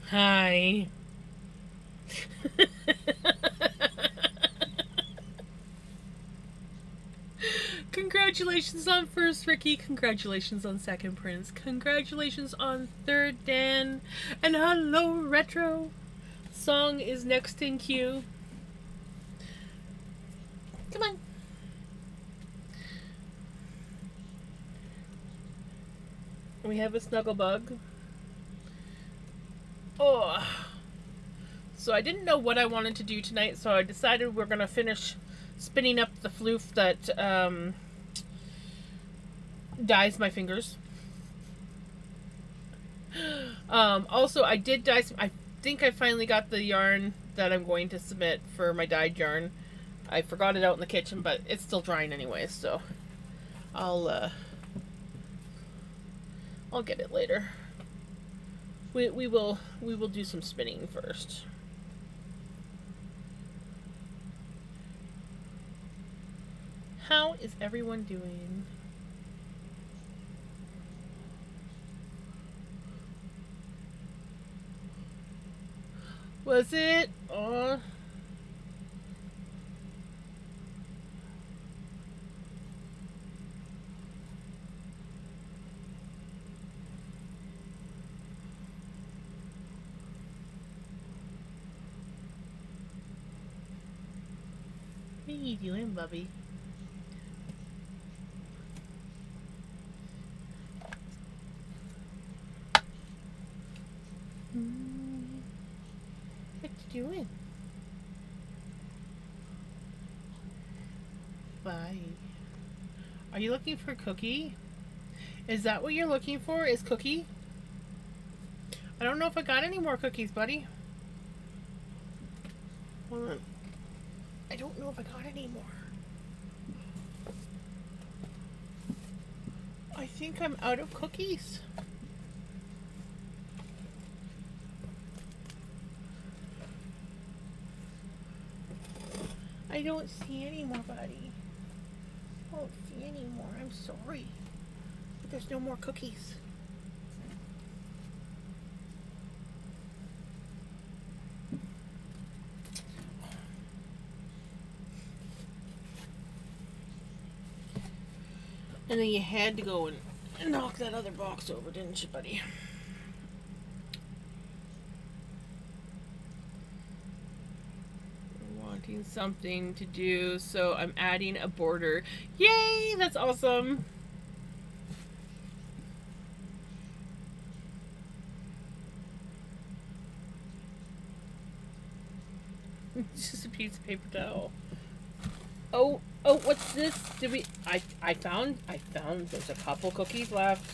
Hi. Congratulations on first, Ricky. Congratulations on second, Prince. Congratulations on third, Dan. And hello, Retro. Song is next in queue. Come on. We have a snuggle bug. Oh. So I didn't know what I wanted to do tonight, so I decided we're going to finish spinning up the floof that dyes my fingers. Also, I did dye some. I think I finally got the yarn that I'm going to submit for my dyed yarn. I forgot it out in the kitchen, but it's still drying anyway, so I'll I'll get it later. We will do some spinning first. How is everyone doing? Was it? What are you doing, Bubby? What you doing? Bye. Are you looking for Cookie? Is that what you're looking for? Is Cookie? I don't know if I got any more cookies, buddy. Hold on. I don't know if I got any more. I think I'm out of cookies. I don't see any more, buddy. I don't see any more. I'm sorry. But there's no more cookies. And then you had to go and knock that other box over, didn't you, buddy? Wanting something to do, so I'm adding a border. Yay! That's awesome! It's just a piece of paper towel. Oh, what's this? Did we? I found. There's a couple cookies left.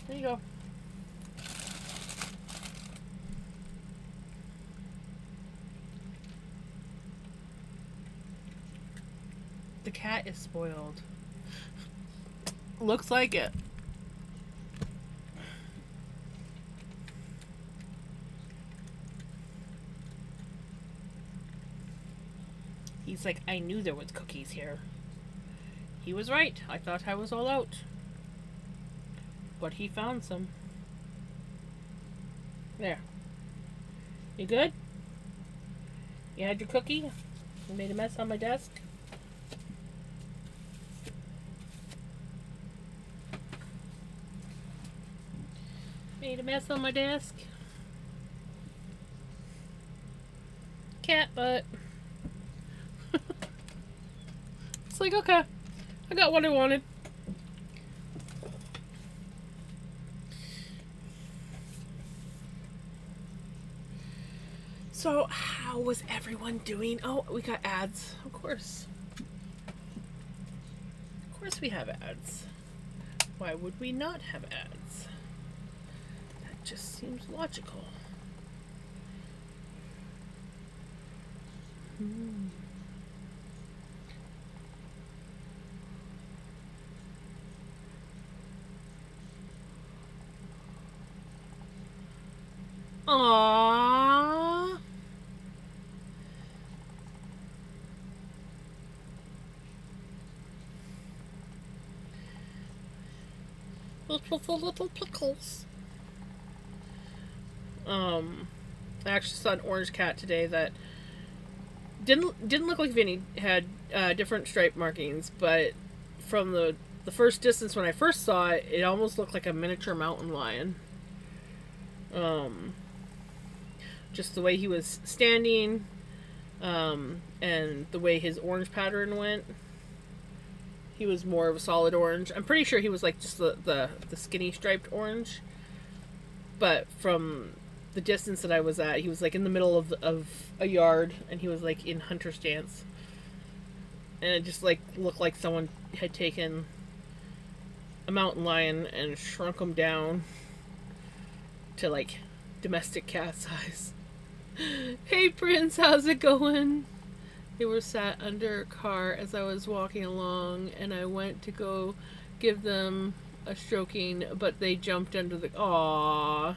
There you go. The cat is spoiled. Looks like it. He's like, I knew there was cookies here. He was right. I thought I was all out. But he found some. There. You good? You had your cookie? You made a mess on my desk? Made a mess on my desk? Cat butt. It's like, okay. I got what I wanted. So, how was everyone doing? Oh, we got ads. Of course. Of course we have ads. Why would we not have ads? That just seems logical. Aww. Little pickles. I actually saw an orange cat today that didn't look like Vinny. Had different stripe markings, but from the first distance when I first saw it, it almost looked like a miniature mountain lion. Just the way he was standing, and the way his orange pattern went. He was more of a solid orange. I'm pretty sure he was like just the skinny striped orange. But from the distance that I was at, he was like in the middle of a yard, and he was like in hunter stance. And it just like looked like someone had taken a mountain lion and shrunk him down to like domestic cat size. Hey Prince, how's it going? They were sat under a car as I was walking along, and I went to go give them a stroking, but they jumped under the... Aww.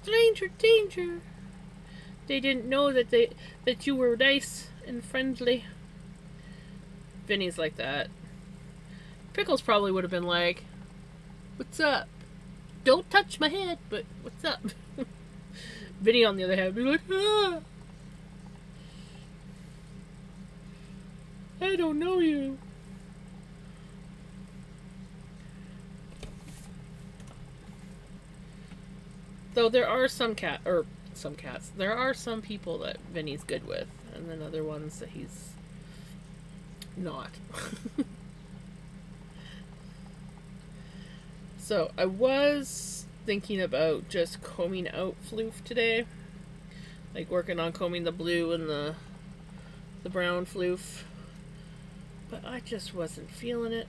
Stranger danger. They didn't know that you were nice and friendly. Vinny's like that. Pickles probably would have been like, what's up? Don't touch my head, but what's up? Vinny, on the other hand, would be like, ah, I don't know you. Though there are some cats. There are some people that Vinny's good with, and then other ones that he's not. So I was thinking about just combing out floof today, like working on combing the blue and the brown floof, but I just wasn't feeling it.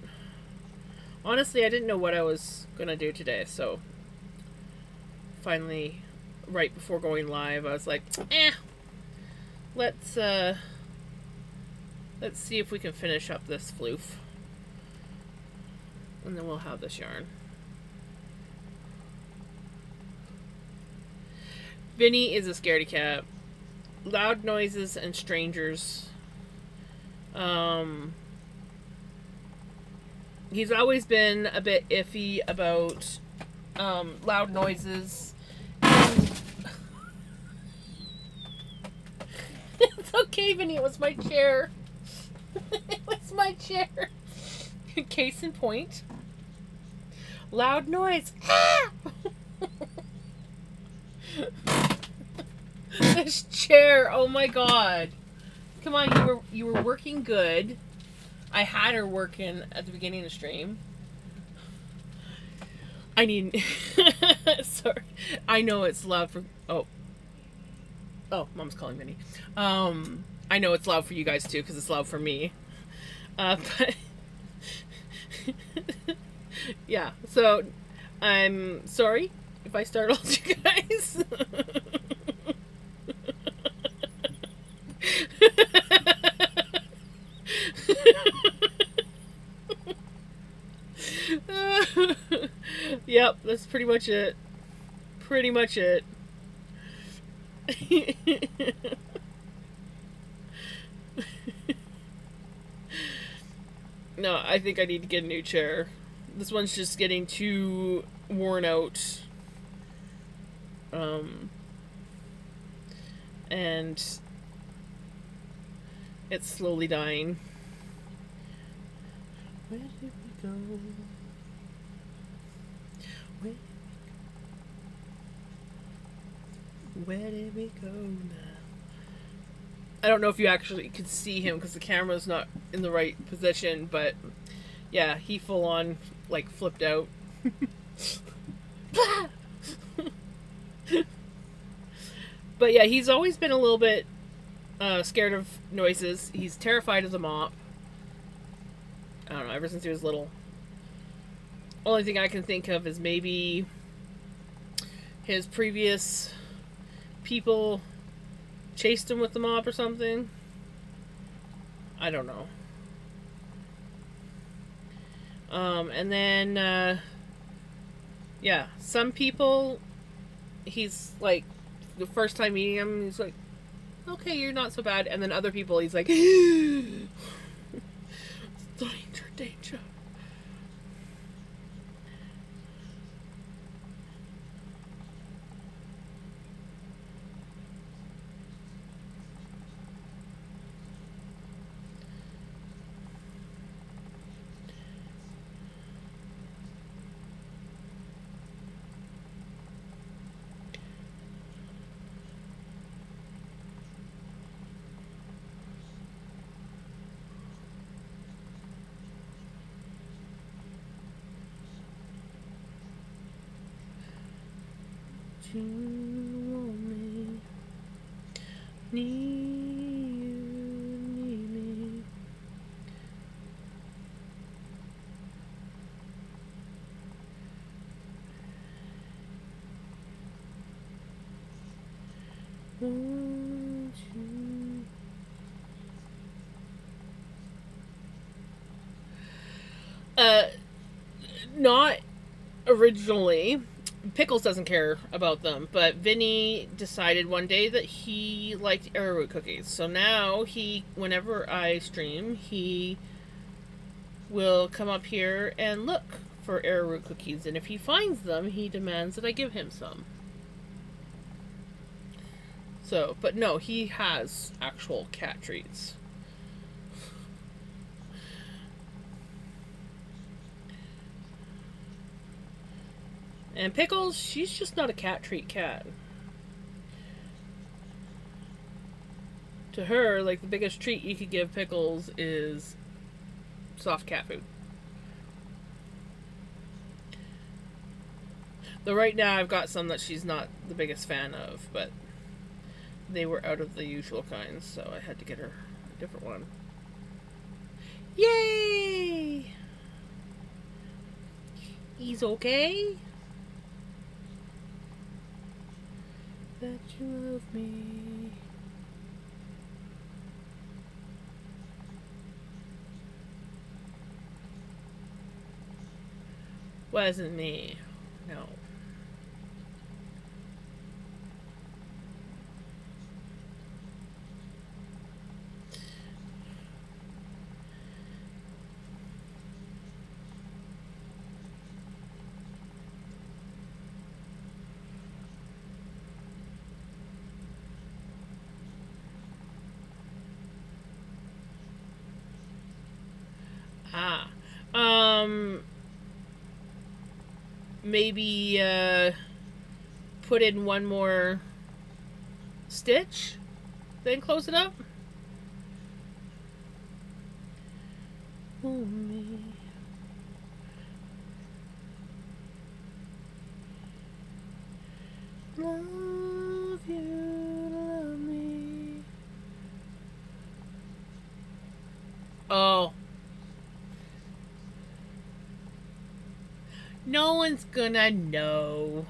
Honestly, I didn't know what I was gonna do today, so finally, right before going live, I was like, let's see if we can finish up this floof, and then we'll have this yarn. Vinny is a scaredy cat. Loud noises and strangers. He's always been a bit iffy about loud noises. It's okay, Vinny. It was my chair. It was my chair. Case in point. Loud noise. This chair. Oh my god. Come on, you were working good. I had her working at the beginning of the stream. I need... Sorry. I know it's loud for... Oh, Mom's calling Vinny. I know it's loud for you guys too, because it's loud for me. But... yeah, so... I'm sorry if I startled you guys. Yep, that's pretty much it. Pretty much it. No, I think I need to get a new chair. This one's just getting too worn out. And it's slowly dying. Where did we go? Where did we go now? I don't know if you actually could see him because the camera's not in the right position, but yeah, he full on like flipped out. But yeah, he's always been a little bit scared of noises. He's terrified of the mop. I don't know, ever since he was little. Only thing I can think of is maybe his previous people chased him with the mop or something. I don't know. And then, yeah, some people, he's like, the first time meeting him, he's like, okay, you're not so bad. And then other people, he's like, danger. you want me? Need you, need me. Want you. Not originally. Pickles doesn't care about them, but Vinny decided one day that he liked arrowroot cookies. So now whenever I stream, he will come up here and look for arrowroot cookies, and if he finds them, he demands that I give him some. So, but no, he has actual cat treats. And Pickles, she's just not a cat treat cat. To her, like, the biggest treat you could give Pickles is soft cat food. Though right now I've got some that she's not the biggest fan of, but they were out of the usual kinds, so I had to get her a different one. Yay! He's okay? That you love me. Wasn't me. No. Ah. Maybe, put in one more stitch, then close it up? Oh, me. Love you, love me. Oh. No one's gonna know.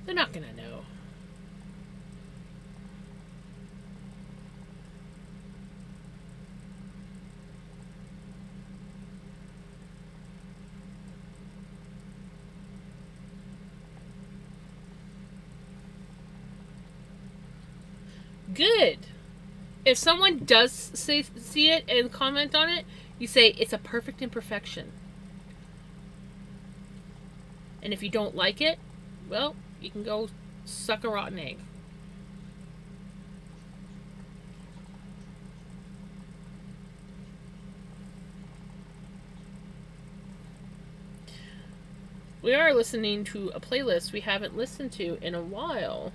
They're not gonna know. Good. If someone does see it and comment on it, you say it's a perfect imperfection. And if you don't like it, well, you can go suck a rotten egg. We are listening to a playlist we haven't listened to in a while.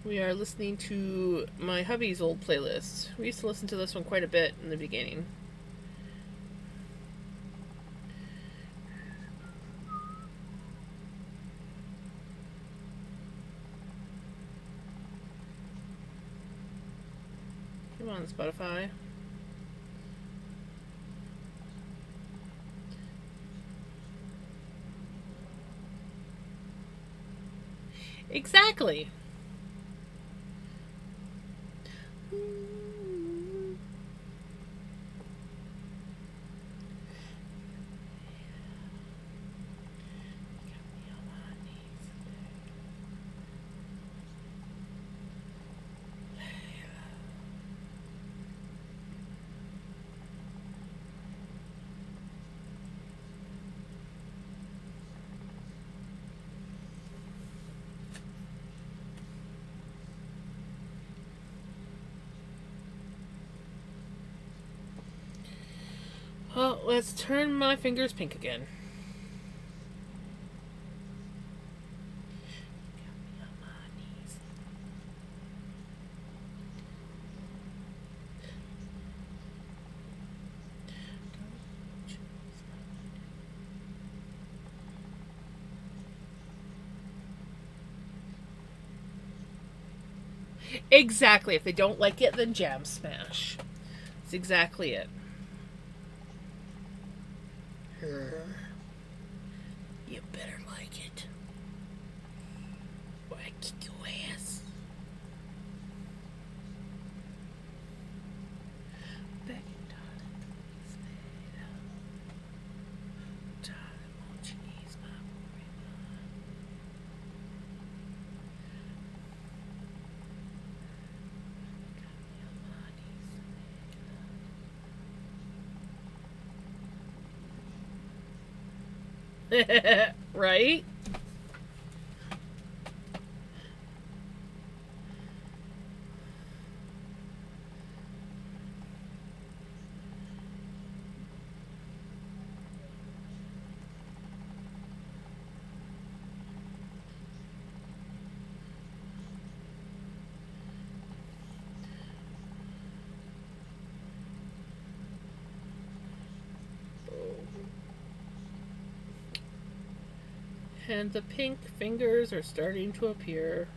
We are listening to my hubby's old playlist. We used to listen to this one quite a bit in the beginning. Come on, Spotify. Exactly. Well, let's turn my fingers pink again. Exactly. If they don't like it, then jam smash. That's exactly it. You better like it. Or I kick your ass. Darling, won't you ease my worry mind? Right? And the pink fingers are starting to appear.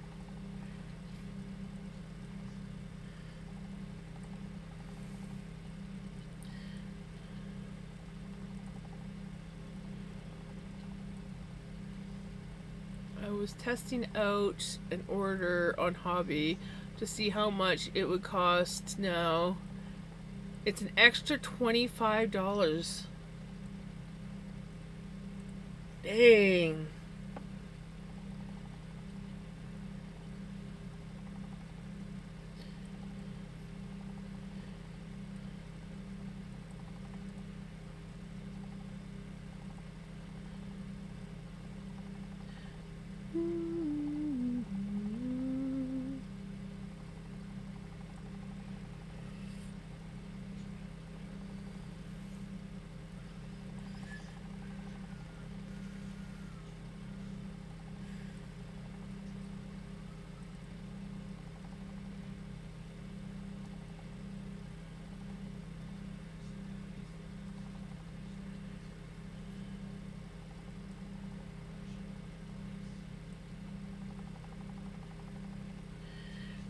I was testing out an order on Hobby to see how much it would cost now. It's an extra $25. Dang.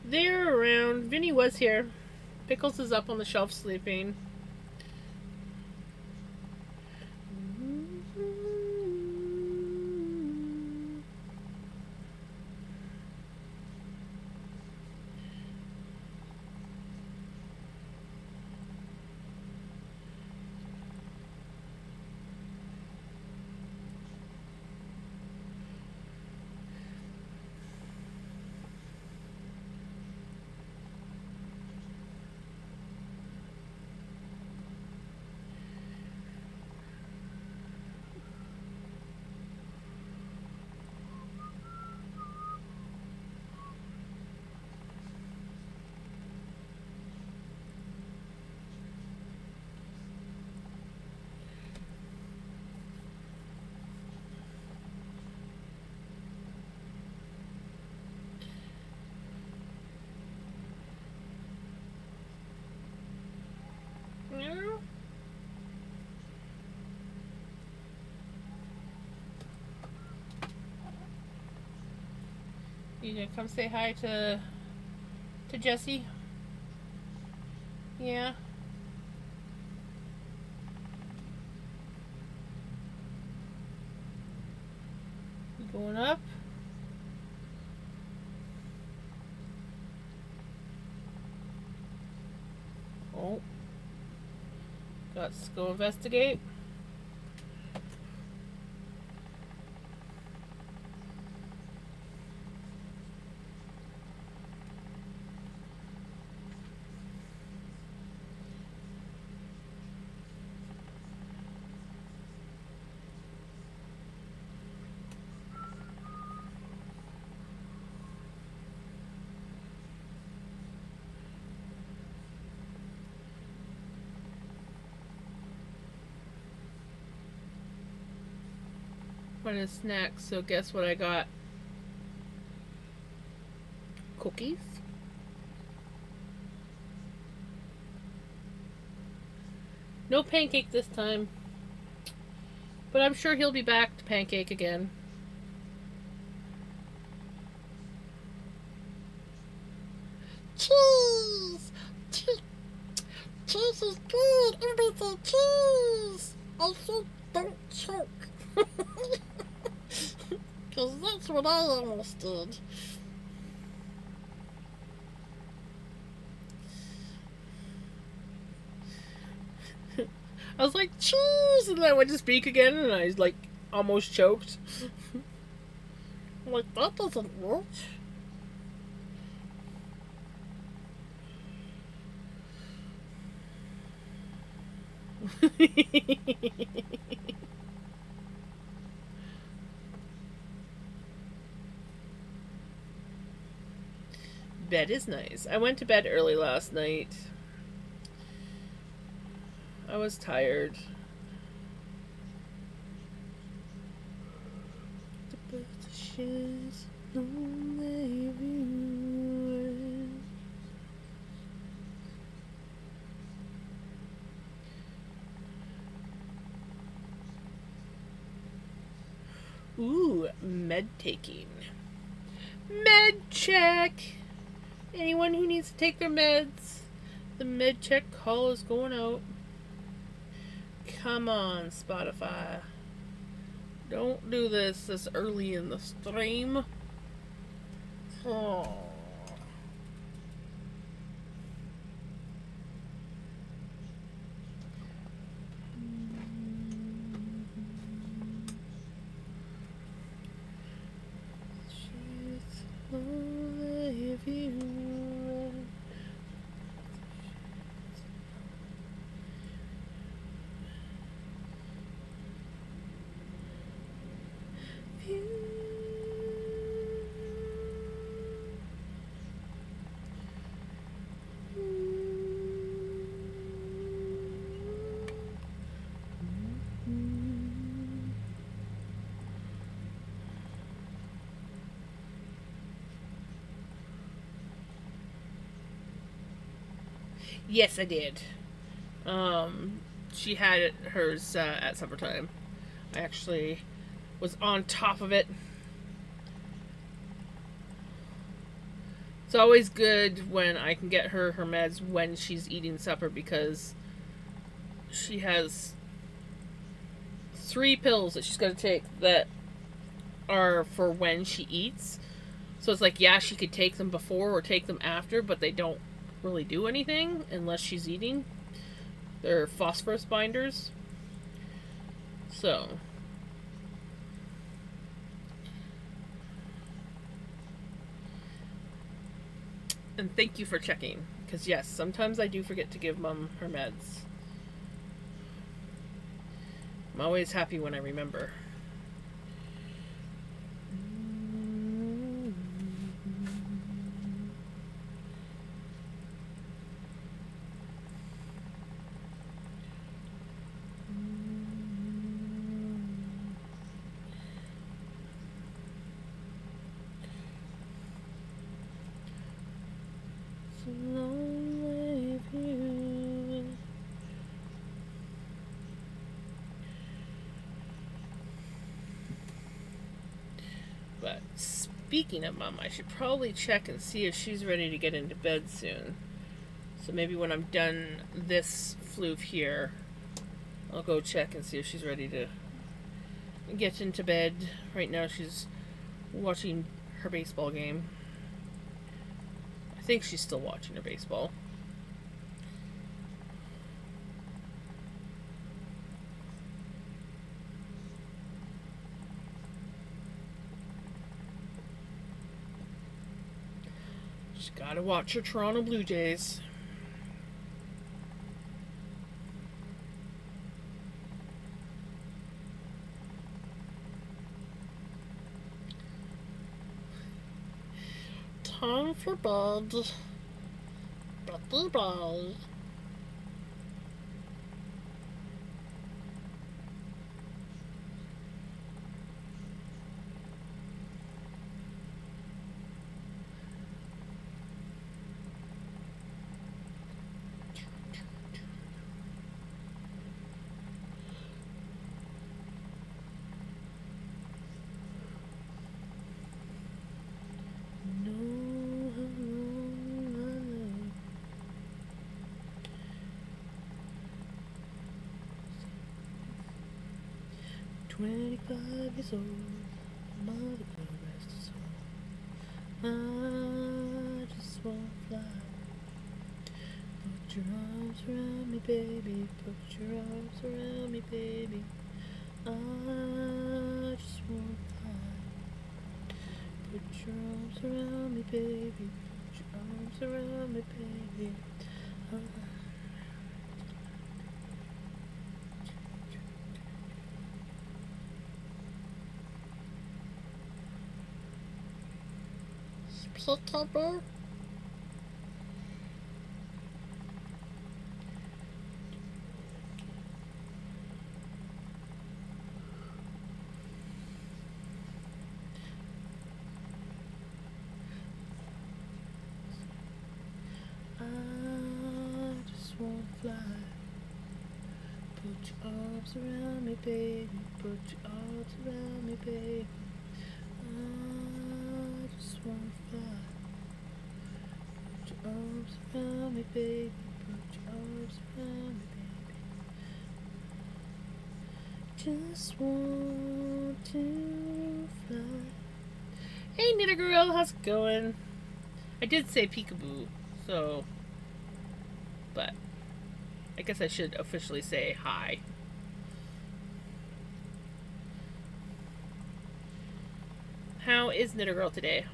They're around. Vinny was here. Pickles is up on the shelf sleeping. Yeah. You gonna come say hi to Jesse? Yeah. You going up? Oh. Got to go investigate. What is next? So guess what I got? Cookies. No pancake this time. But I'm sure he'll be back to pancake again. Cheese! Cheese! Cheese is good! Everybody say cheese! I said don't choke. Because that's what I almost did. I was like, cheese! And then I went to speak again and I was like, almost choked. I'm like, that doesn't work. Bed is nice. I went to bed early last night. I was tired. Ooh, med taking. Med check! Anyone who needs to take their meds, the med check call is going out. Come on, Spotify. Don't do this early in the stream. Oh. Yes, I did. She had hers at supper time. I actually was on top of it. It's always good when I can get her meds when she's eating supper because she has 3 pills that she's got to take that are for when she eats. So it's like, yeah, she could take them before or take them after, but they don't really do anything unless she's eating. They're phosphorus binders. So. And thank you for checking. Because, yes, sometimes I do forget to give Mom her meds. I'm always happy when I remember. But speaking of Mom, I should probably check and see if she's ready to get into bed soon. So maybe when I'm done this floof here, I'll go check and see if she's ready to get into bed. Right now she's watching her baseball game. I think she's still watching her baseball. She's gotta watch her Toronto Blue Jays. Time for bed. Betty bye. 25 years old, mother God rest his soul. I just wanna fly. Put your arms around me, baby. Put your arms around me, baby. I just wanna fly. Put your arms around me, baby. Put your arms around me, baby. Peekaboo. I just wanna fly. Put your arms around me, baby. Put your arms around me, baby. I just wanna fly. Put your arms around me, baby. Put your arms around me, baby. Just want to fly. Hey, Knitter Girl, how's it going? I did say peekaboo, so. But I guess I should officially say hi. How is Knitter Girl today?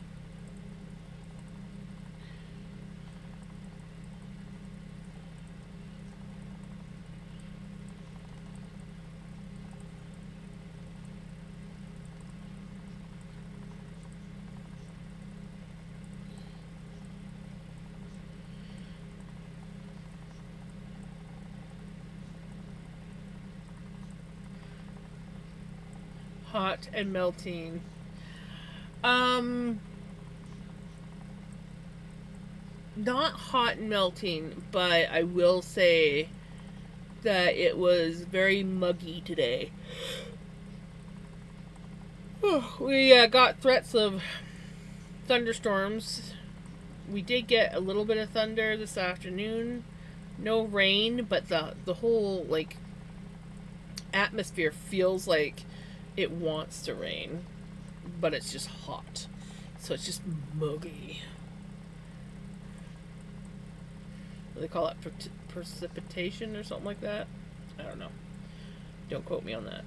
Hot and melting. Not hot and melting, but I will say that it was very muggy today. We got threats of thunderstorms. We did get a little bit of thunder this afternoon. No rain, but the whole like atmosphere feels like it wants to rain, but it's just hot. So it's just muggy. What do they call it? Precipitation or something like that? I don't know. Don't quote me on that.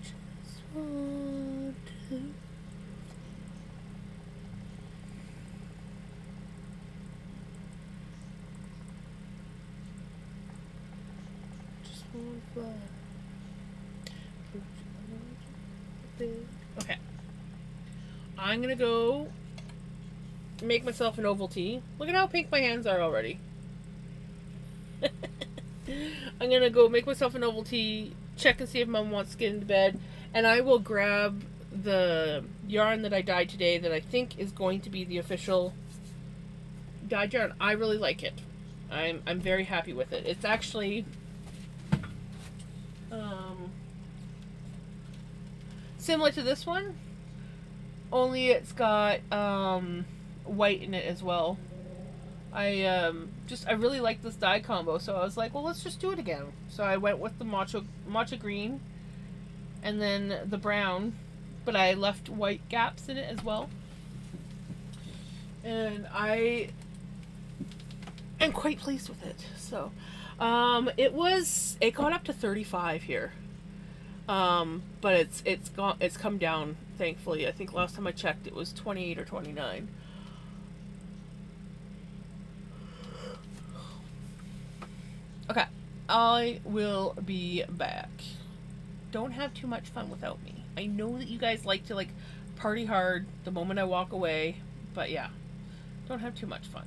Just want to. Just want to fly. Okay. I'm gonna go make myself an Ovaltine. Look at how pink my hands are already. I'm gonna go make myself an Ovaltine, check and see if Mom wants to get into bed, and I will grab the yarn that I dyed today that I think is going to be the official dyed yarn. I really like it. I'm very happy with it. It's actually similar to this one, only it's got white in it as well. I really like this dye combo, so I was like, well, let's just do it again. So I went with the matcha green and then the brown, but I left white gaps in it as well. And I am quite pleased with it. So it got up to 35 here. But it's come down, thankfully. I think last time I checked it was 28 or 29. Okay, I will be back. Don't have too much fun without me. I know that you guys like to party hard the moment I walk away, but yeah, don't have too much fun.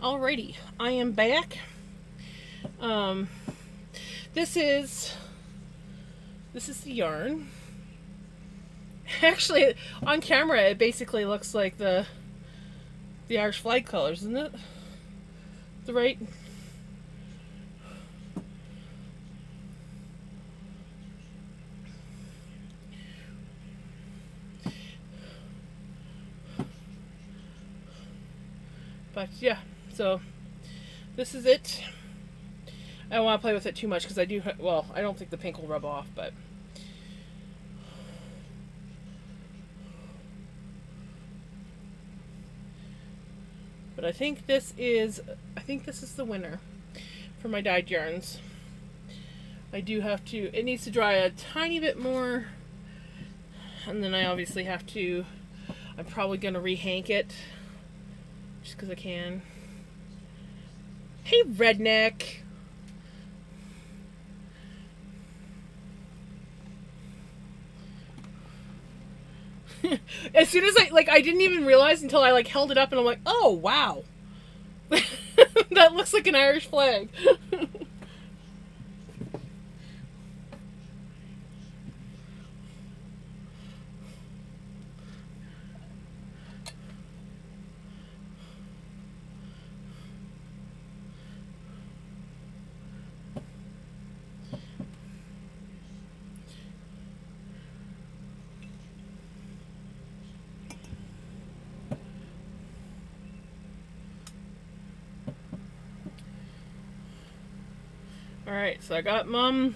Alrighty, I am back. Um, this is the yarn. Actually, on camera, it basically looks like the Irish flag colors, isn't it? The right. But yeah, so this is it. I don't want to play with it too much because I do. Well, I don't think the pink will rub off, but. But I think this is the winner for my dyed yarns. I do have to. It needs to dry a tiny bit more, and then I obviously have to. I'm probably gonna rehank it, just because I can. Hey, redneck. As soon as I didn't even realize until I held it up and I'm like, oh wow, that looks like an Irish flag. Alright, so I got Mom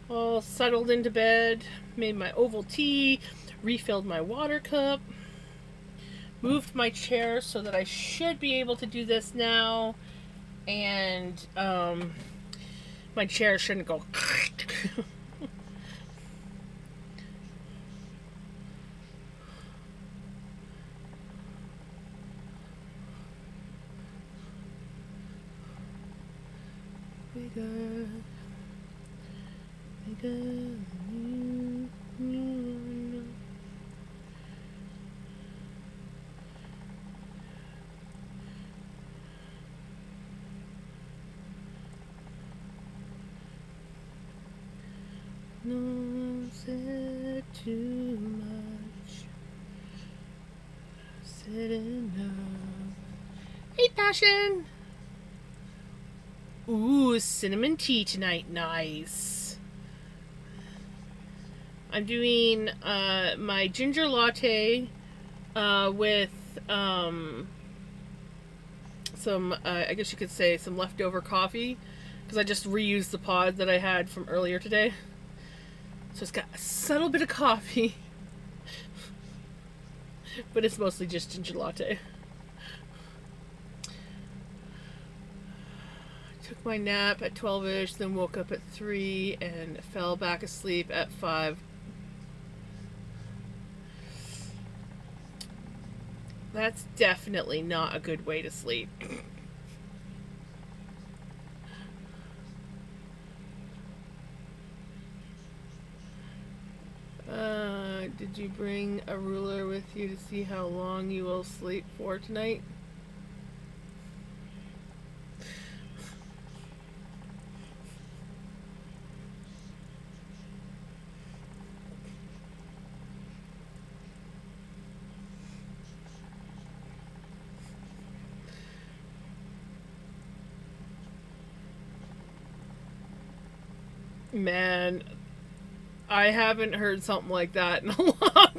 all settled into bed, made my oval tea, refilled my water cup, moved my chair so that I should be able to do this now, and my chair shouldn't go. Bigger, bigger. No said too much. Said enough. Hey, Passion. Ooh, cinnamon tea tonight. Nice. I'm doing my ginger latte with some, I guess you could say, some leftover coffee. Because I just reused the pod that I had from earlier today. So it's got a subtle bit of coffee. But it's mostly just ginger latte. Took my nap at 12ish, then woke up at 3 and fell back asleep at 5. That's definitely not a good way to sleep. Did you bring a ruler with you to see how long you will sleep for tonight? Man, I haven't heard something like that in a long time.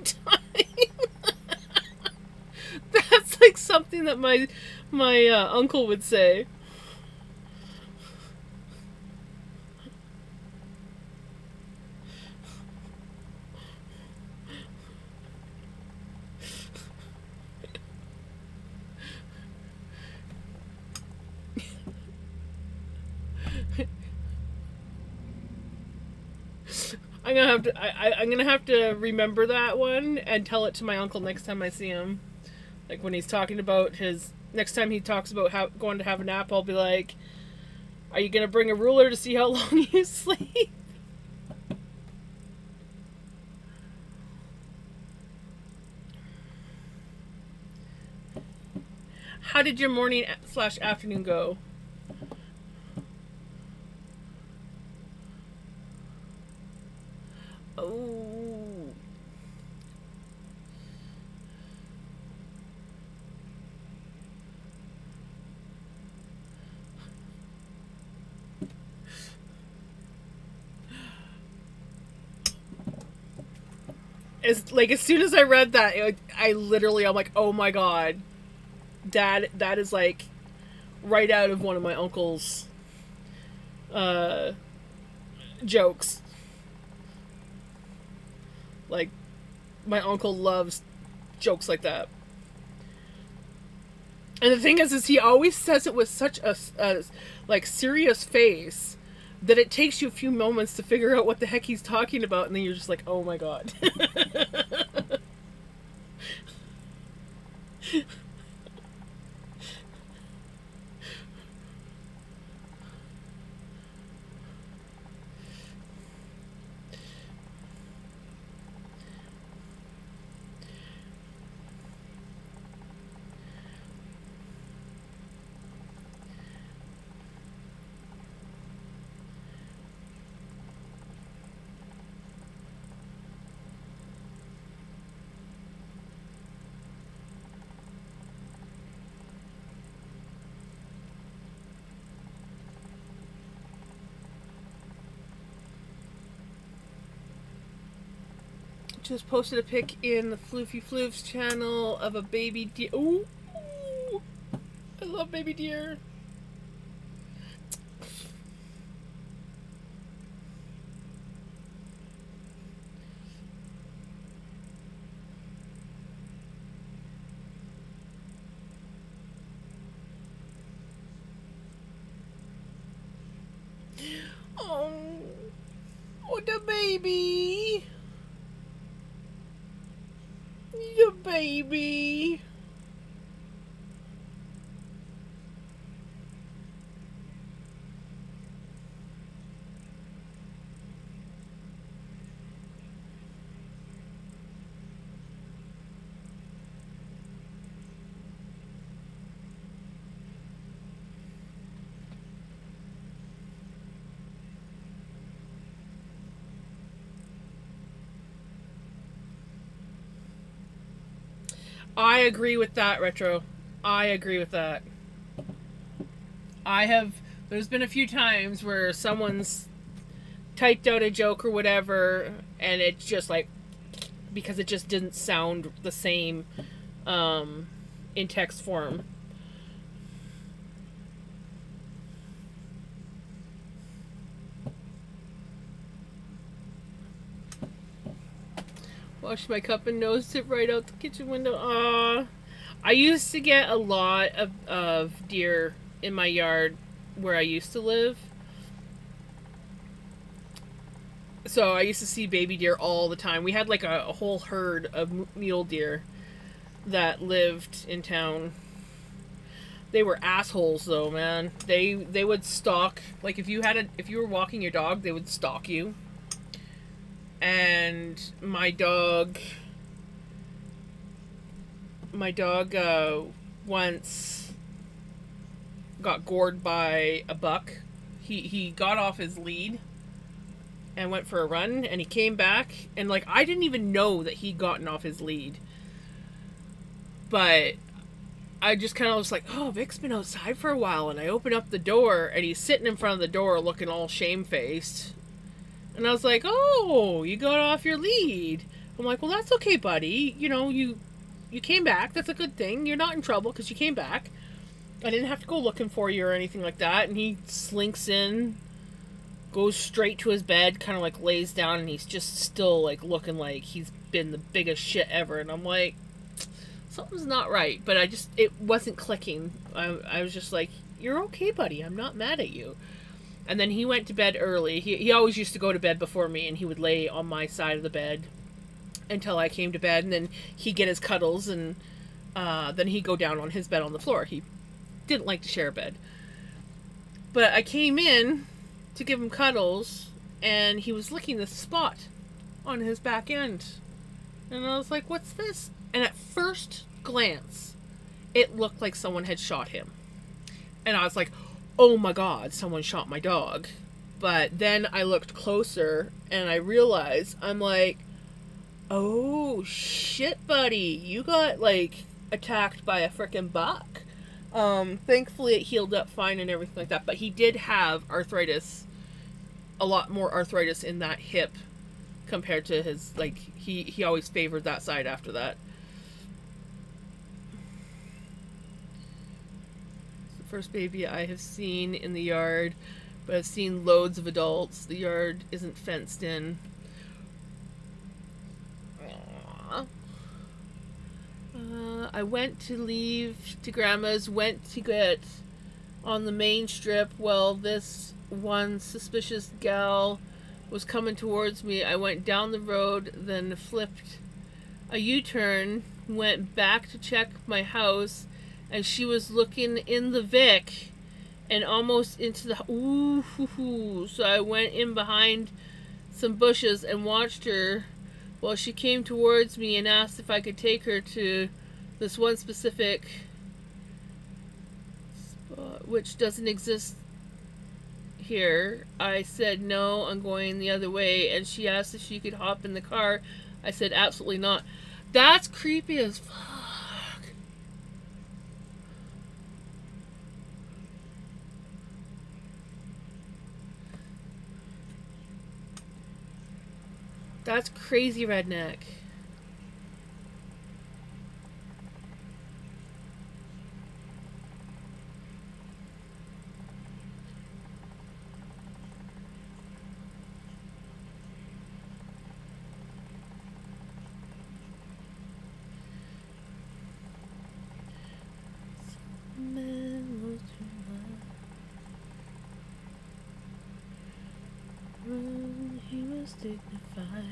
That's like something that my uncle would say. I'm gonna have to remember that one and tell it to my uncle next time I see him. Like when he's talking about his next time he talks about going to have a nap, I'll be like, "Are you gonna bring a ruler to see how long you sleep?" How did your morning slash afternoon go? Oh. As soon as I read that, I literally, I'm like, oh my god, that is like right out of one of my uncle's uh, jokes. Like, my uncle loves jokes like that. And the thing is he always says it with such a like serious face that it takes you a few moments to figure out what the heck he's talking about, and then you're just like, oh my god. Just posted a pic in the Floofy Floofs channel of a baby deer. Ooh, I love baby deer. Oh, oh, the baby. The baby. I agree with that, Retro. I agree with that. There's been a few times where someone's typed out a joke or whatever, and it's just like, because it just didn't sound the same in text form. Wash my cup and nosed it right out the kitchen window. I used to get a lot of deer in my yard where I used to live. So I used to see baby deer all the time. We had like a whole herd of mule deer that lived in town. They were assholes though, man. They would stalk, like if you were walking your dog, they would stalk you. And my dog once got gored by a buck. He got off his lead and went for a run, and he came back, and like I didn't even know that he'd gotten off his lead. But I just kind of was like, oh, Vic's been outside for a while, and I open up the door, and he's sitting in front of the door looking all shamefaced. And I was like, oh, you got off your lead. I'm like, well, that's okay, buddy. You know, you came back. That's a good thing. You're not in trouble because you came back. I didn't have to go looking for you or anything like that. And he slinks in, goes straight to his bed, kind of like lays down, and he's just still like looking like he's been the biggest shit ever. And I'm like, something's not right. But it wasn't clicking. I was just like, you're okay, buddy. I'm not mad at you. And then he went to bed early. He always used to go to bed before me, and he would lay on my side of the bed until I came to bed, and then he'd get his cuddles, and then he'd go down on his bed on the floor. He didn't like to share a bed. But I came in to give him cuddles, and he was licking this spot on his back end. And I was like, what's this? And at first glance, it looked like someone had shot him. And I was like, oh my God, someone shot my dog. But then I looked closer and I realized, I'm like, oh shit, buddy, you got like attacked by a freaking buck. Thankfully it healed up fine and everything like that, but he did have arthritis, a lot more arthritis in that hip compared to his, like, he always favored that side after that. It's the first baby I have seen in the yard, but I've seen loads of adults. The yard isn't fenced in. I went to leave to grandma's, went to get on the main strip. Well, this one suspicious gal was coming towards me. I went down the road, then flipped a U-turn, went back to check my house, and she was looking in the Vic and almost into the ooh. So I went in behind some bushes and watched her while she came towards me and asked if I could take her to this one specific spot, which doesn't exist here. I said no, I'm going the other way, and she asked if she could hop in the car. I said absolutely not. That's creepy as fuck. That's crazy redneck. He was dignified.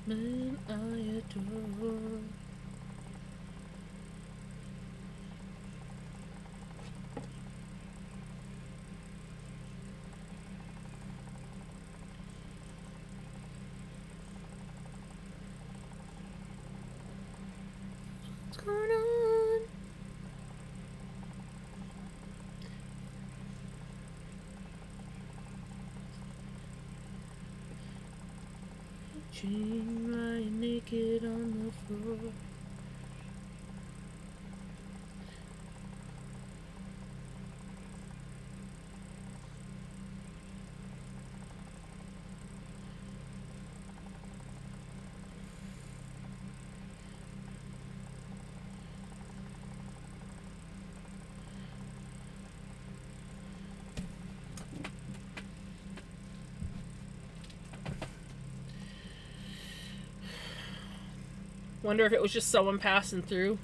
Man I adore. What's going on? Chain lying naked on the floor. Wonder if it was just someone passing through.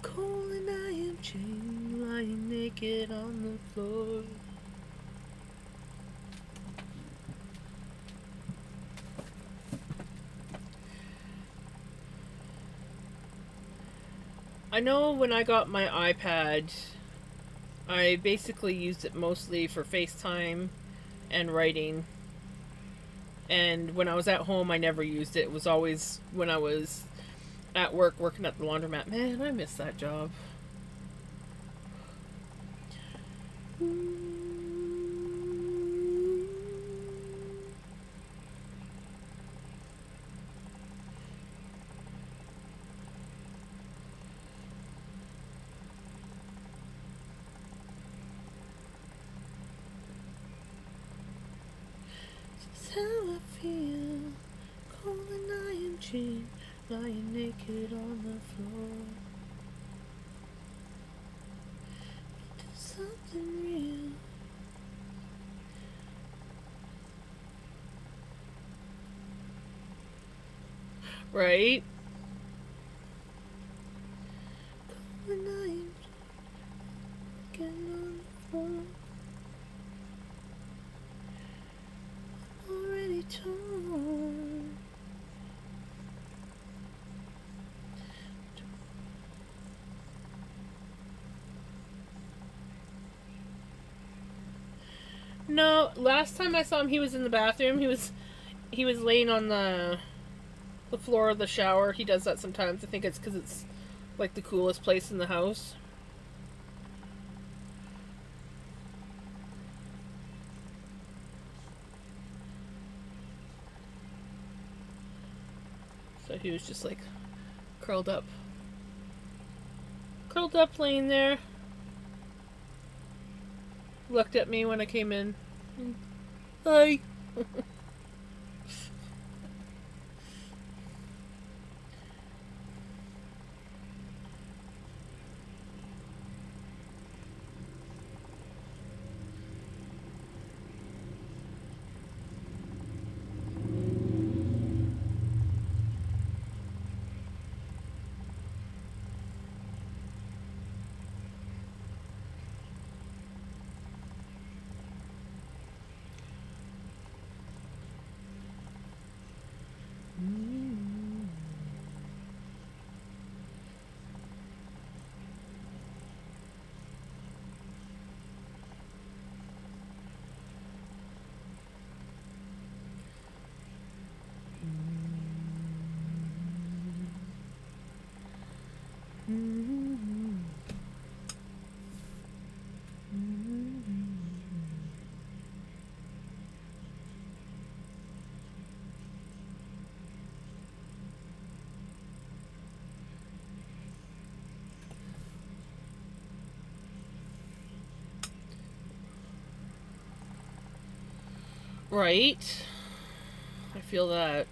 Cold and I am chained, lying naked on the floor. I know when I got my iPad, I basically used it mostly for FaceTime and writing. And when I was at home, I never used it. It was always when I was at work working at the laundromat. Man, I miss that job. This is how I feel. Cold and I am chained, lying naked on the floor. Do something real. Right? Cold and I am chained, naked on the floor. time. No, last time I saw him, he was in the bathroom. He was laying on the floor of the shower. He does that sometimes. I think it's because it's like the coolest place in the house. So he was just like curled up. Curled up laying there. Looked at me when I came in. Hi. Right. I feel that.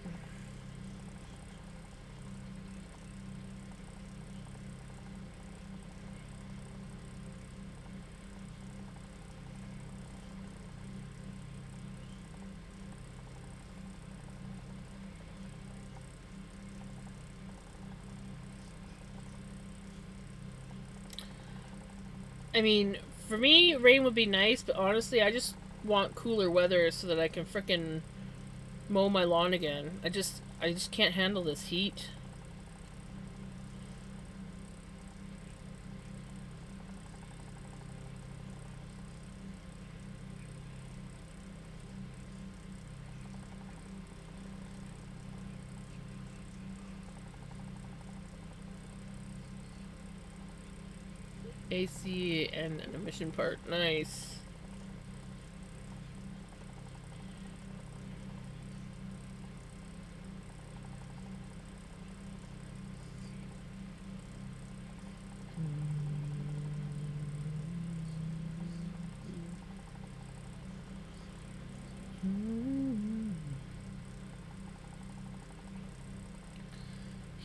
I mean, for me, rain would be nice, but honestly, I just want cooler weather so that I can frickin' mow my lawn again. I just can't handle this heat. AC and an emission part. Nice.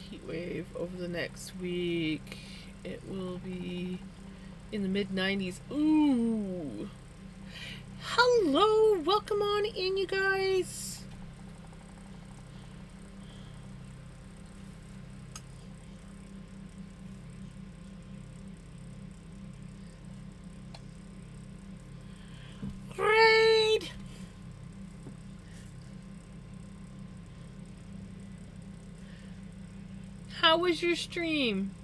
Heat wave over the next week. It will be in the mid 90s. Ooh. Hello, welcome on in, you guys. Great. How was your stream?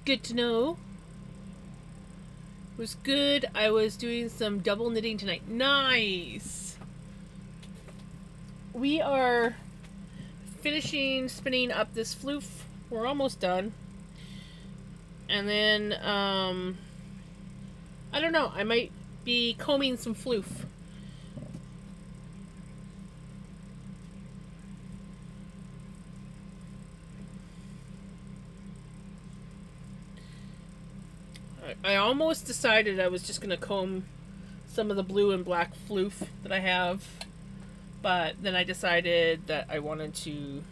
Good to know. It was good. I was doing some double knitting tonight. Nice. We are finishing spinning up this floof. We're almost done. And then, I don't know. I might be combing some floof. I almost decided I was just going to comb some of the blue and black floof that I have, but then I decided that I wanted to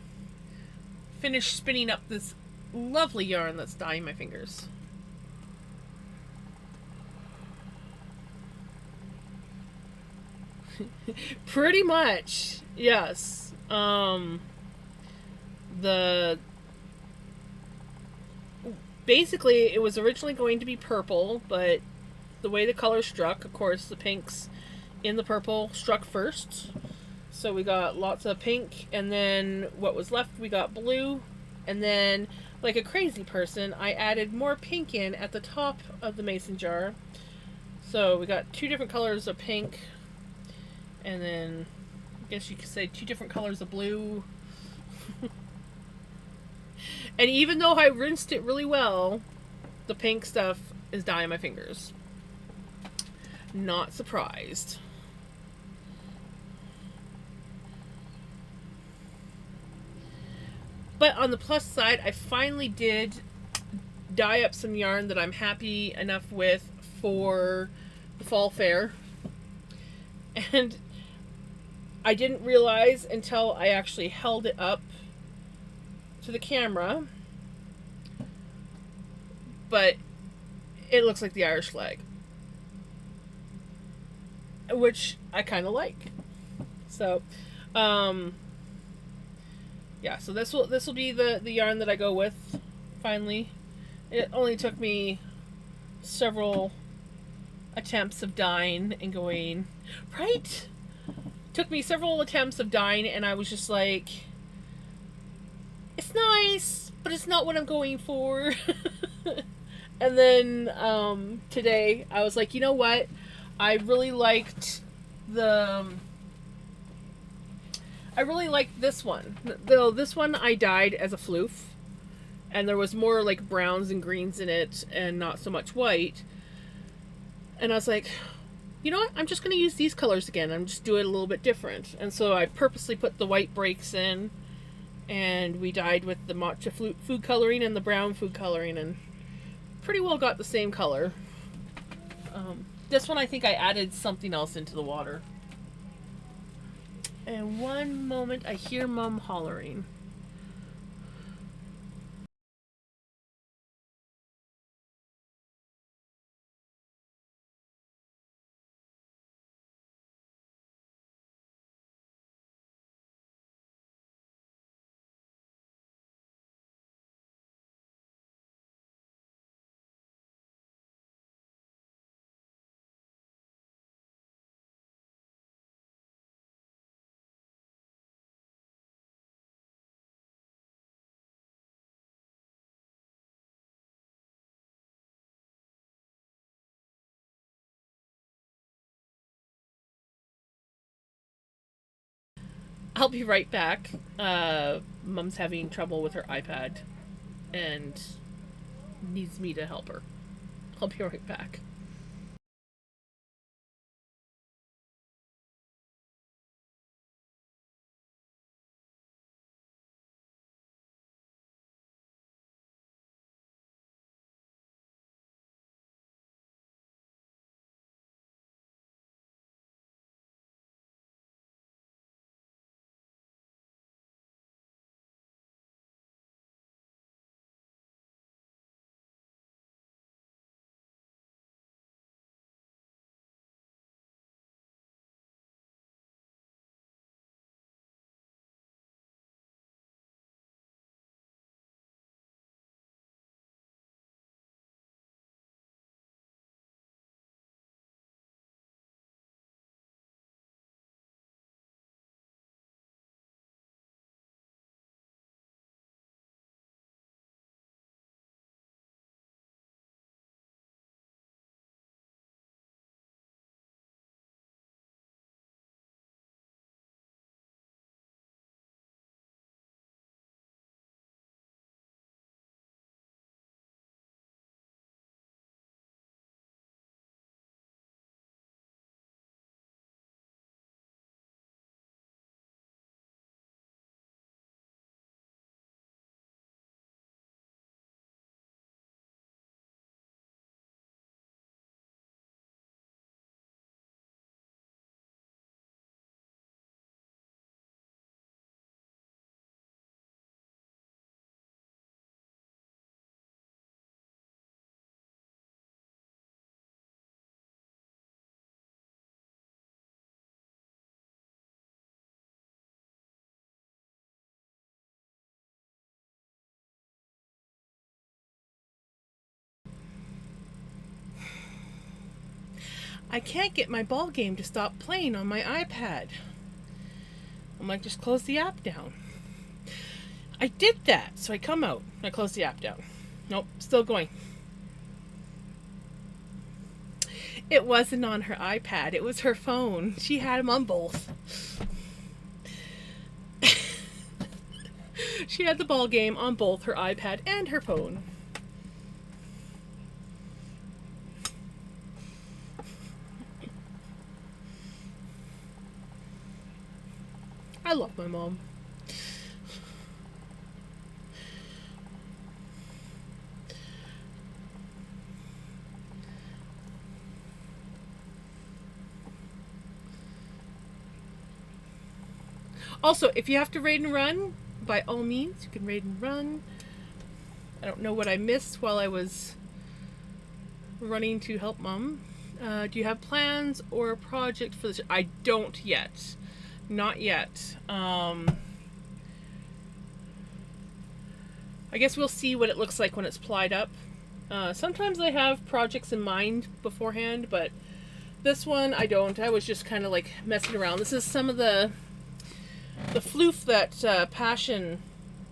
finish spinning up this lovely yarn that's dyeing my fingers. Pretty much, yes. The basically it was originally going to be purple, but the way the color struck, of course, the pinks in the purple struck first. So we got lots of pink, and then what was left, we got blue, and then, like a crazy person, I added more pink in at the top of the mason jar. So we got two different colors of pink, and then I guess you could say two different colors of blue. And even though I rinsed it really well, the pink stuff is dyeing my fingers. Not surprised. But on the plus side, I finally did dye up some yarn that I'm happy enough with for the fall fair. And I didn't realize until I actually held it up to the camera, but it looks like the Irish flag, which I kind of like. So, yeah. So this will be the yarn that I go with. Finally, it only took me several attempts of dyeing and going right. Took me several attempts of dyeing, and I was just like, it's nice, but it's not what I'm going for. And then today I was like, you know what? I really liked the. I really liked this one. Though this one I dyed as a floof, and there was more like browns and greens in it, and not so much white. And I was like, you know what? I'm just going to use these colors again. I'm just do it a little bit different. And so I purposely put the white breaks in, and we dyed with the matcha food coloring and the brown food coloring, and pretty well got the same color. This one I think I added something else into the water. And one moment I hear Mom hollering. I'll be right back. Mom's having trouble with her iPad and needs me to help her. I'll be right back. I can't get my ball game to stop playing on my iPad. I'm like, just close the app down. I did that, so I come out. I close the app down. Nope, still going. It wasn't on her iPad, it was her phone. She had them on both. She had the ball game on both her iPad and her phone. I love my mom. Also, if you have to raid and run, by all means, you can raid and run. I don't know what I missed while I was running to help Mom. Do you have plans or a project for this? I don't yet. Not yet. I guess we'll see what it looks like when it's plied up. Sometimes I have projects in mind beforehand, but this one I don't. I was just kind of like messing around. This is some of the floof that Passion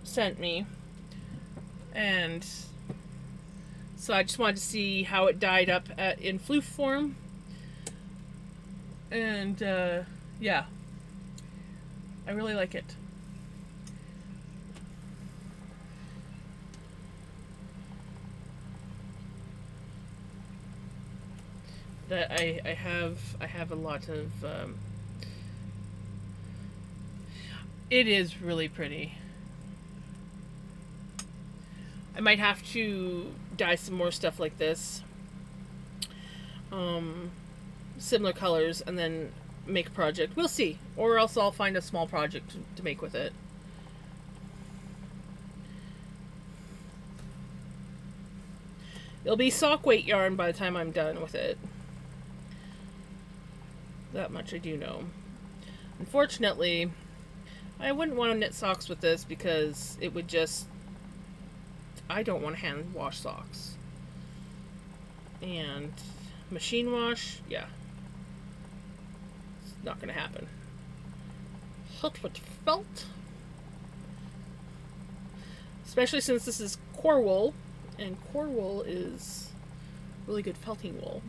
sent me, and so I just wanted to see how it dyed up in floof form, and yeah, I really like it. That I have a lot of. It is really pretty. I might have to dye some more stuff like this. Similar colors, and then make a project. We'll see. Or else I'll find a small project to make with it. It'll be sock weight yarn by the time I'm done with it. That much I do know. Unfortunately, I wouldn't want to knit socks with this because it would just... I don't want to hand wash socks. And machine wash, yeah. It's not going to happen. Hot with felt. Especially since this is core wool, and core wool is really good felting wool.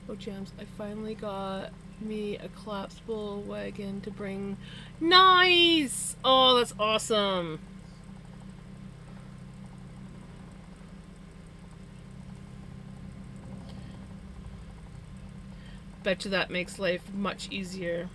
Oh, Jams, I finally got me a collapsible wagon to bring. Nice! Oh, that's awesome. Bet you that makes life much easier.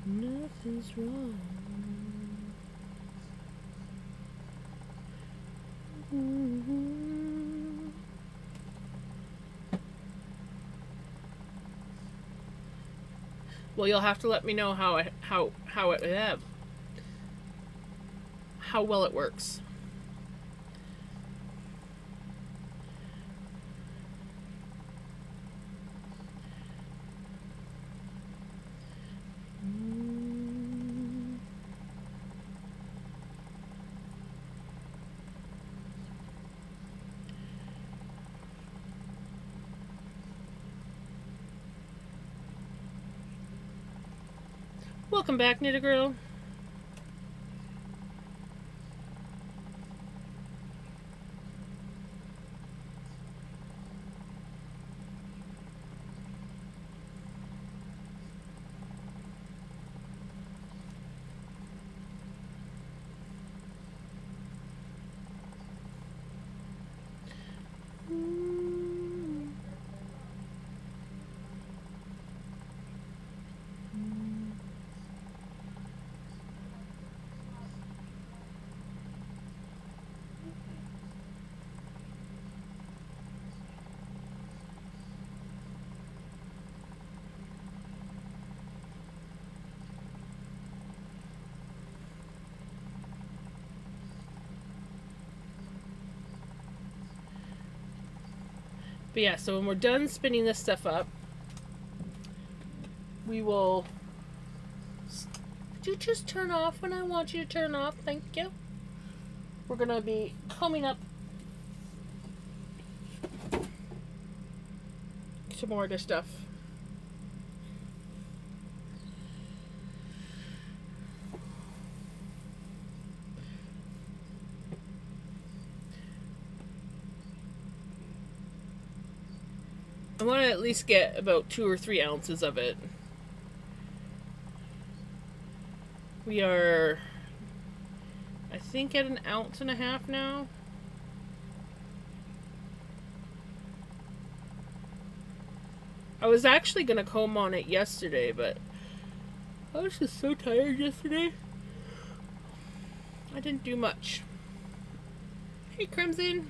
Nothing's wrong. Well, you'll have to let me know how well it works. Welcome back, Knitter Girl. But yeah, so when we're done spinning this stuff up, we will... Would you just turn off when I want you to turn off? Thank you. We're going to be combing up some more of this stuff. I want to at least get about 2 or 3 ounces of it. We are, I think, at 1.5 ounces now. I was actually going to comb on it yesterday, but I was just so tired yesterday. I didn't do much. Hey, Crimson.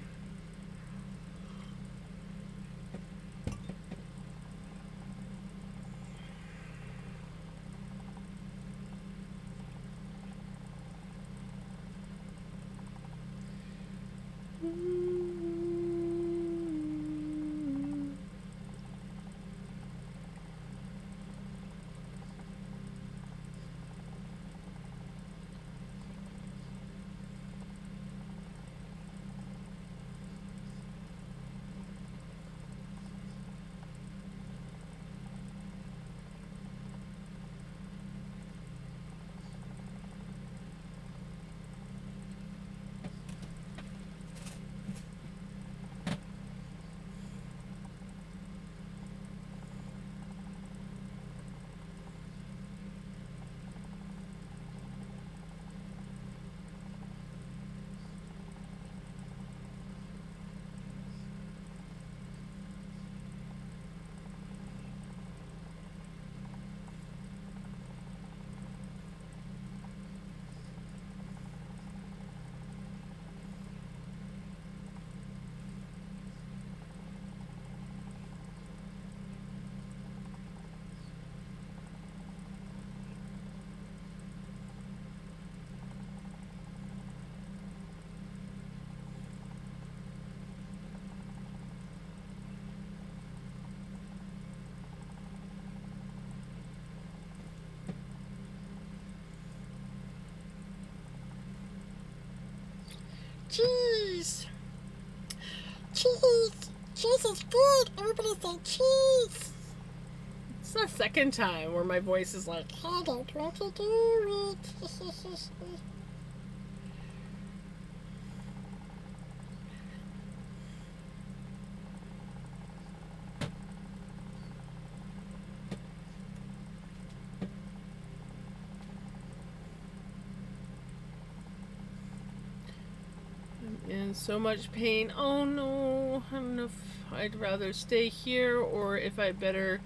Cheese. Cheese. Cheese is good. Everybody say cheese. It's the second time where my voice is like, I don't want to do it. I'm in so much pain. Oh no, I don't know if I'd rather stay here or if I better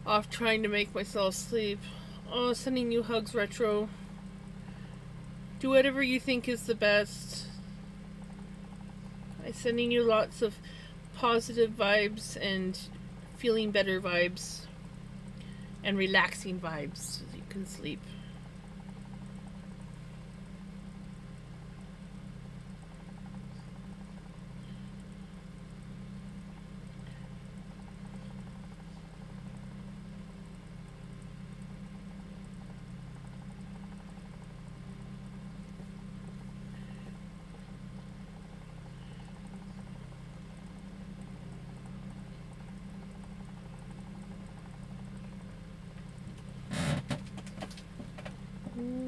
off trying to make myself sleep. Oh, sending you hugs, Retro. Do whatever you think is the best. I'm sending you lots of positive vibes and feeling better vibes and relaxing vibes so you can sleep.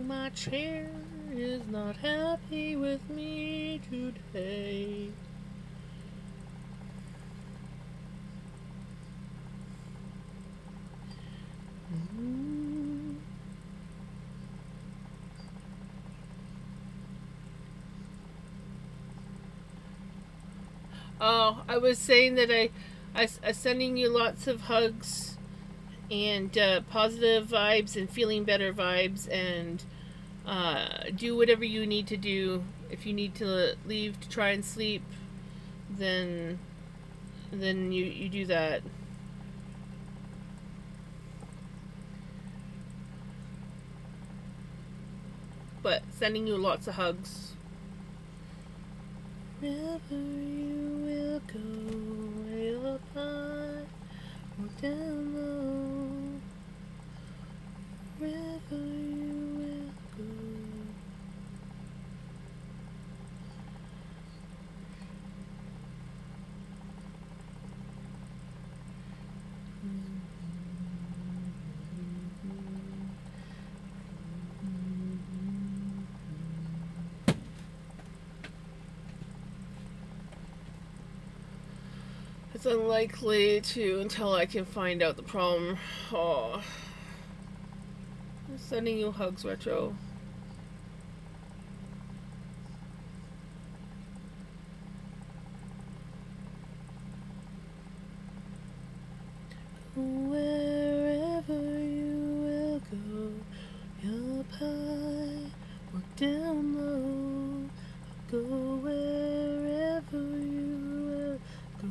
My chair is not happy with me today. Oh, I was saying that I sending you lots of hugs and positive vibes and feeling better vibes, and do whatever you need to do. If you need to leave to try and sleep, then you do that. But sending you lots of hugs. Wherever you will go. It's unlikely to until I can find out the problem. Oh. I'm sending you hugs, Retro. Wherever you will go, you're up high or down low. Go wherever you will go.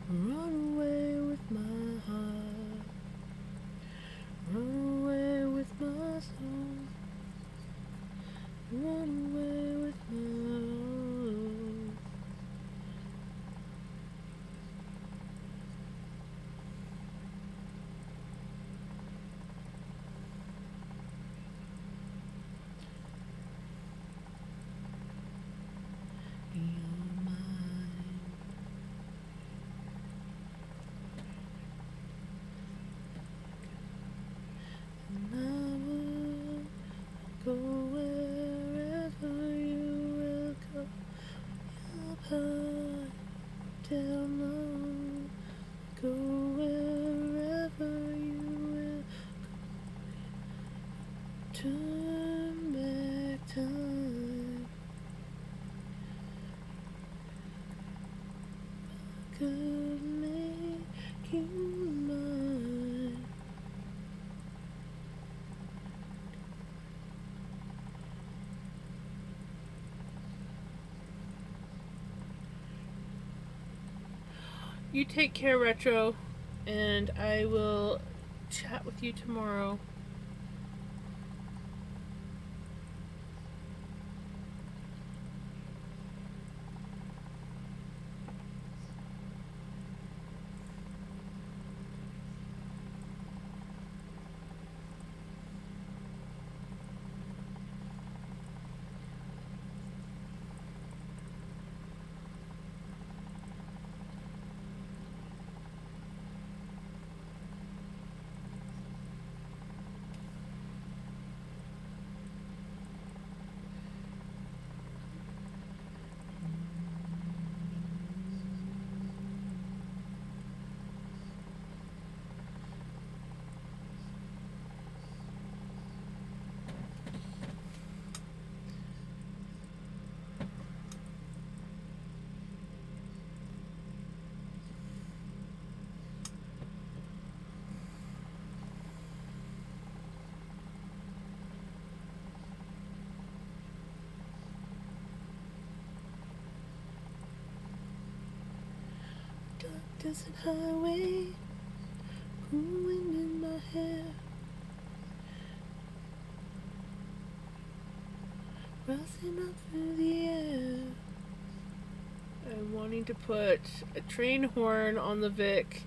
Run away with my heart. Run away with my soul. Run away with my all. You're mine. And I will go wherever you will go. Up high, down low. Go wherever you will. Turn back time. Could make you mine. You take care, Retro, and I will chat with you tomorrow. Dark desert highway, cool wind in my hair, rising up through the air. I'm wanting to put a train horn on the Vic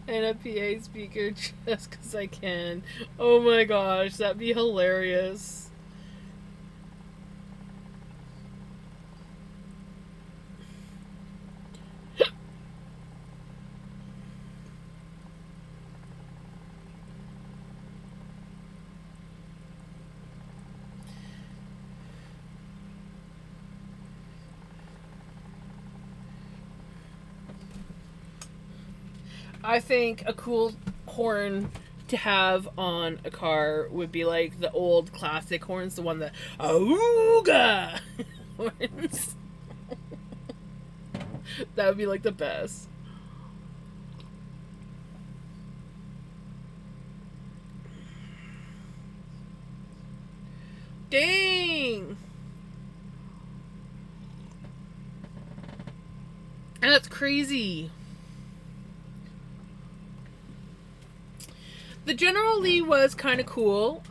and a PA speaker just because I can. Oh my gosh, that'd be hilarious. I think a cool horn to have on a car would be like the old classic horns, the one that Auga horns. That would be like the best. Dang! And that's crazy. The General Lee was kind of cool,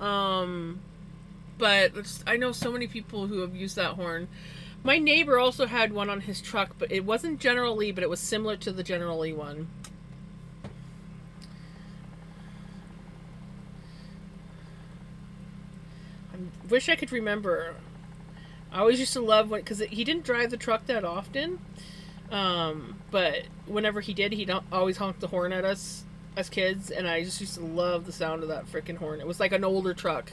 but I know so many people who have used that horn. My neighbor also had one on his truck, but it wasn't General Lee, but it was similar to the General Lee one. I wish I could remember. I always used to love when, because he didn't drive the truck that often, but whenever he did, he'd always honk the horn at us as kids, and I just used to love the sound of that freaking horn. It was like an older truck.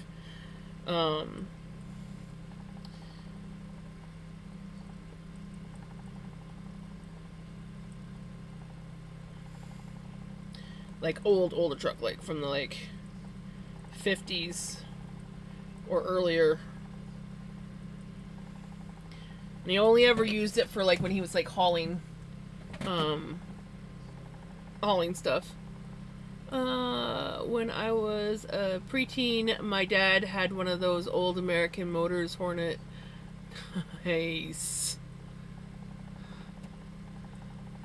like older truck, like from the like 50s or earlier. And he only ever used it for like when he was like um, hauling stuff. When I was a preteen, my dad had one of those old American Motors Hornet. Nice.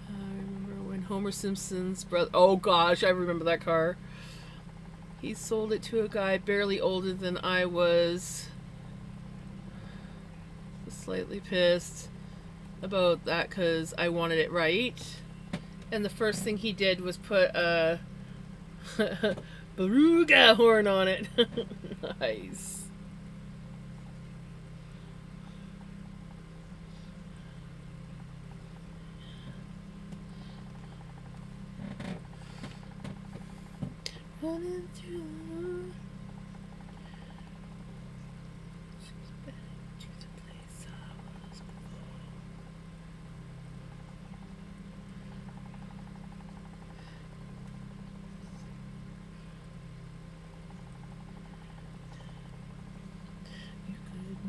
I remember when Homer Simpson's brother. Oh gosh, I remember that car. He sold it to a guy barely older than I was. Slightly pissed about that because I wanted it right. And the first thing he did was put a Beruga horn on it. Nice. Running through the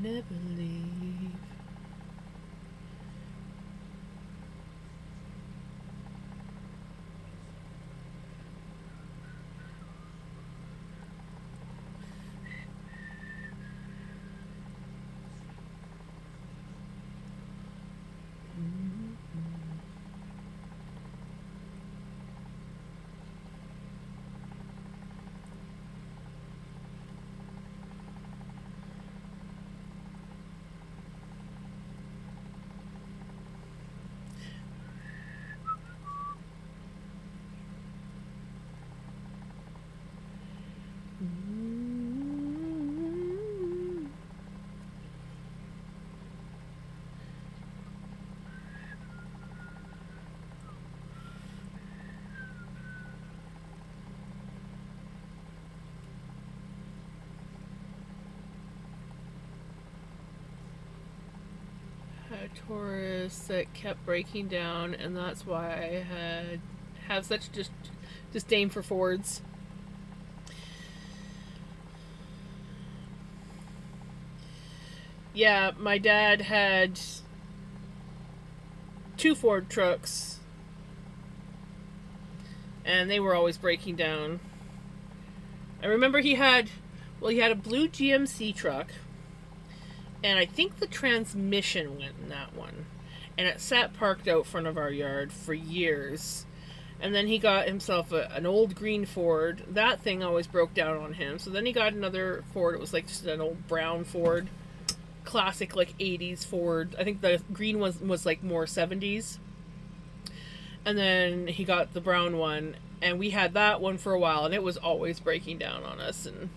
never leave. A Taurus that kept breaking down, and that's why I have such disdain for Fords. Yeah, my dad had 2 Ford trucks, and they were always breaking down. I remember he had a blue GMC truck, and I think the transmission went in that one. And it sat parked out front of our yard for years. And then he got himself an old green Ford. That thing always broke down on him. So then he got another Ford. It was like just an old brown Ford. Classic like 80s Ford. I think the green was like more 70s. And then he got the brown one. And we had that one for a while. And it was always breaking down on us and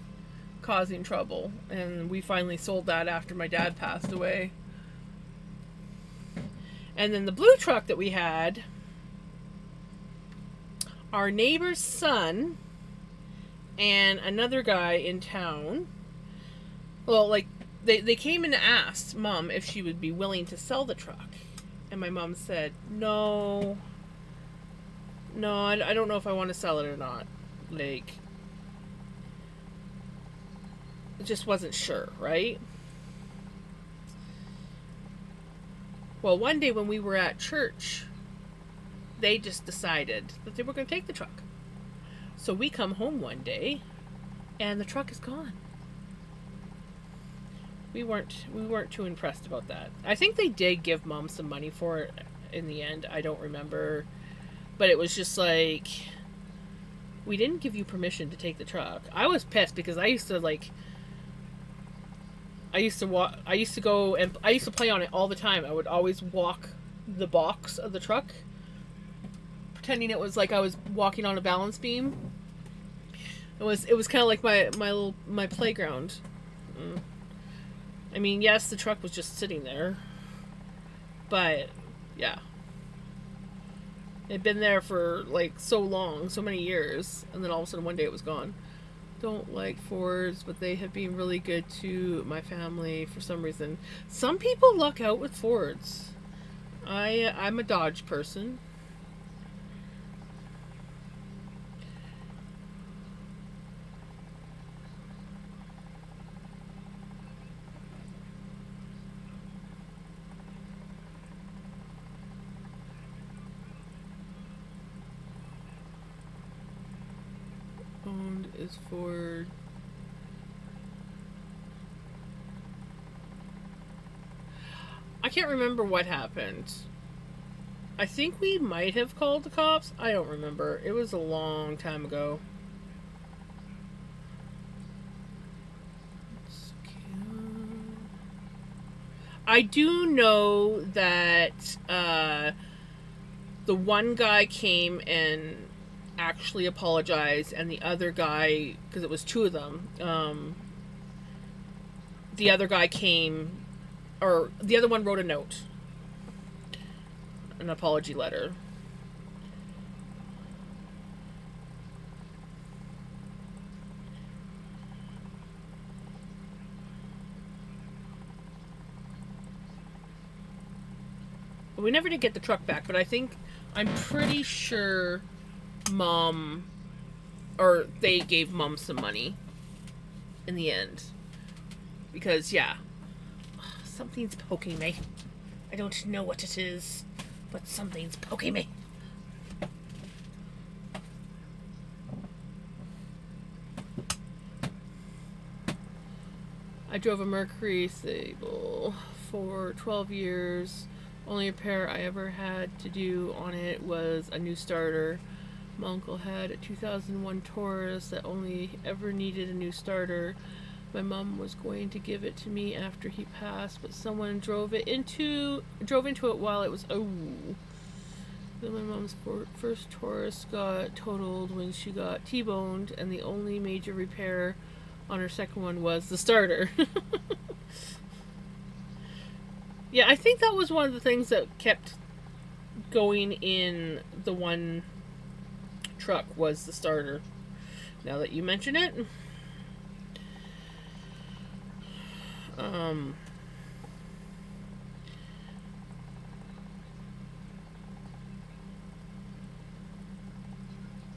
causing trouble. And we finally sold that after my dad passed away. And then the blue truck that we had, our neighbor's son and another guy in town, well, like, they came and asked Mom if she would be willing to sell the truck. And my mom said, no, I don't know if I want to sell it or not. Like, just wasn't sure, right? Well, one day when we were at church, they just decided that they were going to take the truck. So we come home one day, and the truck is gone. We weren't too impressed about that. I think they did give Mom some money for it in the end. I don't remember, but it was just like, we didn't give you permission to take the truck. I was pissed because I used to go and I used to play on it all the time. I would always walk the box of the truck, pretending it was like I was walking on a balance beam. It was kind of like my playground. I mean, yes, the truck was just sitting there, but yeah, it'd been there for like so long, so many years, and then all of a sudden one day it was gone. Don't like Fords, but they have been really good to my family for some reason. Some people luck out with Fords. I'm a Dodge person. was for... I can't remember what happened. I think we might have called the cops. I don't remember. It was a long time ago. I do know that the one guy came and actually apologized, and the other guy, because it was two of them, the other guy came, or the other one wrote a note, an apology letter. We never did get the truck back, but I'm pretty sure Mom, or they gave Mom some money in the end. Because, yeah, something's poking me. I don't know what it is, but something's poking me. I drove a Mercury Sable for 12 years. Only repair I ever had to do on it was a new starter. My uncle had a 2001 Taurus that only ever needed a new starter. My mom was going to give it to me after he passed, but someone drove into it while it was Then my mom's first Taurus got totaled when she got T-boned, and the only major repair on her second one was the starter. Yeah, I think that was one of the things that kept going in the one truck was the starter. Now that you mention it.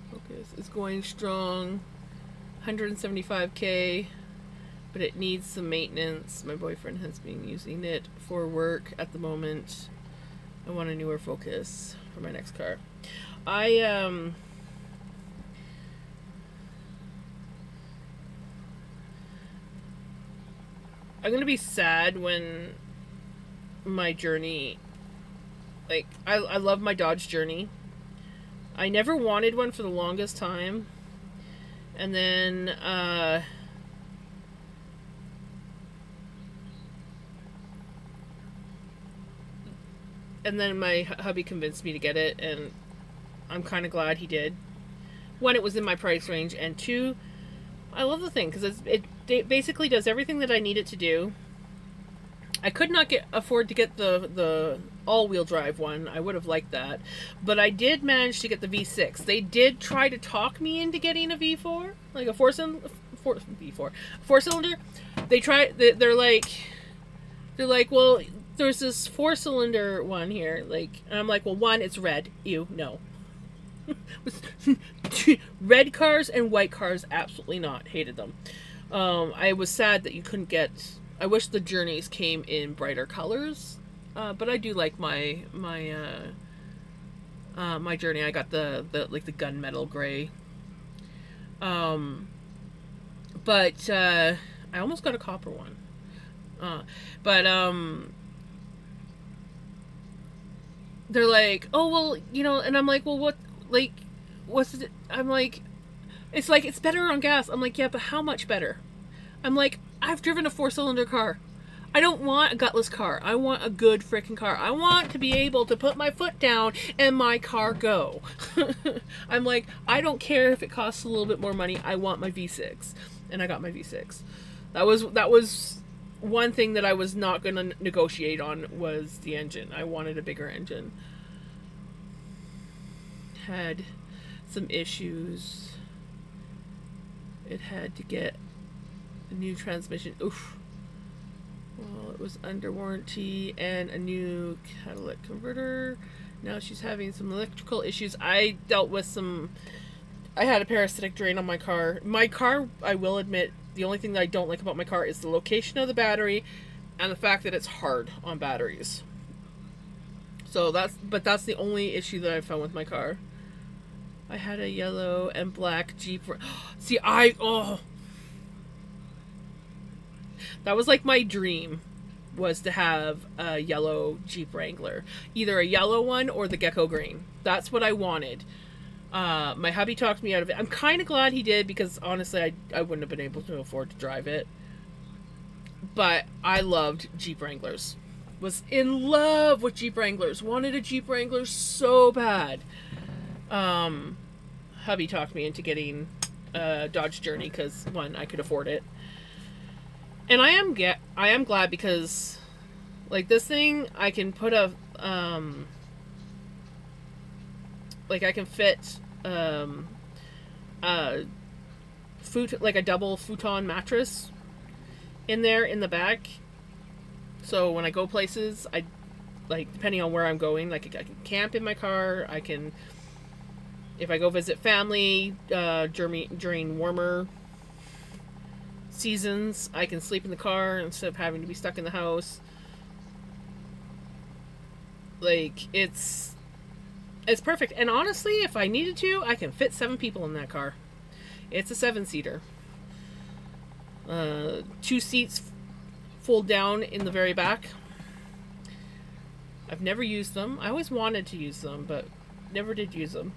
Focus is going strong. 175K. But it needs some maintenance. My boyfriend has been using it for work at the moment. I want a newer Focus for my next car. I'm gonna be sad when my Journey, like, I love my Dodge Journey. I never wanted one for the longest time. And then, my hubby convinced me to get it, and I'm kind of glad he did. One, it was in my price range, and two, I love the thing because it basically does everything that I need it to do. I could not afford to get the all-wheel drive one. I would have liked that, but I did manage to get the V6. They did try to talk me into getting a V4, like a four-cylinder. They're like, well, there's this 4-cylinder one here, like, and I'm like, well, one, it's red. Ew, no. Red cars and white cars, absolutely not. Hated them. I was sad that you couldn't get. I wish the Journeys came in brighter colors, but I do like my Journey. I got the gunmetal gray. But I almost got a copper one. They're like, oh, well, and I'm like, well, what's it? I'm like, it's like, it's better on gas. I'm like, yeah, but how much better? I'm like, I've driven a 4-cylinder car. I don't want a gutless car. I want a good freaking car. I want to be able to put my foot down and my car go. I'm like, I don't care if it costs a little bit more money. I want my V6. And I got my V6. That was one thing that I was not going to negotiate on was the engine. I wanted a bigger engine. Had some issues. It had to get a new transmission. Oof. Well, it was under warranty and a new catalytic converter. Now she's having some electrical issues. I had a parasitic drain on my car. My car, I will admit, the only thing that I don't like about my car is the location of the battery and the fact that it's hard on batteries. So that's the only issue that I've found with my car. I had a yellow and black Jeep. See, that was like my dream, was to have a yellow Jeep Wrangler, either a yellow one or the gecko green. That's what I wanted. My hubby talked me out of it. I'm kind of glad he did, because honestly, I wouldn't have been able to afford to drive it. But I loved Jeep Wranglers. Was in love with Jeep Wranglers. Wanted a Jeep Wrangler so bad. Hubby talked me into getting a Dodge Journey because, one, I could afford it. And I am glad, because like this thing, I can put a like I can fit a like a double futon mattress in there in the back. So when I go places, I like, depending on where I'm going, like I can camp in my car. I can, if I go visit family during warmer seasons, I can sleep in the car instead of having to be stuck in the house. Like, it's perfect. And honestly, if I needed to, I can fit 7 people in that car. It's a 7-seater. 2 seats fold down in the very back. I've never used them. I always wanted to use them, but never did use them.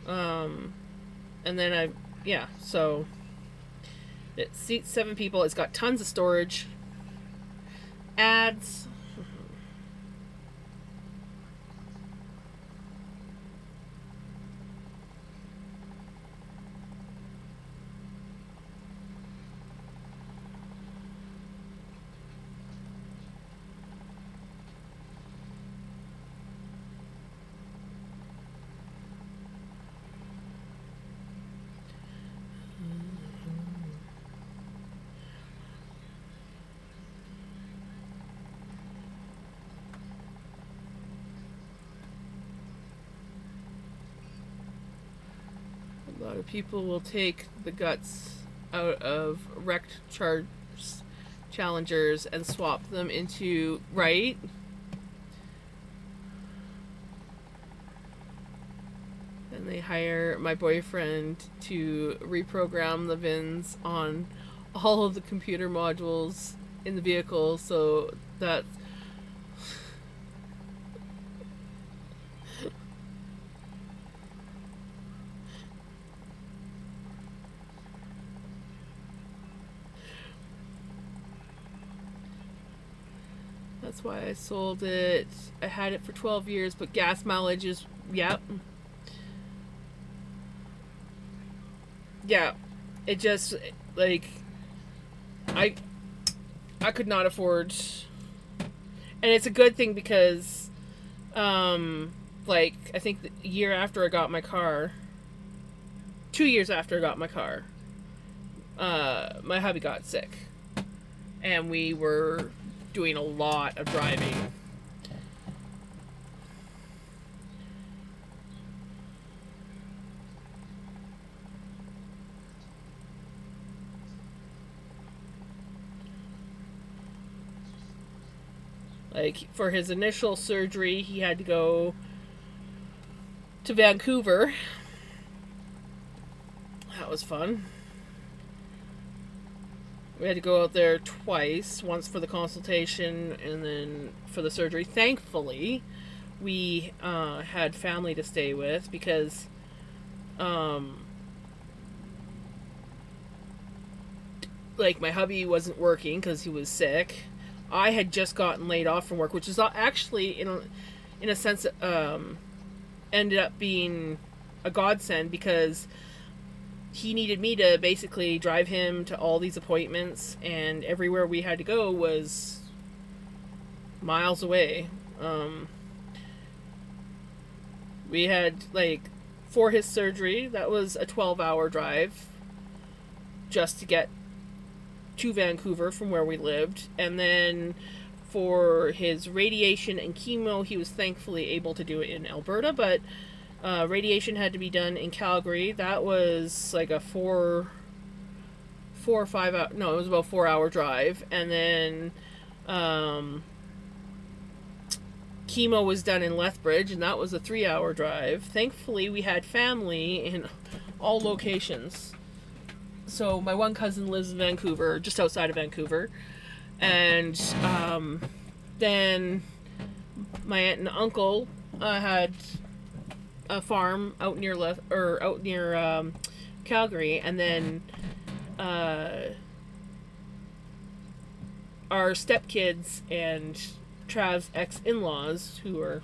And then so it seats 7 people. It's got tons of storage. Ads. A lot of people will take the guts out of wrecked challengers and swap them into, right? And they hire my boyfriend to reprogram the VINs on all of the computer modules in the vehicle, so that that's why I sold it. I had it for 12 years, but gas mileage is, yep. Yeah. It just, like, I could not afford, and it's a good thing because, like, I think the year after I got my car, 2 years after I got my car, my hubby got sick, and we were doing a lot of driving. Like, for his initial surgery, he had to go to Vancouver. That was fun. We had to go out there twice, once for the consultation and then for the surgery. Thankfully, we had family to stay with because like, my hubby wasn't working because he was sick. I had just gotten laid off from work, which is actually, in a sense, ended up being a godsend, because he needed me to basically drive him to all these appointments, and everywhere we had to go was miles away. We had, like, for his surgery, that was a 12-hour drive just to get to Vancouver from where we lived. And then for his radiation and chemo, he was thankfully able to do it in Alberta, but radiation had to be done in Calgary. That was like a 4 or 5 hour, no, it was about 4-hour drive. And then chemo was done in Lethbridge, and that was a 3-hour drive. Thankfully, we had family in all locations. So my one cousin lives in Vancouver, just outside of Vancouver, and then my aunt and uncle had a farm out near Calgary, and then our stepkids and Trav's ex-in-laws, who are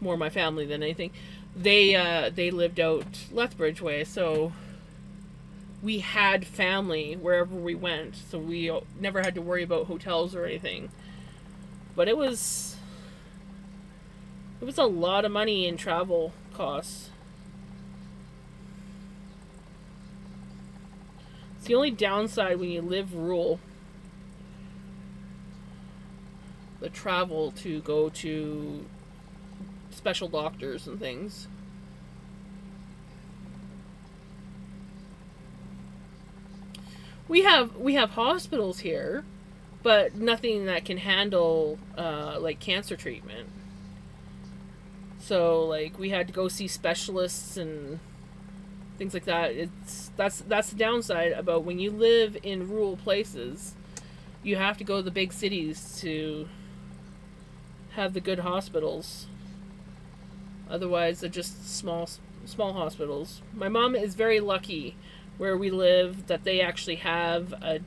more my family than anything, they lived out Lethbridge way, so we had family wherever we went, so we never had to worry about hotels or anything. But it was a lot of money in travel costs. It's the only downside when you live rural. The travel to go to special doctors and things. We have hospitals here, but nothing that can handle like cancer treatment. So like we had to go see specialists and things like that. That's the downside about when you live in rural places. You have to go to the big cities to have the good hospitals. Otherwise, they're just small hospitals. My mom is very lucky where we live that they actually have a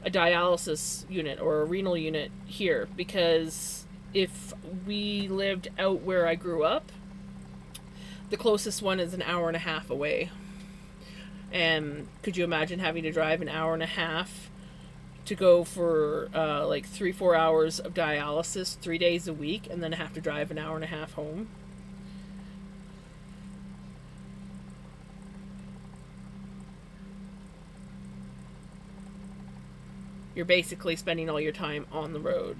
dialysis unit or a renal unit here, because if we lived out where I grew up, the closest one is an hour and a half away. And could you imagine having to drive an hour and a half to go for like 3-4 hours of dialysis 3 days a week, and then have to drive an hour and a half home? You're basically spending all your time on the road.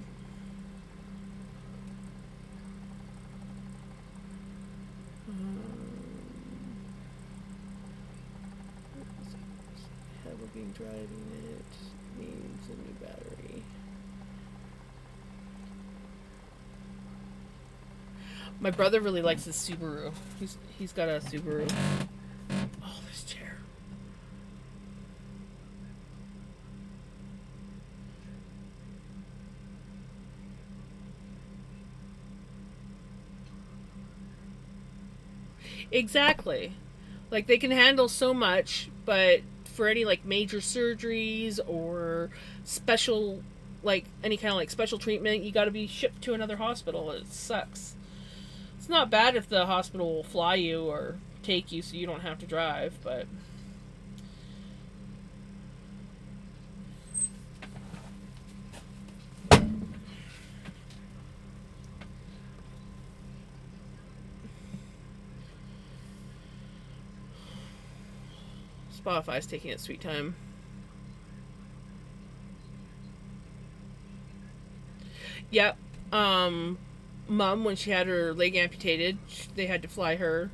Heavily driving it needs a new battery. My brother really likes his Subaru. He's got a Subaru. Oh, this chair. Exactly. Like they can handle so much, but for any like major surgeries or special, like any kind of like special treatment, you got to be shipped to another hospital. It sucks. It's not bad if the hospital will fly you or take you so you don't have to drive, but Spotify's taking its sweet time. Yep. Mom, when she had her leg amputated, they had to fly her.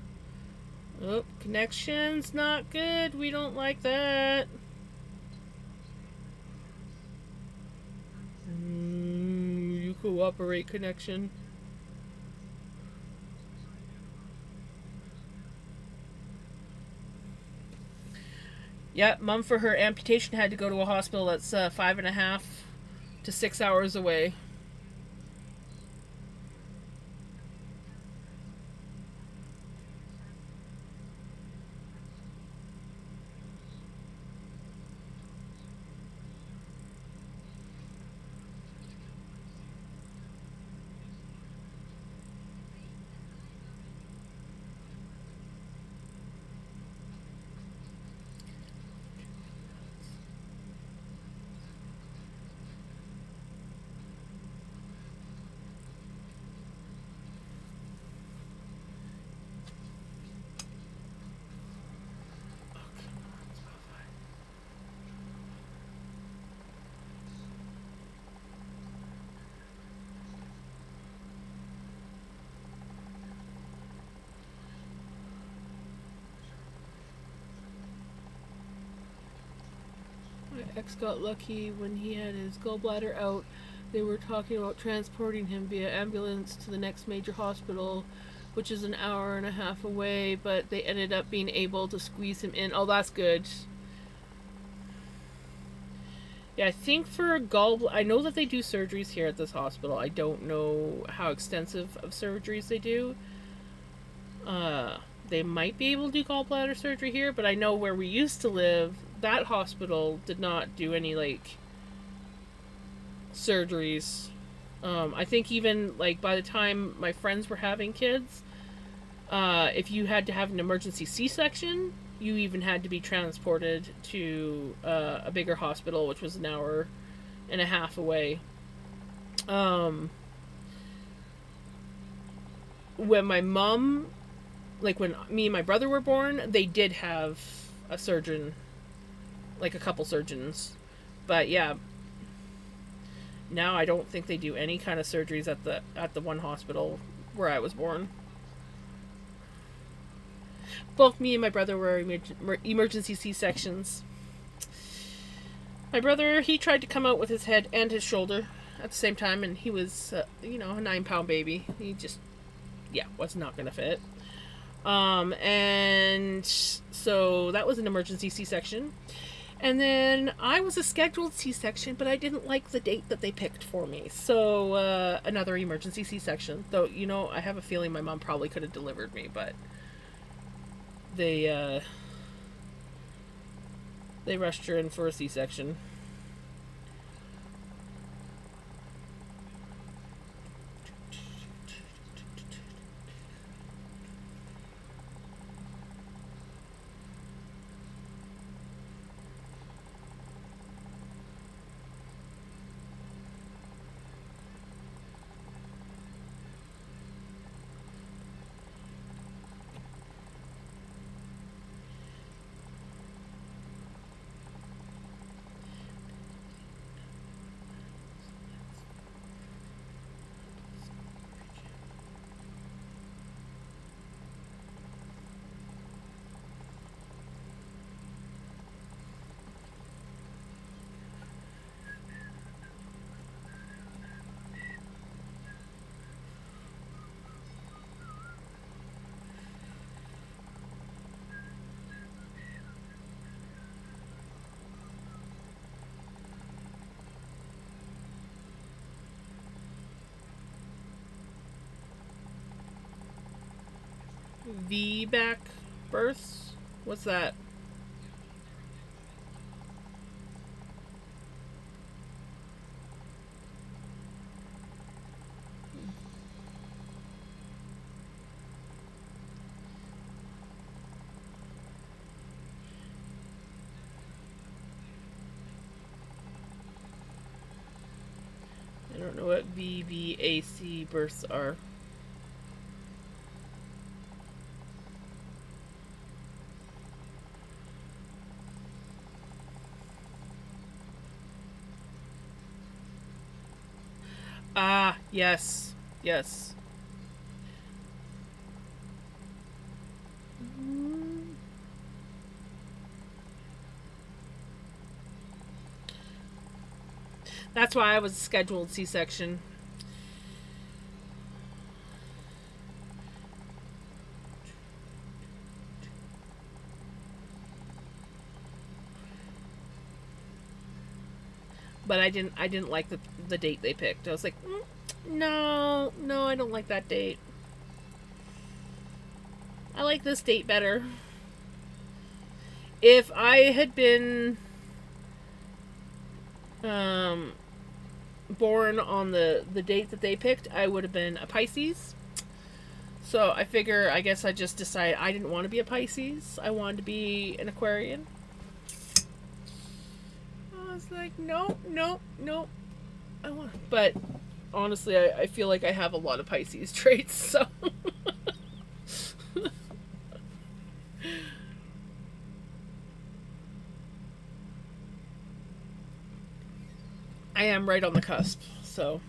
Oh, connection's not good. We don't like that. You cooperate, connection. Yep, Mom for her amputation had to go to a hospital that's 5.5 to 6 hours away. My ex got lucky when he had his gallbladder out. They were talking about transporting him via ambulance to the next major hospital, which is an hour and a half away, but they ended up being able to squeeze him in. Oh, that's good. Yeah, I think for gallbladder, I know that they do surgeries here at this hospital. I don't know how extensive of surgeries they do. Uh, they might be able to do gallbladder surgery here, but I know where we used to live, that hospital did not do any like surgeries. I think even like by the time my friends were having kids, if you had to have an emergency C-section, you even had to be transported to a bigger hospital, which was an hour and a half away. Um, when my mom, like when me and my brother were born, they did have a surgeon, like a couple surgeons. But yeah, now I don't think they do any kind of surgeries at the one hospital where I was born. Both me and my brother were emergency C-sections. My brother, he tried to come out with his head and his shoulder at the same time, and he was, a 9-pound baby. He just, yeah, was not going to fit. And so that was an emergency C-section. And then I was a scheduled C-section, but I didn't like the date that they picked for me. So another emergency C-section. Though, I have a feeling my mom probably could have delivered me, but they they rushed her in for a C-section. VBAC births? What's that? I don't know what VBAC births are. Ah, yes. Yes. That's why I was a scheduled C-section. But I didn't like the date they picked. I was like, no, no, I don't like that date. I like this date better. If I had been um, born on the date that they picked, I would have been a Pisces. So I figure, I guess I just decided I didn't want to be a Pisces. I wanted to be an Aquarian. I was like, no, no, no. But honestly, I feel like I have a lot of Pisces traits, so. I am right on the cusp, so.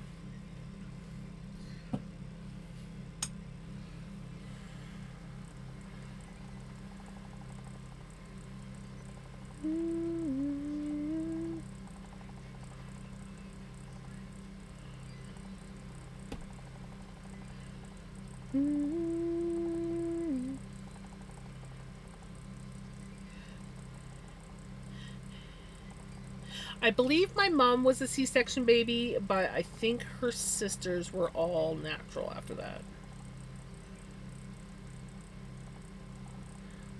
I believe my mom was a C-section baby, but I think her sisters were all natural after that.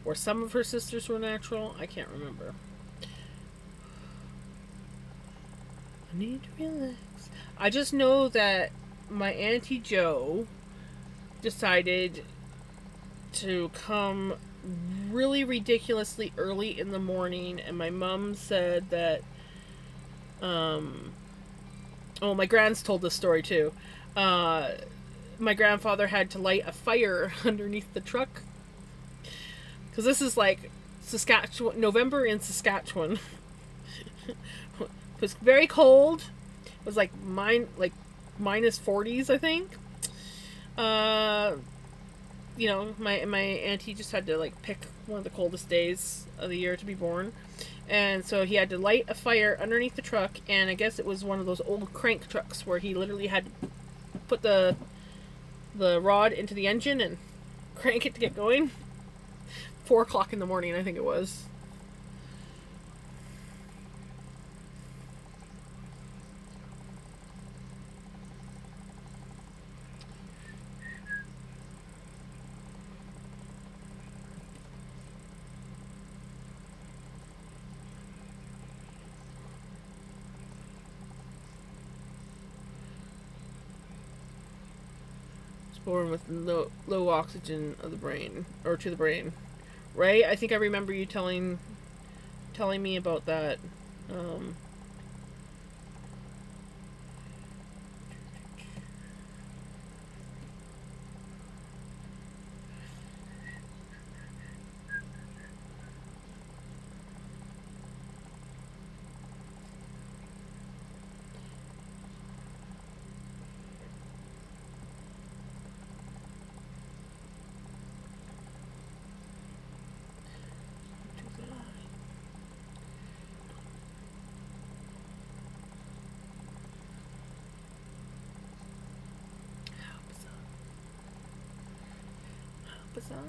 Or some of her sisters were natural. I can't remember. I need to relax. I just know that my Auntie Joe decided to come really ridiculously early in the morning, and my mom said that oh, my grand's told this story too. My grandfather had to light a fire underneath the truck because this is like Saskatchewan, November in Saskatchewan. It was very cold. It was like minus 40s, I think. Uh, my auntie just had to like pick one of the coldest days of the year to be born, and so he had to light a fire underneath the truck. And I guess it was one of those old crank trucks where he literally had to put the rod into the engine and crank it to get going. 4 o'clock in the morning, I think it was. Born with low oxygen of the brain, or to the brain, right? I think I remember you telling me about that. Um, bizarre.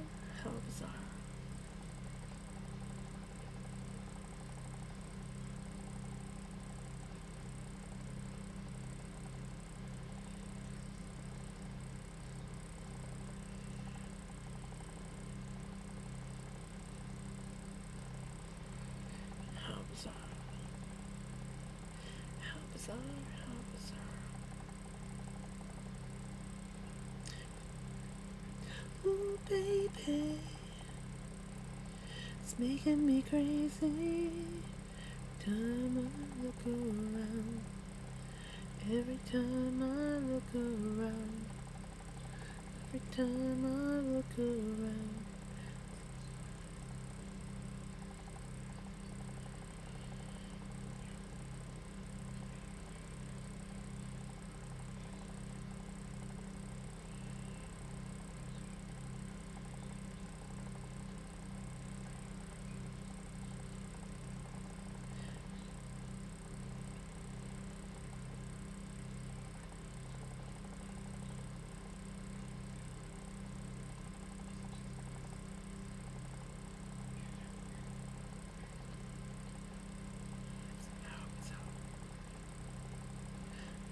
How bizarre. How bizarre. How bizarre. How bizarre. Ooh, baby. It's making me crazy. Time I look around. Every time I look around. Every time I look around.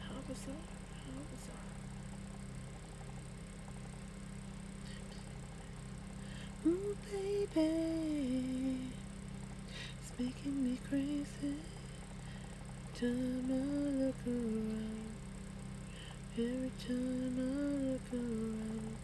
How bizarre. How bizarre. Ooh, baby. It's making me crazy. Time I look around. Every time I look around.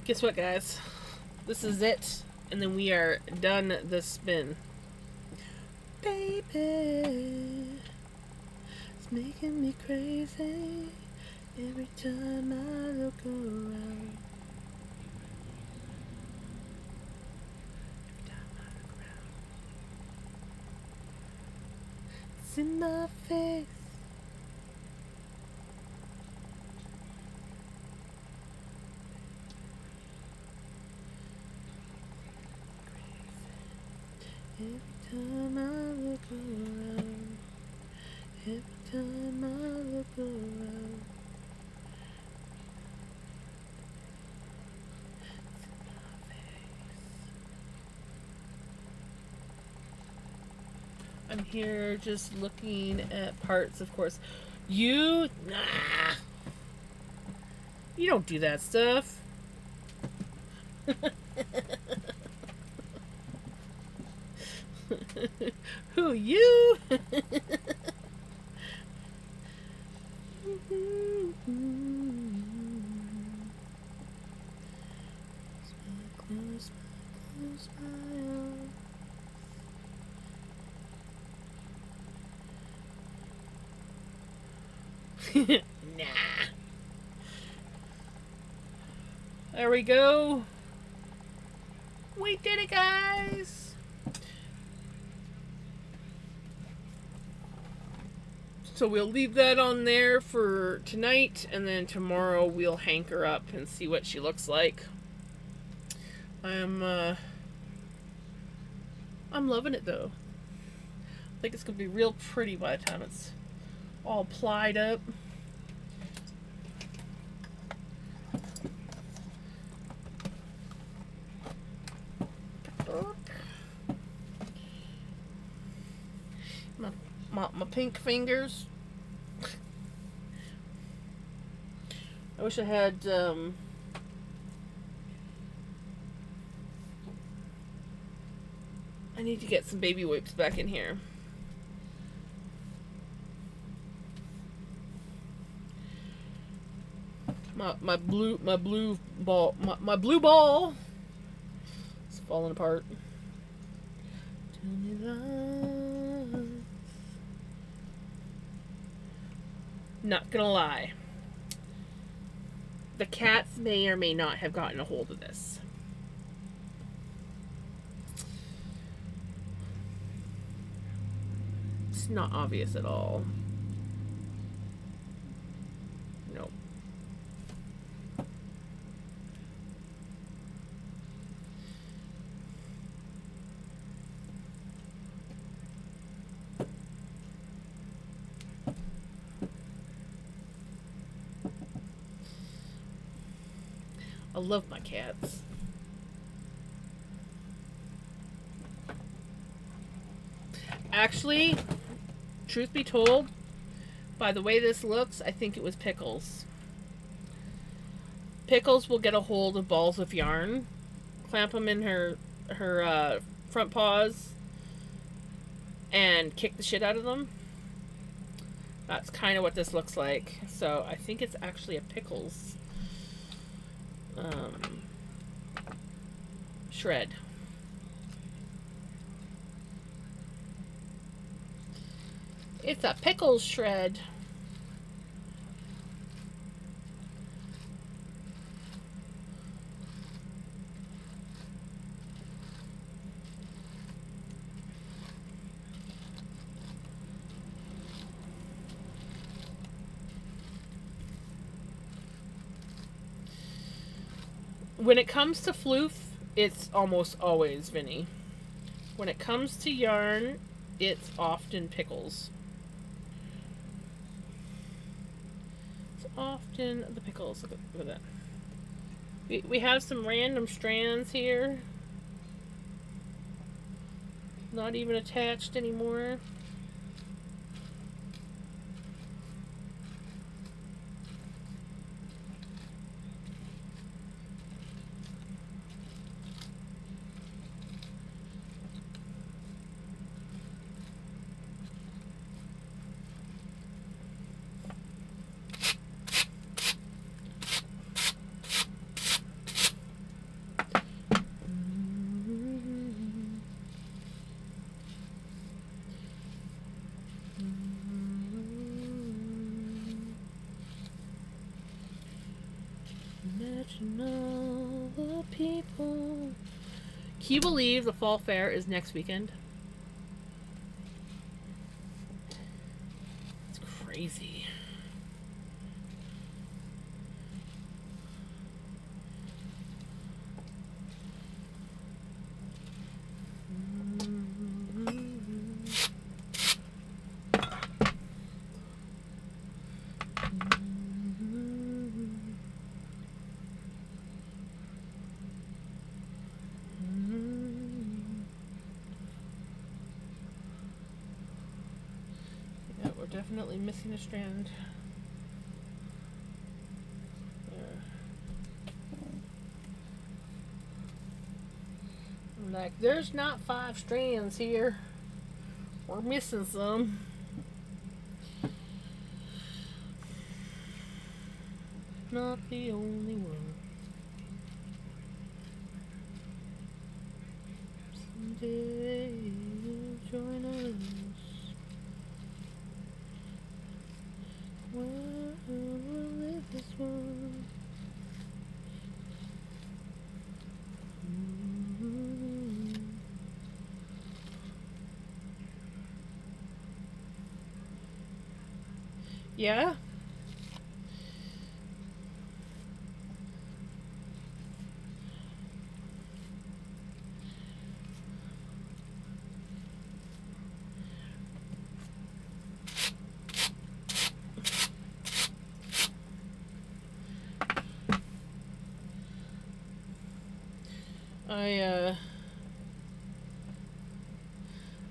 Guess what, guys? This is it, and then we are done the spin. Baby, it's making me crazy. Every time I look around. Every time I look around. It's in my face. Every time I look around. Every time I look around. I'm here just looking at parts, of course. You, nah, you don't do that stuff. Who, you? Close my eyes. Nah. There we go. We did it, guys. So we'll leave that on there for tonight, and then tomorrow we'll hank her up and see what she looks like. I'm loving it though. I think it's gonna be real pretty by the time it's all plied up. My pink fingers. I wish I had I need to get some baby wipes back in here. My blue ball is falling apart. Tell me lies. Not gonna lie. The cats may or may not have gotten a hold of this. It's not obvious at all. Nope. I love my cats. Actually, truth be told, by the way this looks, I think it was Pickles. Pickles will get a hold of balls of yarn, clamp them in her front paws, and kick the shit out of them. That's kind of what this looks like. So I think it's actually a Pickles shred. It's a Pickles shred. When it comes to floof, it's almost always Vinny. When it comes to yarn, it's often Pickles. It's often the Pickles. Look at that. We have some random strands here. Not even attached anymore. Imagine all the people. Can you believe the fall fair is next weekend? It's crazy. Yeah, we're definitely missing a strand. There. I'm like, there's not 5 strands here. We're missing some. Not the only one. Someday you'll join us. Where will live this one? Yeah.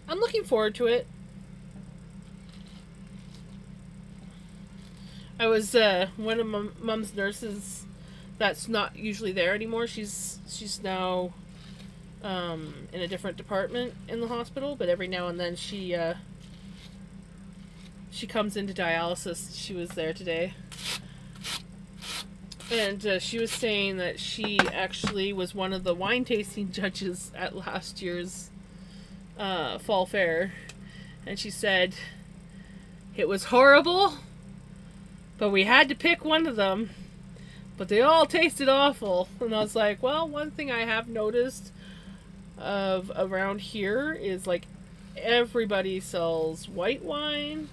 I'm looking forward to it. I was one of Mom's nurses that's not usually there anymore. She's now in a different department in the hospital, but every now and then she comes into dialysis. She was there today. And she was saying that she actually was one of the wine tasting judges at last year's fall fair. And she said, it was horrible, but we had to pick one of them. But they all tasted awful. And I was like, well, one thing I have noticed of around here is like everybody sells white wine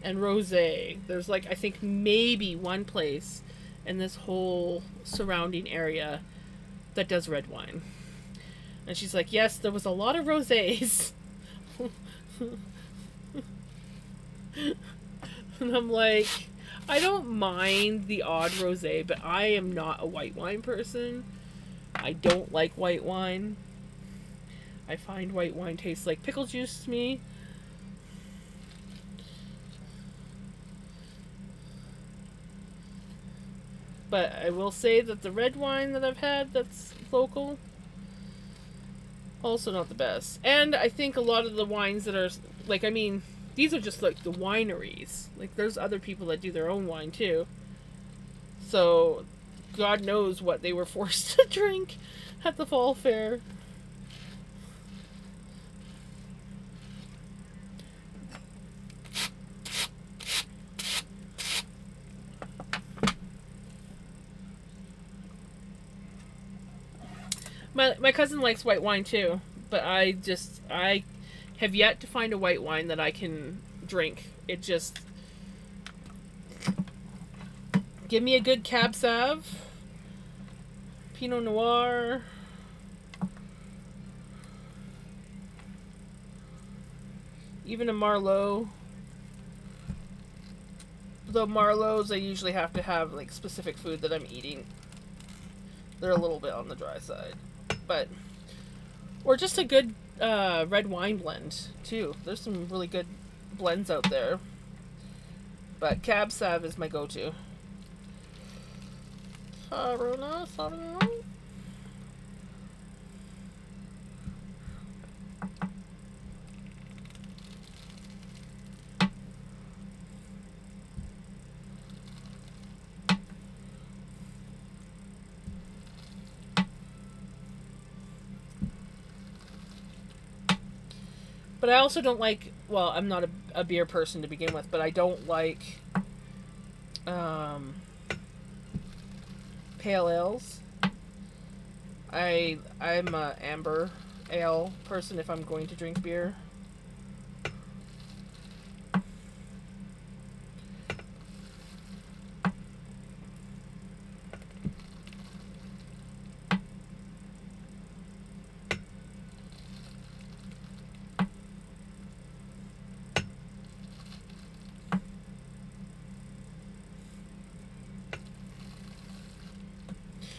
and rosé. There's like, I think maybe one place in this whole surrounding area that does red wine. And she's like, yes, there was a lot of rosés. And I'm like, I don't mind the odd rosé, but I am not a white wine person. I don't like white wine. I find white wine tastes like pickle juice to me. But I will say that the red wine that I've had that's local, also not the best. And I think a lot of the wines that are, like, I mean, these are just like the wineries. Like, there's other people that do their own wine too. So, God knows what they were forced to drink at the fall fair. My cousin likes white wine too, but I have yet to find a white wine that I can drink. It just, give me a good Cab Sauv, Pinot Noir, even a Merlot. Though Merlots, I usually have to have like specific food that I'm eating. They're a little bit on the dry side. But, or just a good red wine blend too. There's some really good blends out there. But Cab Sauv is my go-to. But I also don't like, well, I'm not a beer person to begin with, but I don't like pale ales. I'm a amber ale person if I'm going to drink beer.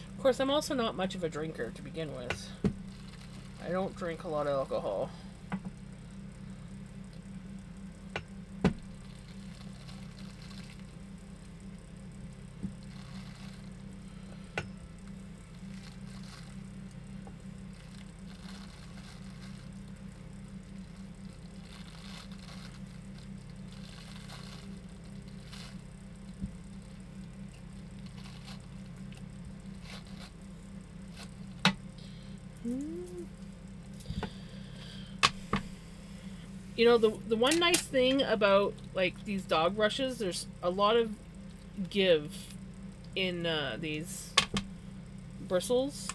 Of course, I'm also not much of a drinker to begin with. I don't drink a lot of alcohol. You know, the one nice thing about like these dog brushes, there's a lot of give in these bristles.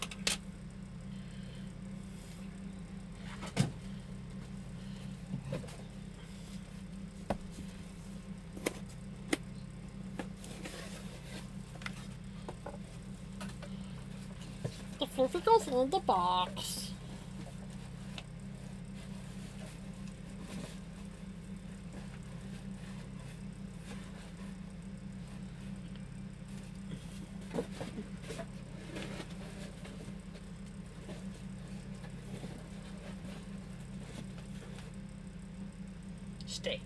The floofy goes in the box. Stay.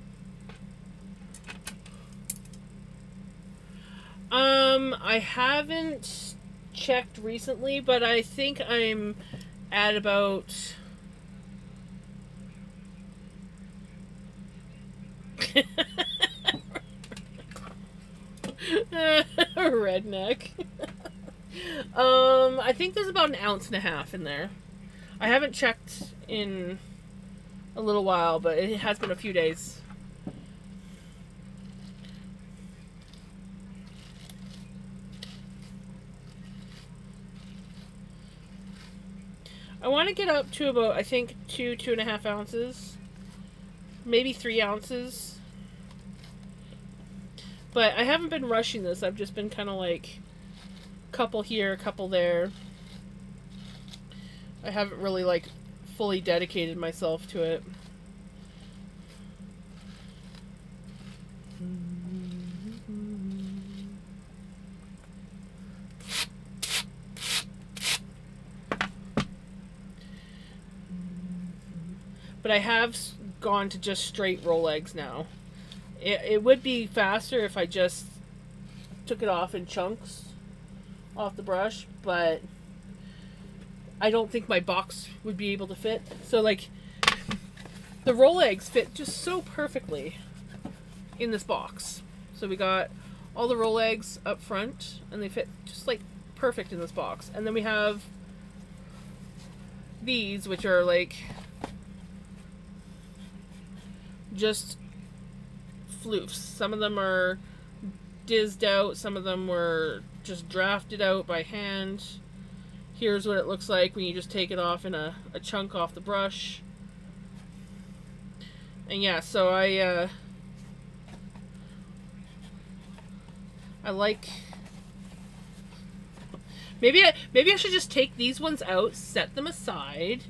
I haven't checked recently, but I think I'm at about redneck. I think there's about an ounce and a half in there. I haven't checked in a little while, but it has been a few days. I want to get up to about, I think, 2.5 ounces. Maybe 3 ounces. But I haven't been rushing this. I've just been kind of like, couple here, couple there. I haven't really, like, fully dedicated myself to it. But I have gone to just straight roll eggs now. It would be faster if I just took it off in chunks off the brush, but I don't think my box would be able to fit. So, like, the roll eggs fit just so perfectly in this box. So we got all the roll eggs up front, and they fit just, like, perfect in this box. And then we have these, which are, like, just floofs. Some of them are dizzed out. Some of them were just drafted out by hand. Here's what it looks like when you just take it off in a chunk off the brush. And yeah, so I like... Maybe I should just take these ones out, set them aside,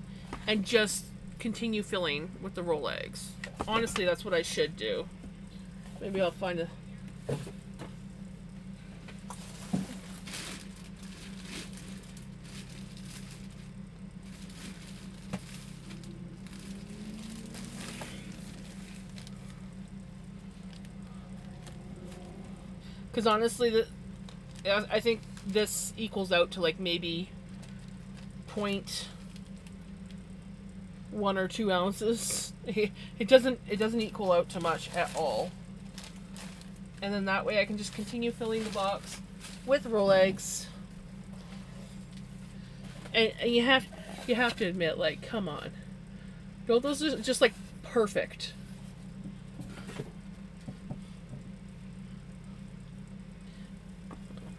and just continue filling with the roll eggs. Honestly, that's what I should do. Maybe I'll find a... Because honestly, I think this equals out to like maybe 0.1 or 2 ounces. It doesn't equal out to much at all. And then that way I can just continue filling the box with roll eggs. And you have to admit, like, come on, don't those are just like perfect?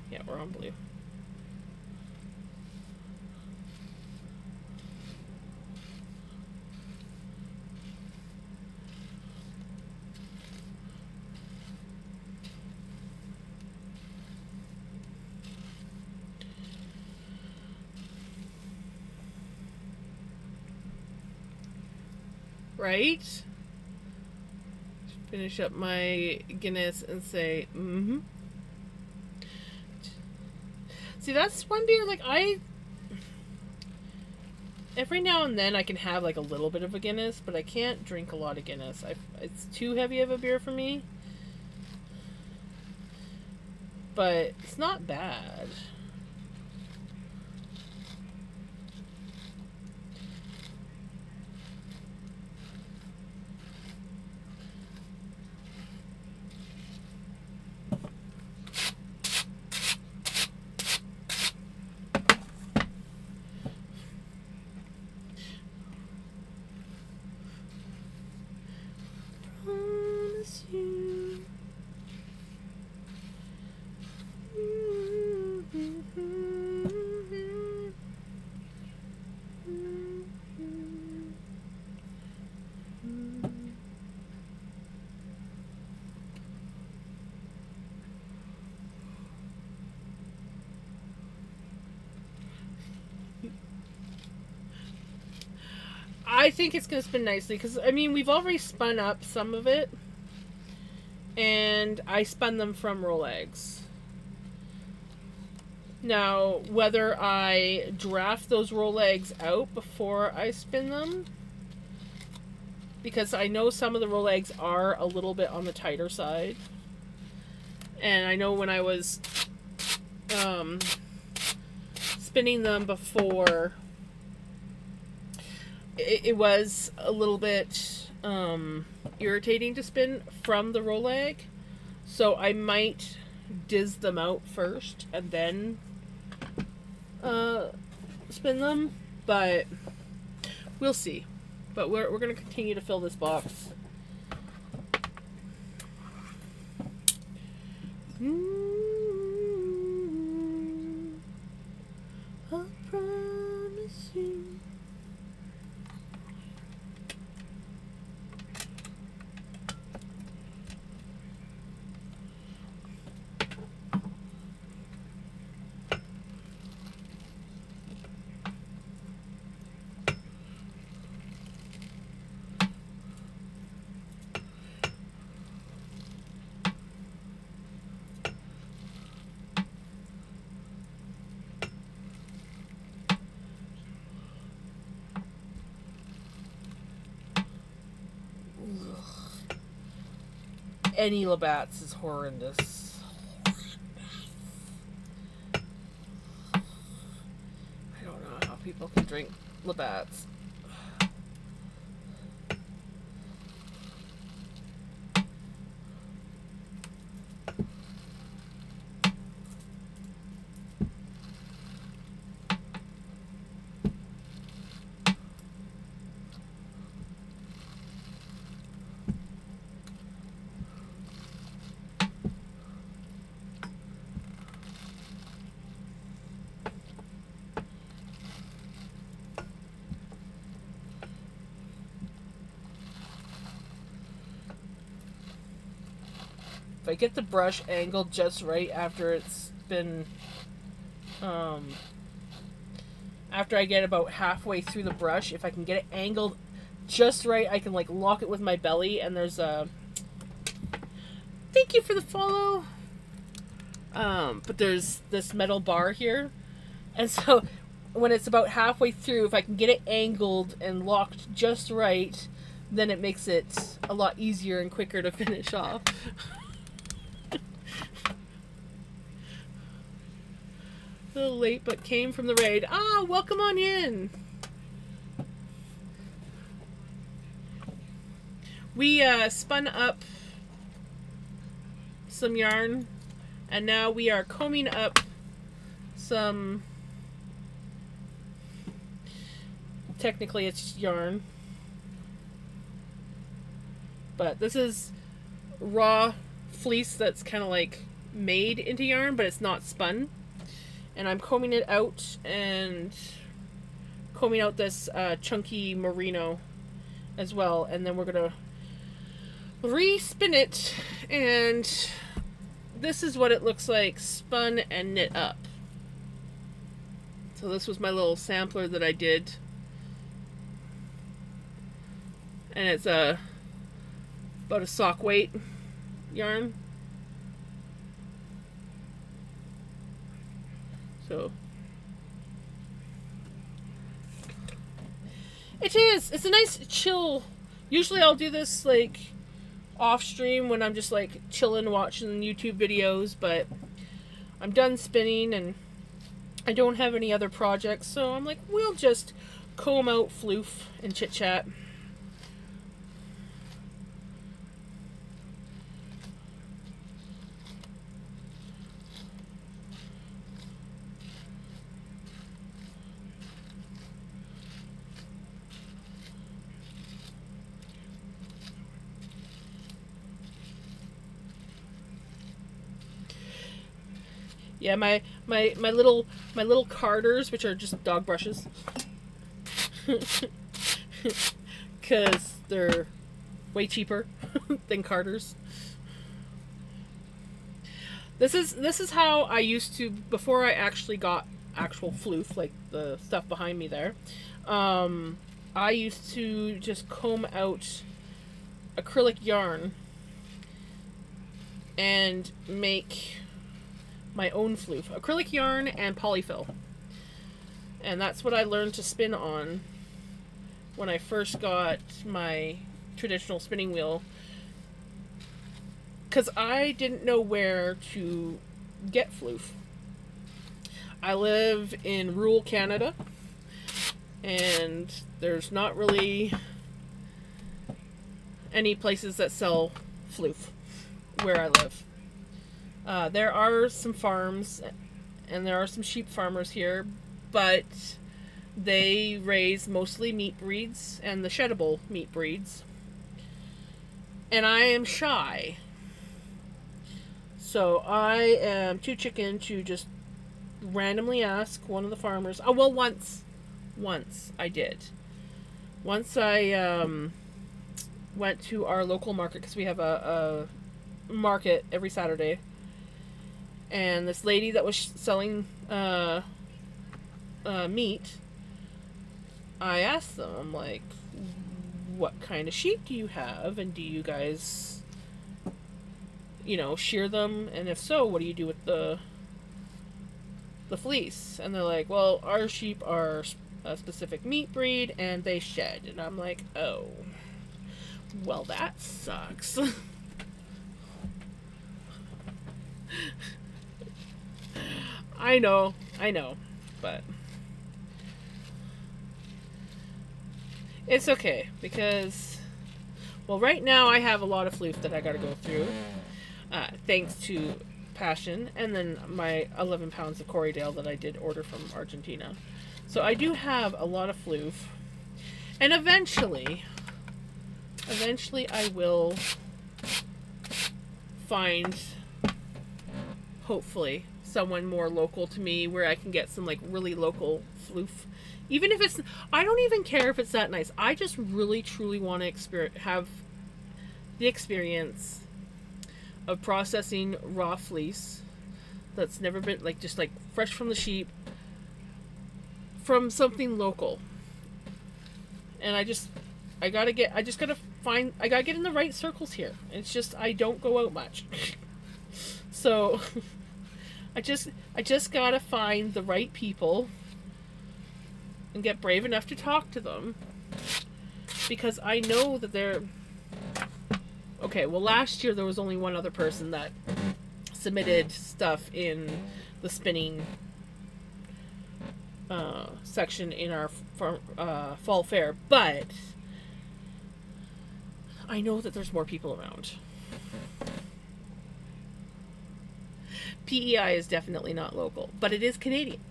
Yeah, we're on blue. right? Finish up my Guinness and say, mm-hmm. See, that's one beer, like, every now and then I can have, like, a little bit of a Guinness, but I can't drink a lot of Guinness. It's too heavy of a beer for me. But it's not bad. Promise you. I think it's going to spin nicely because, I mean, we've already spun up some of it. And I spun them from roll eggs. Now, whether I draft those roll eggs out before I spin them, because I know some of the roll eggs are a little bit on the tighter side. And I know when I was spinning them before, it was a little bit irritating to spin from the roll egg. So I might diz them out first and then spin them, but we'll see. But we're going to continue to fill this box. I promise you. Any Labatt's is horrendous. I don't know how people can drink Labatt's. If I get the brush angled just right after it's been, after I get about halfway through the brush, if I can get it angled just right, I can like lock it with my belly, and there's a, thank you for the follow, but there's this metal bar here, and so when it's about halfway through, if I can get it angled and locked just right, then it makes it a lot easier and quicker to finish off. A little late, but came from the raid. Ah, welcome on in. We spun up some yarn, and now we are combing up some, technically it's yarn, but this is raw fleece that's kind of like made into yarn, but it's not spun. And I'm combing it out and combing out this chunky merino as well. And then we're going to re-spin it. And this is what it looks like spun and knit up. So this was my little sampler that I did. and it's about a sock weight yarn. So it is. It's a nice chill. Usually I'll do this like off stream when I'm just like chilling watching YouTube videos, but I'm done spinning and I don't have any other projects, so I'm like, we'll just comb out floof and chit chat. Yeah, my little carders, which are just dog brushes, because they're way cheaper than carders. This is how I used to, before I actually got actual floof, like the stuff behind me there. I used to just comb out acrylic yarn and make my own floof. Acrylic yarn and polyfill. And that's what I learned to spin on when I first got my traditional spinning wheel. Because I didn't know where to get floof. I live in rural Canada, and there's not really any places that sell floof where I live. There are some farms, and there are some sheep farmers here, but they raise mostly meat breeds and the sheddable meat breeds. And I am shy. So I am too chicken to just randomly ask one of the farmers. Oh, well, once I did. Once I went to our local market, because we have a market every Saturday. And this lady that was selling meat, I asked them, I'm like, what kind of sheep do you have? And do you guys, shear them? And if so, what do you do with the fleece? And they're like, well, our sheep are a specific meat breed and they shed. And I'm like, oh, well, that sucks. I know, but it's okay because, well, right now I have a lot of floof that I gotta go through, thanks to Passion, and then my 11 pounds of Corriedale that I did order from Argentina. So I do have a lot of floof, and eventually I will find, hopefully, someone more local to me where I can get some like really local floof. Even if it's, I don't even care if it's that nice. I just really truly want to have the experience of processing raw fleece that's never been just fresh from the sheep from something local. And I gotta get in the right circles here. It's just I don't go out much. So I just gotta find the right people and get brave enough to talk to them, because I know that they're okay. Well, last year there was only one other person that submitted stuff in the spinning section in our fall fair, but I know that there's more people around. PEI is definitely not local, but it is Canadian.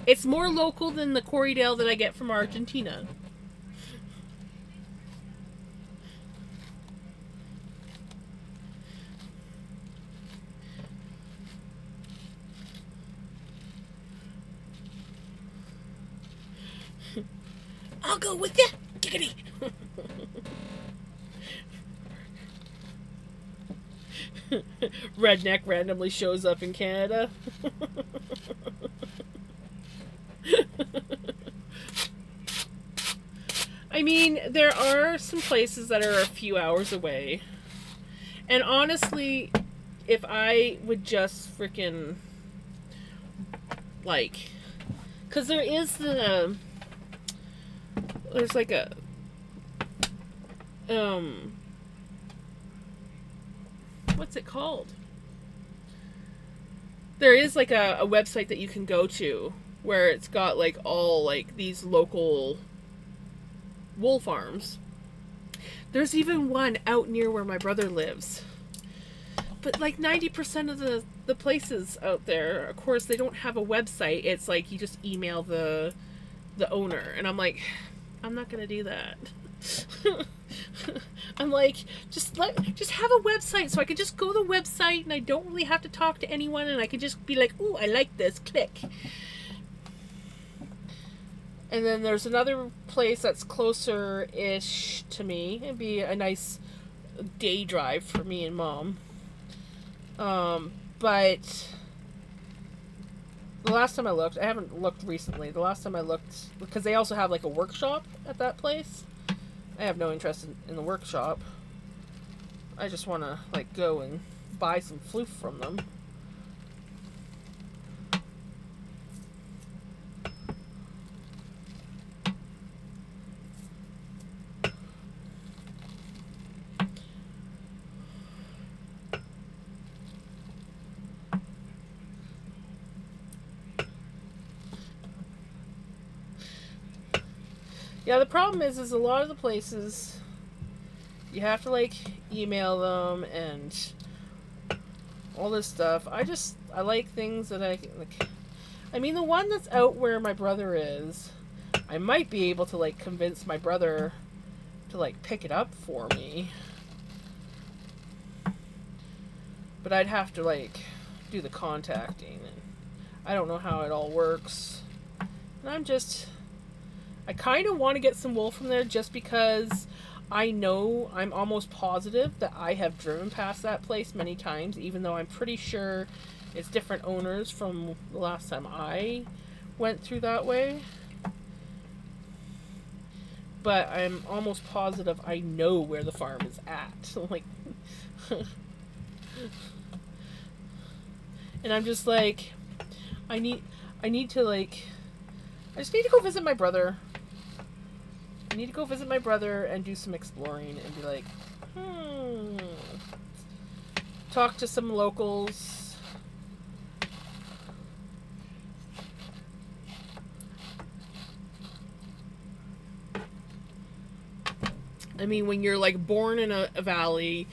It's more local than the Corriedale that I get from Argentina. I'll go with you. Giggity. Redneck randomly shows up in Canada. I mean, there are some places that are a few hours away. And honestly, if I would just freaking, like, because there's like a, what's it called? There is like a website that you can go to where it's got like all like these local wool farms. There's even one out near where my brother lives. But like 90% of the places out there, of course, they don't have a website. It's like you just email the owner. And I'm like, I'm not going to do that. I'm like, just have a website so I can just go to the website and I don't really have to talk to anyone and I can just be like, ooh, I like this, click. And then there's another place that's closer-ish to me. It'd be a nice day drive for me and Mom. But the last time I looked, I haven't looked recently. The last time I looked, because they also have like a workshop at that place. I have no interest in the workshop. I just want to like go and buy some floof from them. Yeah, the problem is a lot of the places you have to like email them and all this stuff. I like things that I like. I mean, the one that's out where my brother is, I might be able to like convince my brother to like pick it up for me. But I'd have to like do the contacting and I don't know how it all works. And I kind of want to get some wool from there just because I'm almost positive that I have driven past that place many times, even though I'm pretty sure it's different owners from the last time I went through that way. But I'm almost positive I know where the farm is at. So like, and I'm just like, I just need to go visit my brother. I need to go visit my brother and do some exploring and be like, talk to some locals. I mean, when you're like born in a valley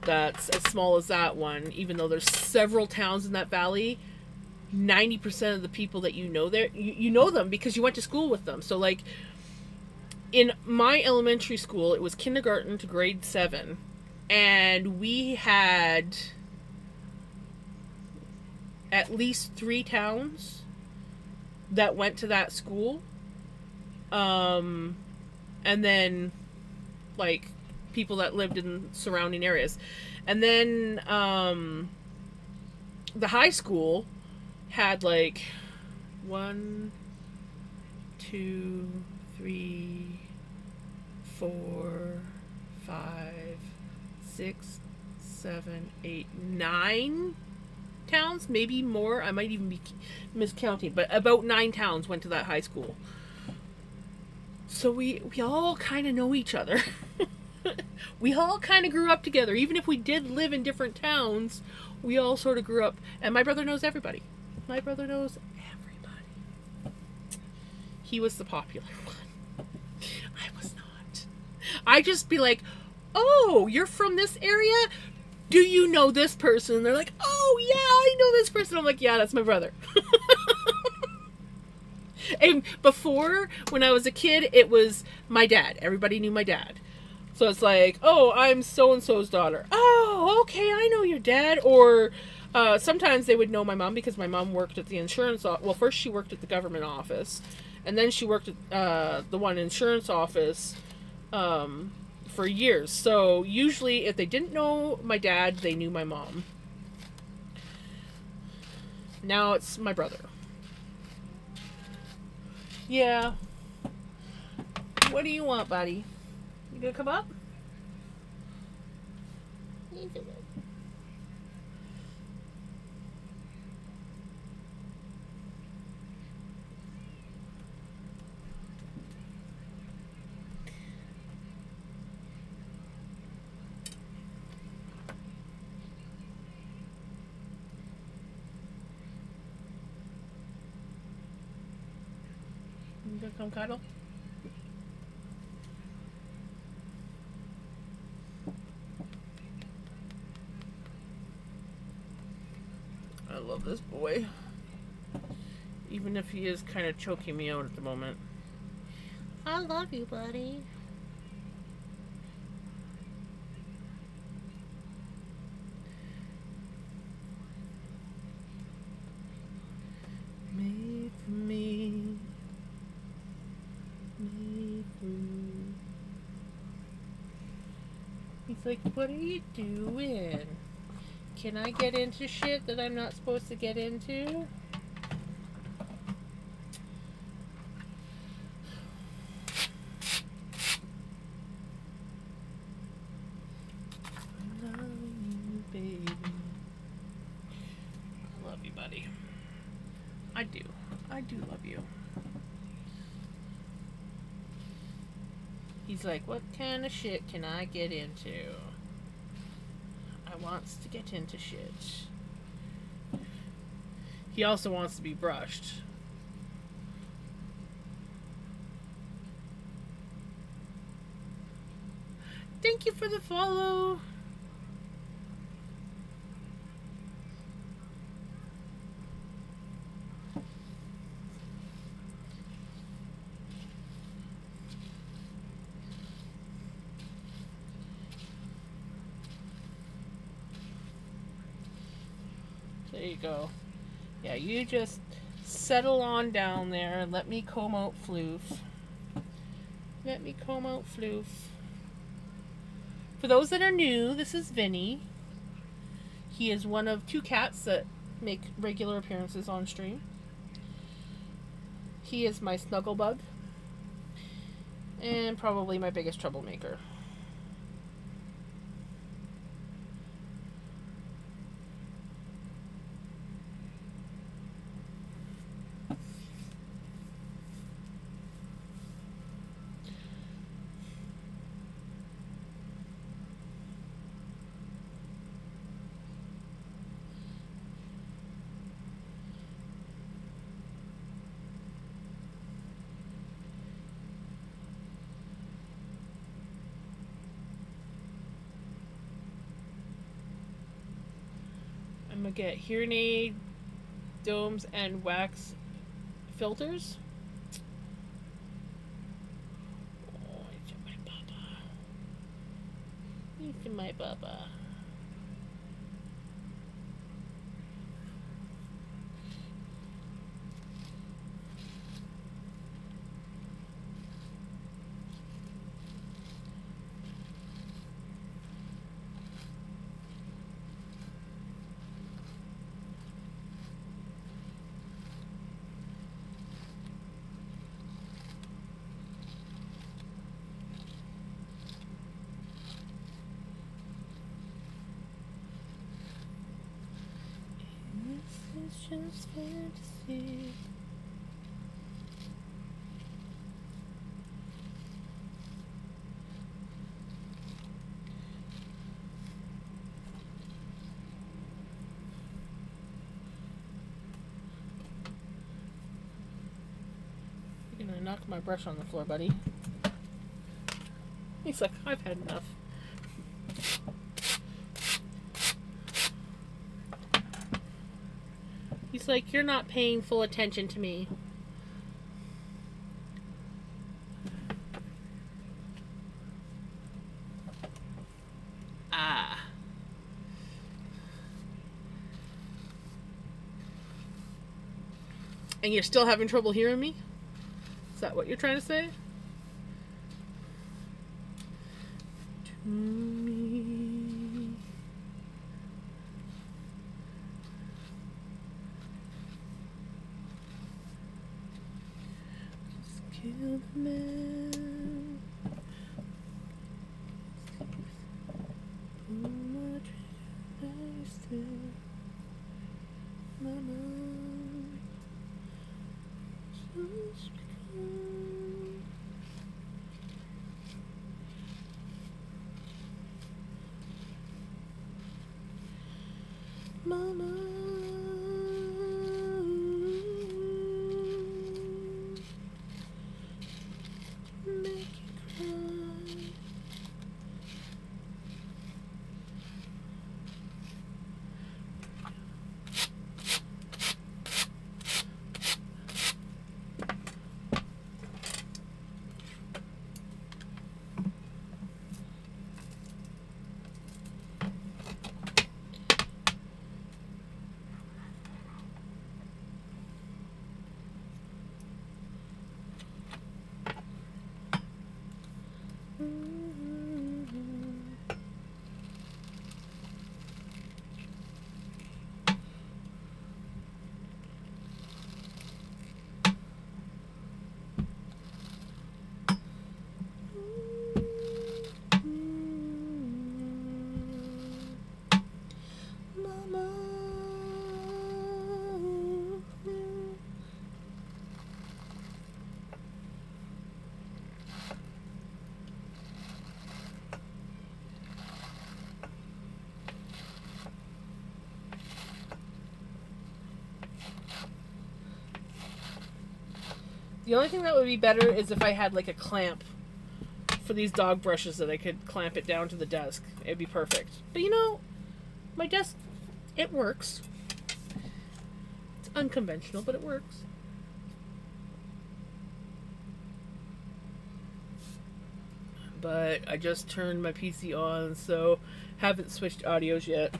that's as small as that one, even though there's several towns in that valley, 90% of the people that you know there, you know them because you went to school with them. So like in my elementary school, it was kindergarten to grade 7, and we had at least 3 towns that went to that school. And then like people that lived in surrounding areas. And then the high school had like 1, 2, 3, 4, 5, 6, 7, 8, 9 towns, maybe more. I might even be miscounting, but about 9 towns went to that high school. So we all kind of know each other. We all kind of grew up together. Even if we did live in different towns, we all sort of grew up. And my brother knows everybody. My brother knows everybody. He was the popular one. I was not. I just be like, oh, you're from this area? Do you know this person? And they're like, oh, yeah, I know this person. I'm like, yeah, that's my brother. And before, when I was a kid, it was my dad. Everybody knew my dad. So it's like, oh, I'm so-and-so's daughter. Oh, okay, I know your dad. Or sometimes they would know my mom because my mom worked at the insurance office. Well, first she worked at the government office. And then she worked at the one insurance office for years. So usually if they didn't know my dad, they knew my mom. Now it's my brother. Yeah. What do you want, buddy? You gonna come up? You gonna come cuddle? I love this boy. Even if he is kind of choking me out at the moment. I love you, buddy. Made for me. Made for me. He's like, what are you doing? Can I get into shit that I'm not supposed to get into? I love you, baby. I love you, buddy. I do. I do love you. He's like, what kind of shit can I get into? I wants to get into shit. He also wants to be brushed. Thank you for the follow. There you go. Yeah, you just settle on down there and let me comb out Floof. Let me comb out Floof. For those that are new, this is Vinny. He is one of 2 cats that make regular appearances on stream. He is my snuggle bug. And probably my biggest troublemaker. I'm gonna get hearing aid domes and wax filters. Oh, he's my baba. He's my baba. This is just fantasy. You're gonna knock my brush on the floor, buddy. He's like, I've had enough. He's like, you're not paying full attention to me. Ah. And you're still having trouble hearing me? Is that what you're trying to say? To me. Just kill the man. Mama, just because. Mama, make you cry. The only thing that would be better is if I had like a clamp for these dog brushes that I could clamp it down to the desk. It'd be perfect. But you know, my desk, it works. It's unconventional, but it works. But I just turned my PC on, so haven't switched audios yet.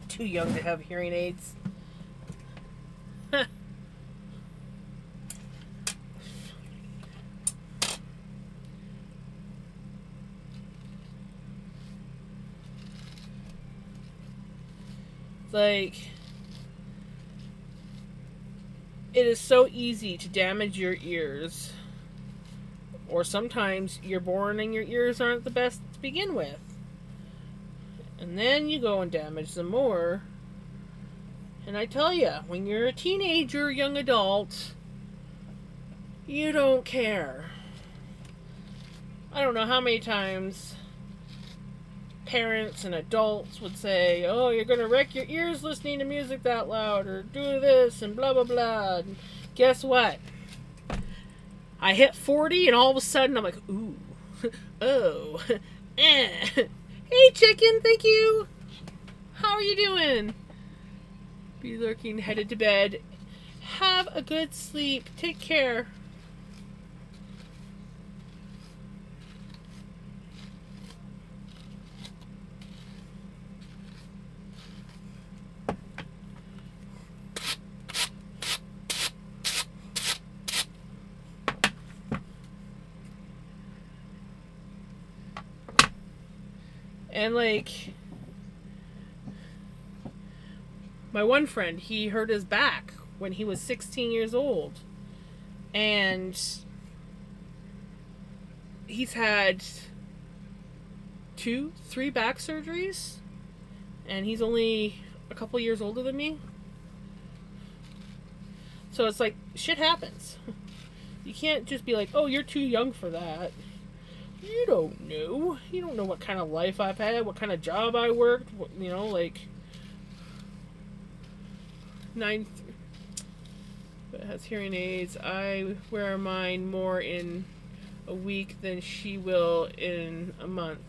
Too young to have hearing aids. Like, it is so easy to damage your ears. Or sometimes you're born and your ears aren't the best to begin with. And then you go and damage them more. And I tell you, when you're a teenager, young adult, you don't care. I don't know how many times parents and adults would say, oh, you're going to wreck your ears listening to music that loud, or do this, and blah, blah, blah. And guess what? I hit 40, and all of a sudden, I'm like, ooh, oh, eh. Hey, chicken, thank you. How are you doing? Be lurking, headed to bed. Have a good sleep. Take care. And like, my one friend, he hurt his back when he was 16 years old. And he's had 2-3 back surgeries. And he's only a couple years older than me. So it's like, shit happens. You can't just be like, oh, you're too young for that. You don't know. You don't know what kind of life I've had, what kind of job I worked, what, you know, like 9. But has hearing aids. I wear mine more in a week than she will in a month.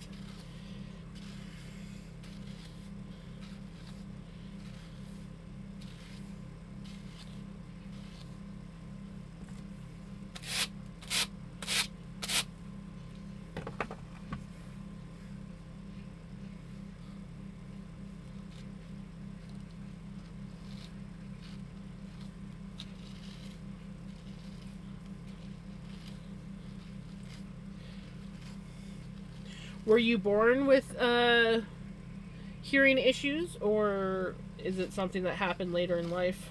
Were you born with hearing issues, or is it something that happened later in life?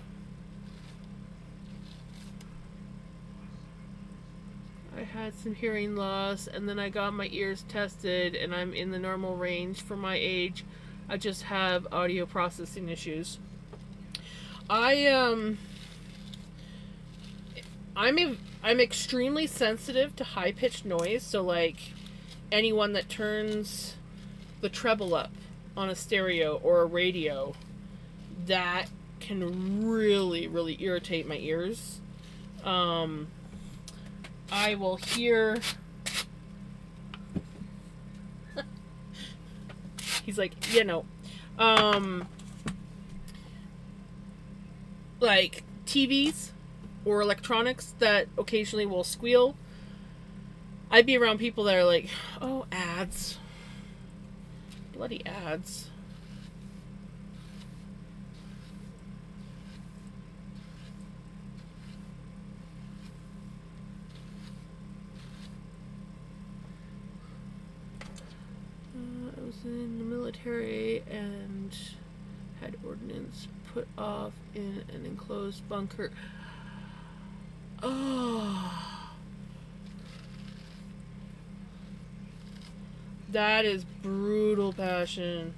I had some hearing loss, and then I got my ears tested, and I'm in the normal range for my age. I just have audio processing issues. I'm extremely sensitive to high pitched noise, so like anyone that turns the treble up on a stereo or a radio, that can really, really irritate my ears. I will hear. He's like, like TVs or electronics that occasionally will squeal. I'd be around people that are like, oh, ads. Bloody ads. I was in the military and had ordnance put off in an enclosed bunker. Oh, that is brutal passion.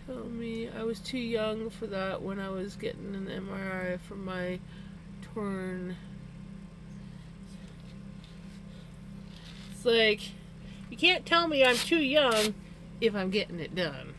Tell me, I was too young for that when I was getting an MRI for my torn. It's like, you can't tell me I'm too young if I'm getting it done.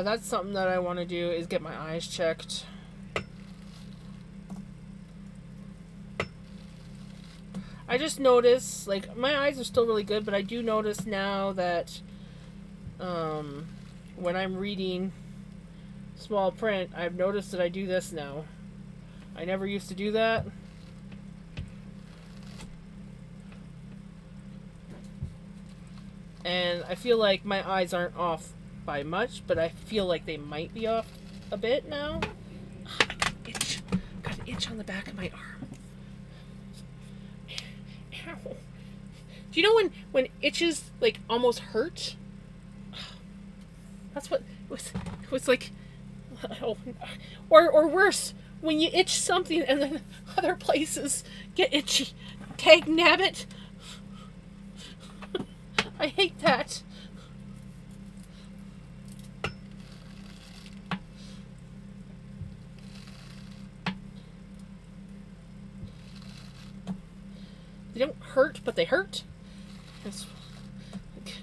That's something that I want to do, is get my eyes checked. I just notice, like, my eyes are still really good, but I do notice now that when I'm reading small print, I've noticed that I do this now. I never used to do that. And I feel like my eyes aren't off by much, but I feel like they might be off a bit now. Itch. Got an itch on the back of my arm. Ow. Do you know when itches like almost hurt? That's what it was like. Oh, or worse, when you itch something and then other places get itchy. Tag nabbit. I hate that. They don't hurt, but they hurt. It's like,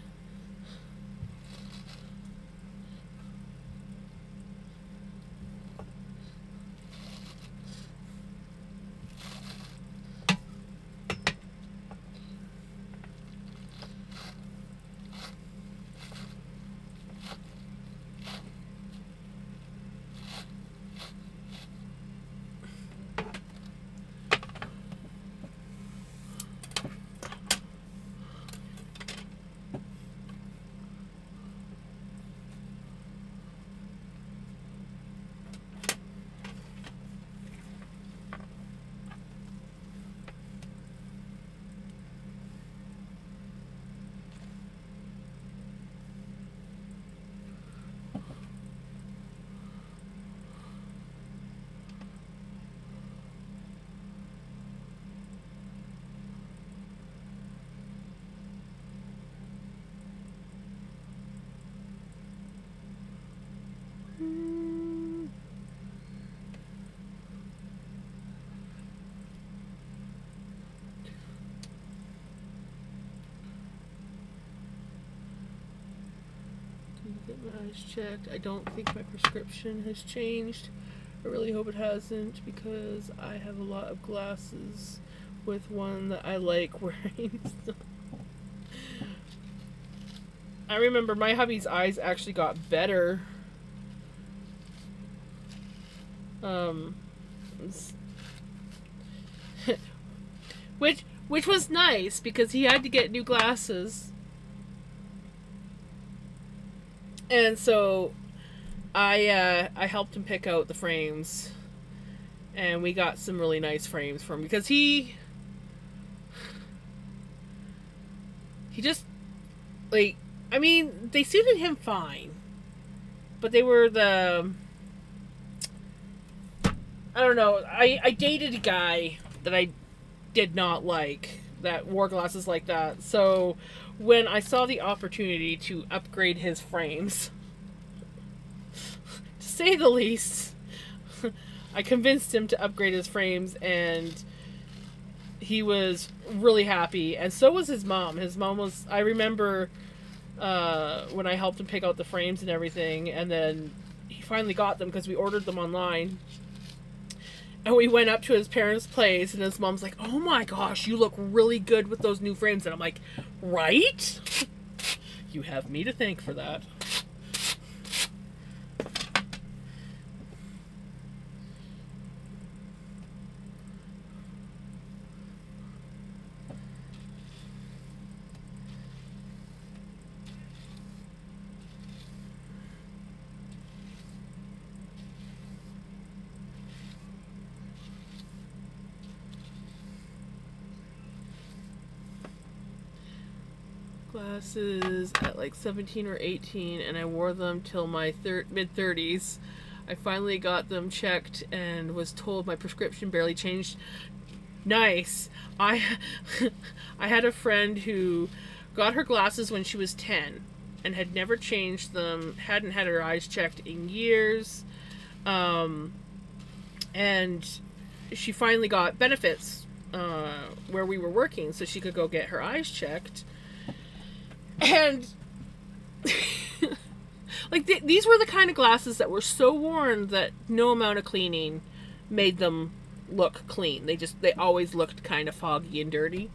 Eyes checked. I don't think my prescription has changed. I really hope it hasn't because I have a lot of glasses with one that I like wearing. I remember my hubby's eyes actually got better. Which was nice because he had to get new glasses. And so I helped him pick out the frames, and we got some really nice frames for him because he just, like, I mean, they suited him fine, but they were I don't know, I dated a guy that I did not like that wore glasses like that. So when I saw the opportunity to upgrade his frames, to say the least, I convinced him to upgrade his frames, and he was really happy, and so was his mom. His mom was, I remember when I helped him pick out the frames and everything, and then he finally got them because we ordered them online. And we went up to his parents' place, and his mom's like, "Oh my gosh, you look really good with those new frames." And I'm like, "Right? You have me to thank for that." Glasses at like 17 or 18, and I wore them till my mid-30s. I finally got them checked and was told my prescription barely changed. Nice. I I had a friend who got her glasses when she was 10 and had never changed them, hadn't had her eyes checked in years. And she finally got benefits where we were working so she could go get her eyes checked. And like these were the kind of glasses that were so worn that no amount of cleaning made them look clean. They always looked kind of foggy and dirty.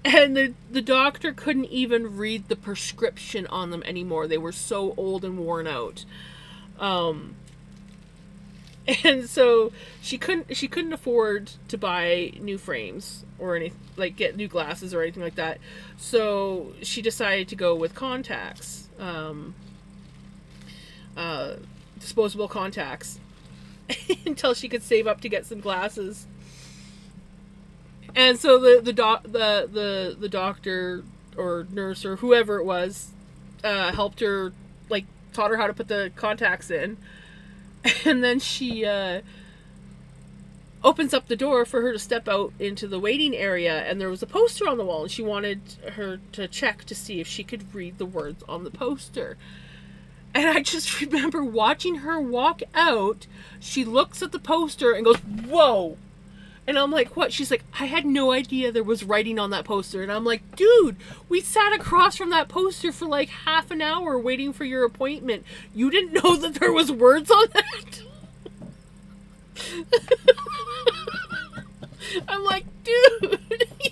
And the doctor couldn't even read the prescription on them anymore. They were so old and worn out. And so she couldn't afford to buy new frames or any, like, get new glasses or anything like that. So she decided to go with contacts, disposable contacts, until she could save up to get some glasses. And so the doctor or nurse or whoever it was helped her, like, taught her how to put the contacts in. And then she opens up the door for her to step out into the waiting area, and there was a poster on the wall, and she wanted her to check to see if she could read the words on the poster. And I just remember watching her walk out. She looks at the poster and goes, "Whoa!" And I'm like, "What?" She's like, "I had no idea there was writing on that poster." And I'm like, "Dude, we sat across from that poster for like half an hour waiting for your appointment. You didn't know that there was words on that?" I'm like, "Dude,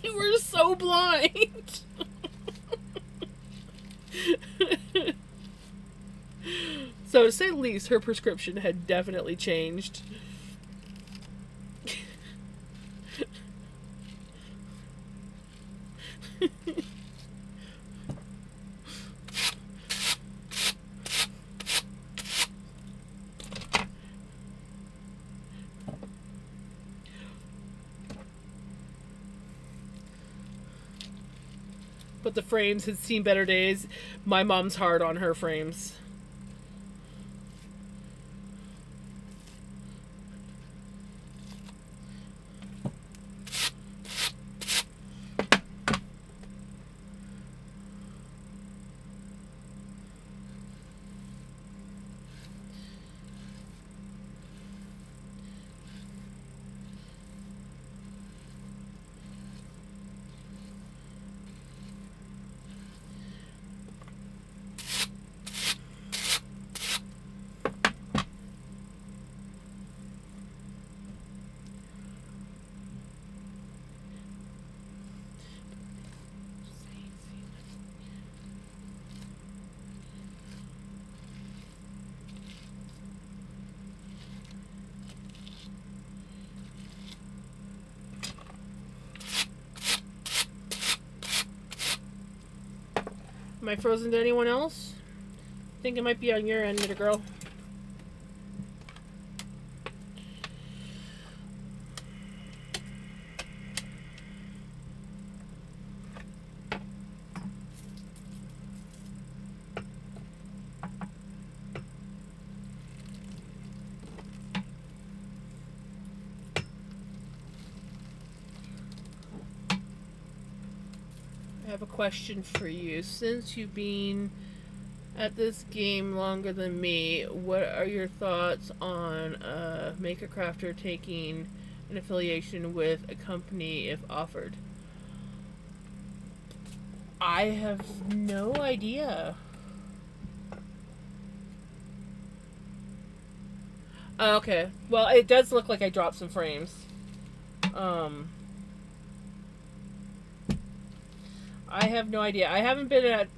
you were so blind." So to say the least, her prescription had definitely changed. But the frames had seen better days. My mom's hard on her frames. Am I frozen to anyone else? I think it might be on your end, little girl. I have a question for you. Since you've been at this game longer than me, what are your thoughts on Maker Crafter taking an affiliation with a company if offered? I have no idea. Okay. Well, it does look like I dropped some frames. I have no idea. I haven't been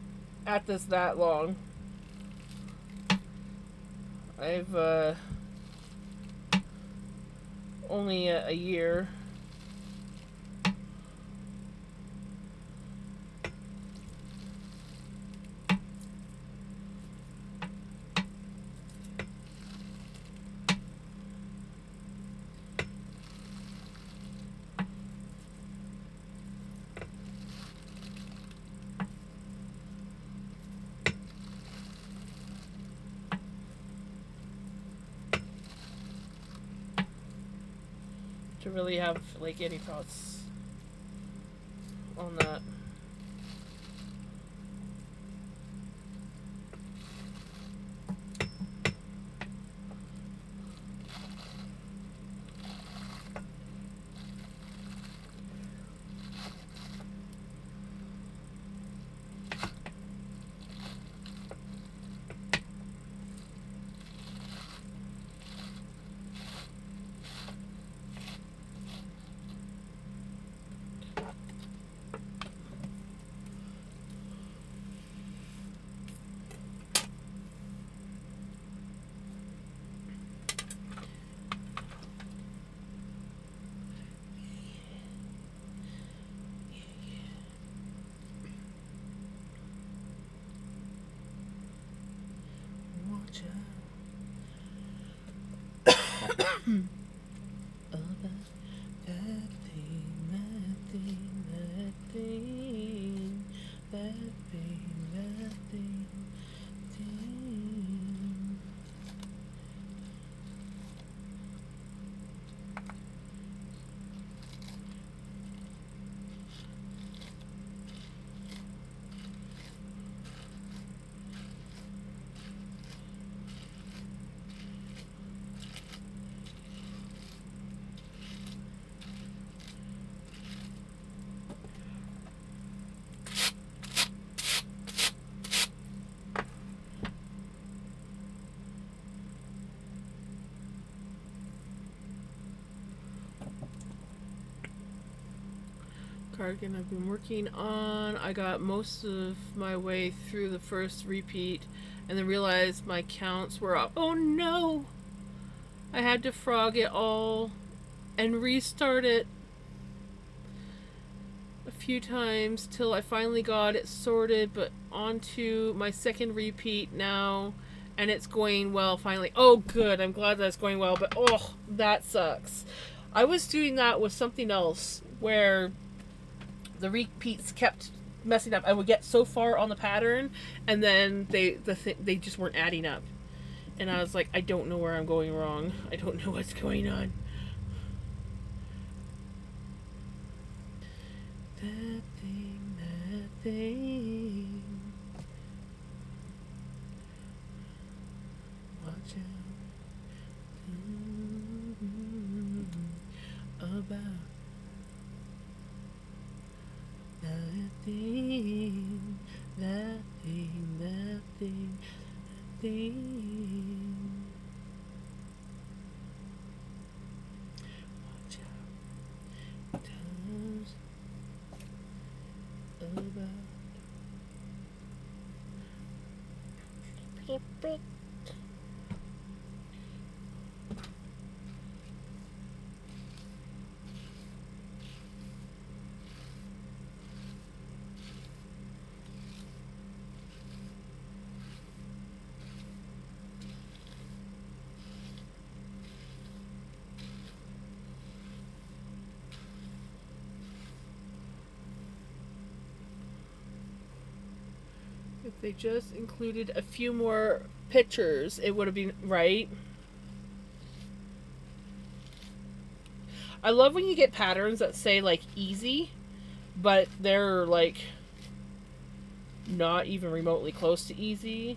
at this that long. I've only a year. To really have like any thoughts on that. Watch out. Oh, that thing, that thing, that thing, that thing, that thing, thing. Cardigan I've been working on. I got most of my way through the first repeat and then realized my counts were up. Oh no! I had to frog it all and restart it a few times till I finally got it sorted, but onto my second repeat now, and it's going well finally. Oh good, I'm glad that's going well, but oh, that sucks. I was doing that with something else where the repeats kept messing up. I would get so far on the pattern, and then they just weren't adding up. And I was like, I don't know where I'm going wrong. I don't know what's going on. That thing, that thing. Watch out. About that thing, that thing, that thing, that thing. Watch out. Times about. Beep, beep. If they just included a few more pictures, it would have been right. I love when you get patterns that say like easy, but they're like not even remotely close to easy.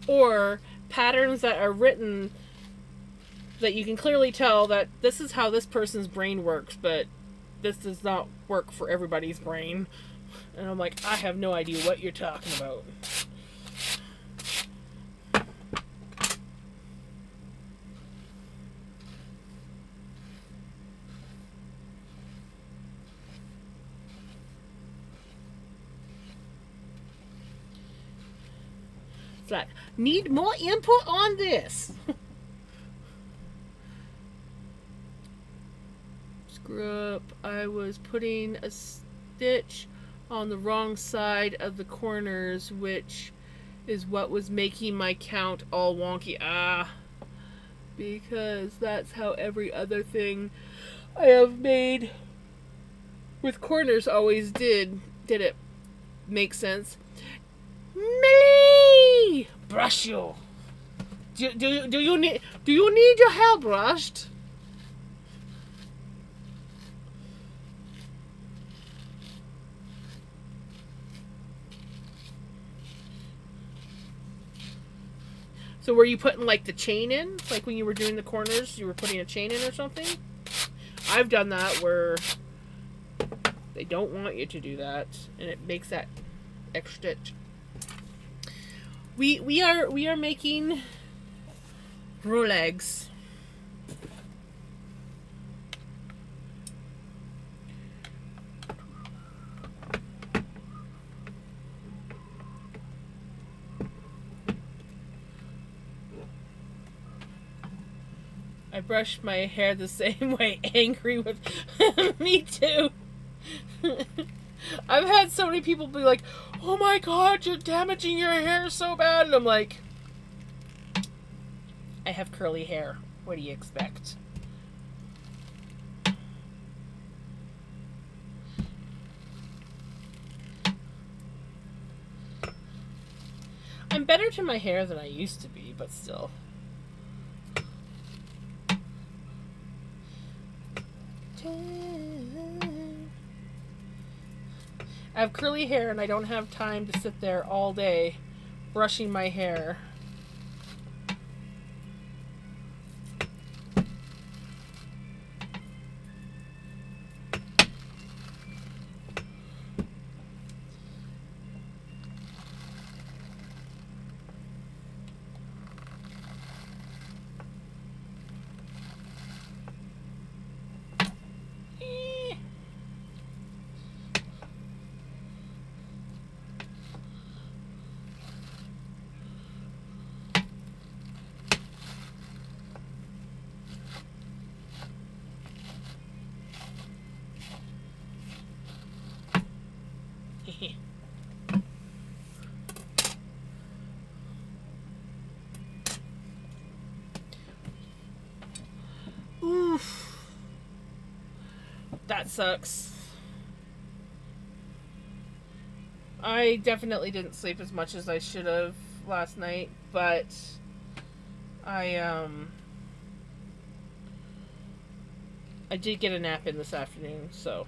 Or patterns that are written that you can clearly tell that this is how this person's brain works, but this does not work for everybody's brain. And I'm like, I have no idea what you're talking about. It's like, need more input on this. Screw up. I was putting a stitch on the wrong side of the corners, which is what was making my count all wonky. Because that's how every other thing I have made with corners always did. Did it make sense? Millie! Brush you. Do you need your hair brushed? So were you putting like the chain in? Like when you were doing the corners, you were putting a chain in or something? I've done that where they don't want you to do that, and it makes that extra stitch. We are making roll eggs. I brush my hair the same way, angry with me too. I've had so many people be like, oh my god, you're damaging your hair so bad. And I'm like, I have curly hair. What do you expect? I'm better to my hair than I used to be, but still. I have curly hair and I don't have time to sit there all day brushing my hair. Oof. That sucks. I definitely didn't sleep as much as I should have last night, but I did get a nap in this afternoon, so.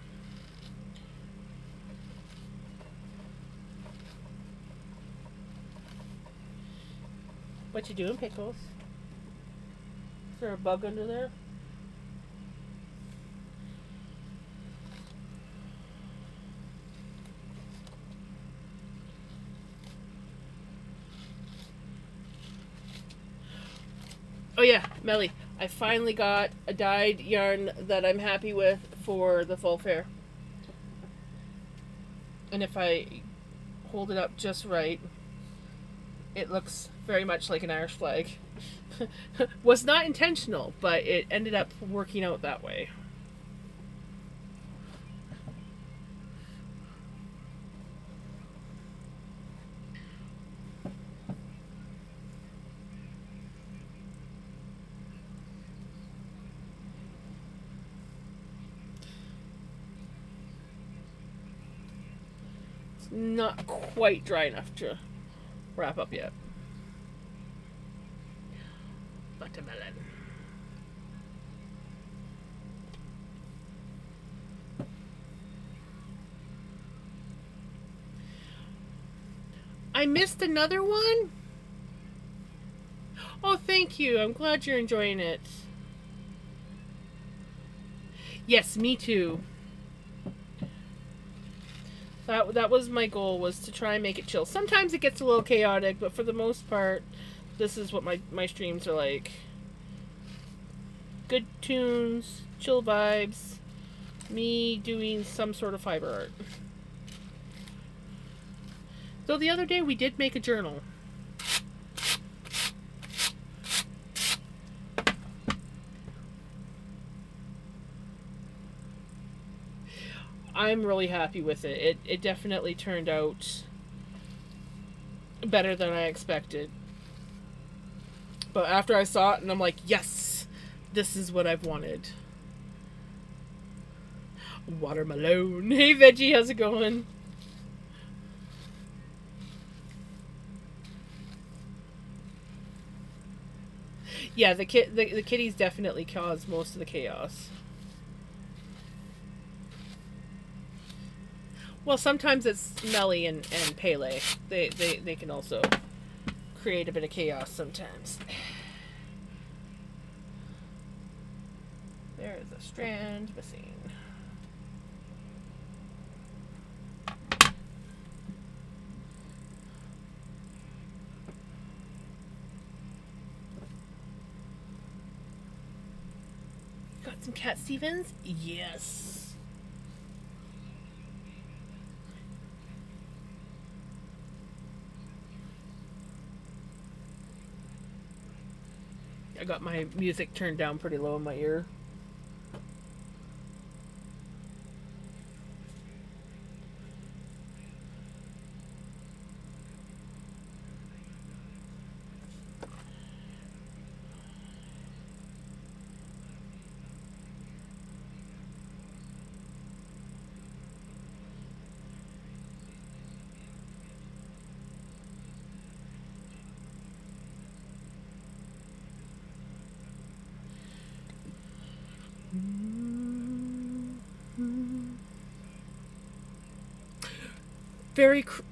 What you doing, Pickles? Is there a bug under there? Oh yeah, Melly, I finally got a dyed yarn that I'm happy with for the fall fair. And if I hold it up just right, it looks very much like an Irish flag. Was not intentional, but it ended up working out that way. It's not quite dry enough to wrap up yet. Watermelon. I missed another one? Oh, thank you. I'm glad you're enjoying it. Yes, me too. That was my goal, was to try and make it chill. Sometimes it gets a little chaotic, but for the most part, this is what my streams are like. Good tunes, chill vibes, me doing some sort of fiber art. So the other day we did make a journal. I'm really happy with it. It definitely turned out better than I expected. But after I saw it, and I'm like, yes, this is what I've wanted. Watermelon. Hey, Veggie, how's it going? Yeah, the kitties definitely caused most of the chaos. Well, sometimes it's Melly and Pele. They can also create a bit of chaos sometimes. There is a strand missing. Got some Cat Stevens? Yes. I got my music turned down pretty low in my ear.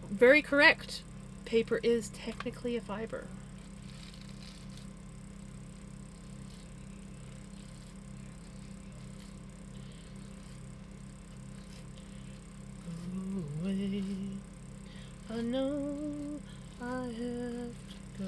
Very correct. Paper is technically a fiber. Away, I know I have to go.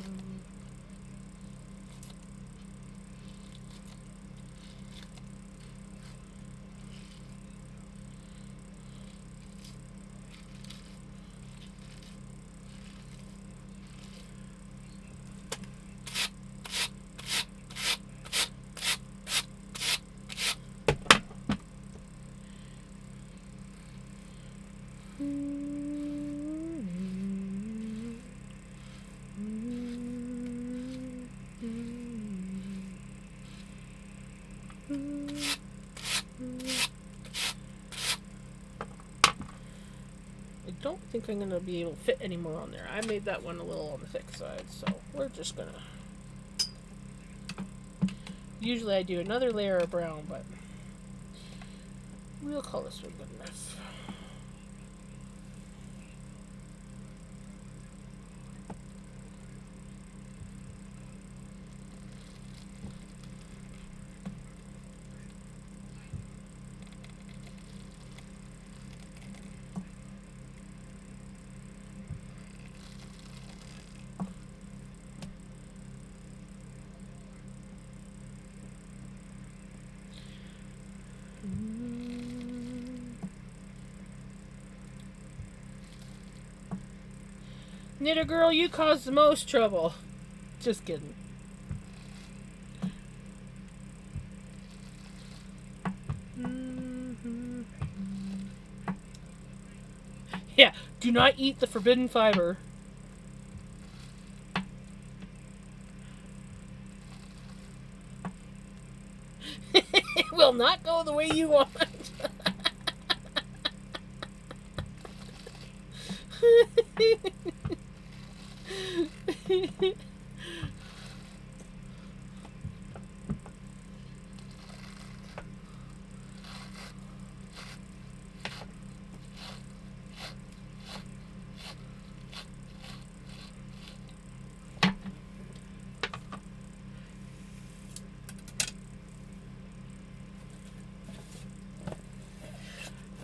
I don't think I'm going to be able to fit any more on there. I made that one a little on the thick side, so we're just going to... Usually I do another layer of brown, but we'll call this one good enough. Knitter girl, you caused the most trouble. Just kidding. Yeah, do not eat the forbidden fiber. It will not go the way you want.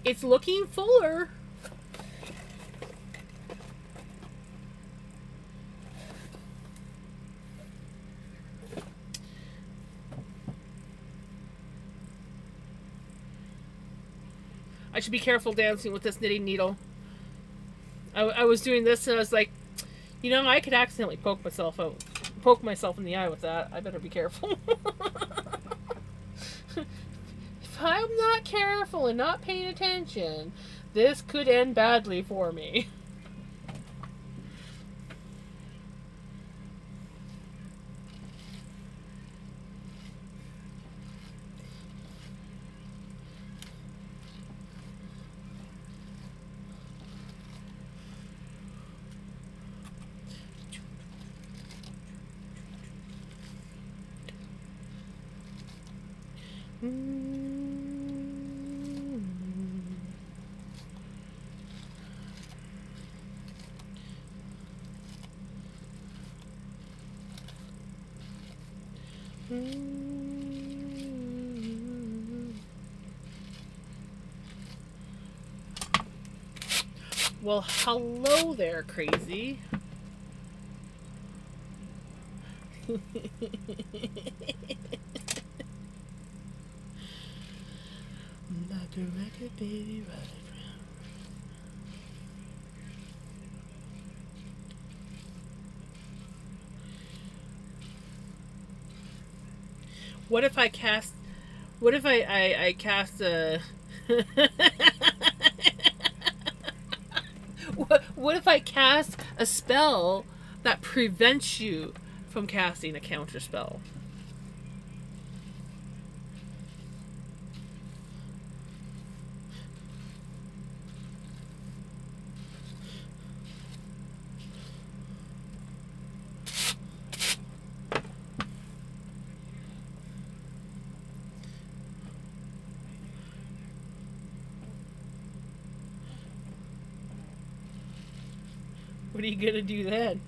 It's looking fuller. I should be careful dancing with this knitting needle. I was doing this and I was like, you know, I could accidentally poke myself in the eye with that. I better be careful. If I'm not careful and not paying attention, this could end badly for me. Well, hello there, crazy. Like a record, baby, right around. What if I cast? What if I cast a? What if I cast a spell that prevents you from casting a counter spell? What are you gonna do then?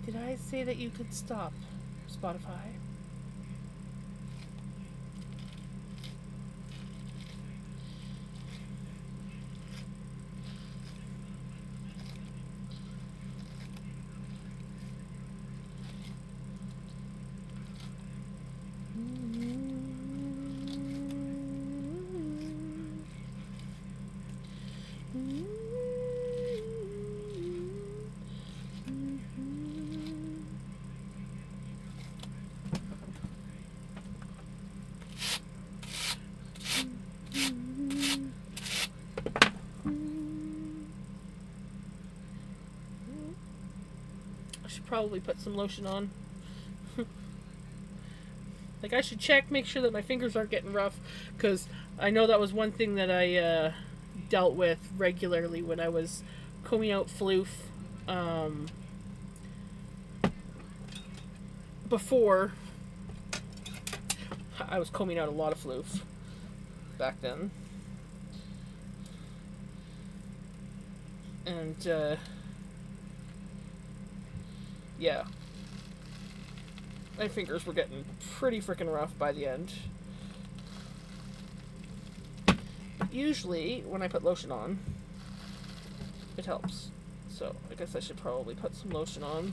Did I say that you could stop, Spotify? I should probably put some lotion on. Like, I should check, make sure that my fingers aren't getting rough, because I know that was one thing that I dealt with regularly when I was combing out floof. Before, I was combing out a lot of floof back then. And, yeah. My fingers were getting pretty freaking rough by the end. usually when I put lotion on, it helps. So I guess I should probably put some lotion on.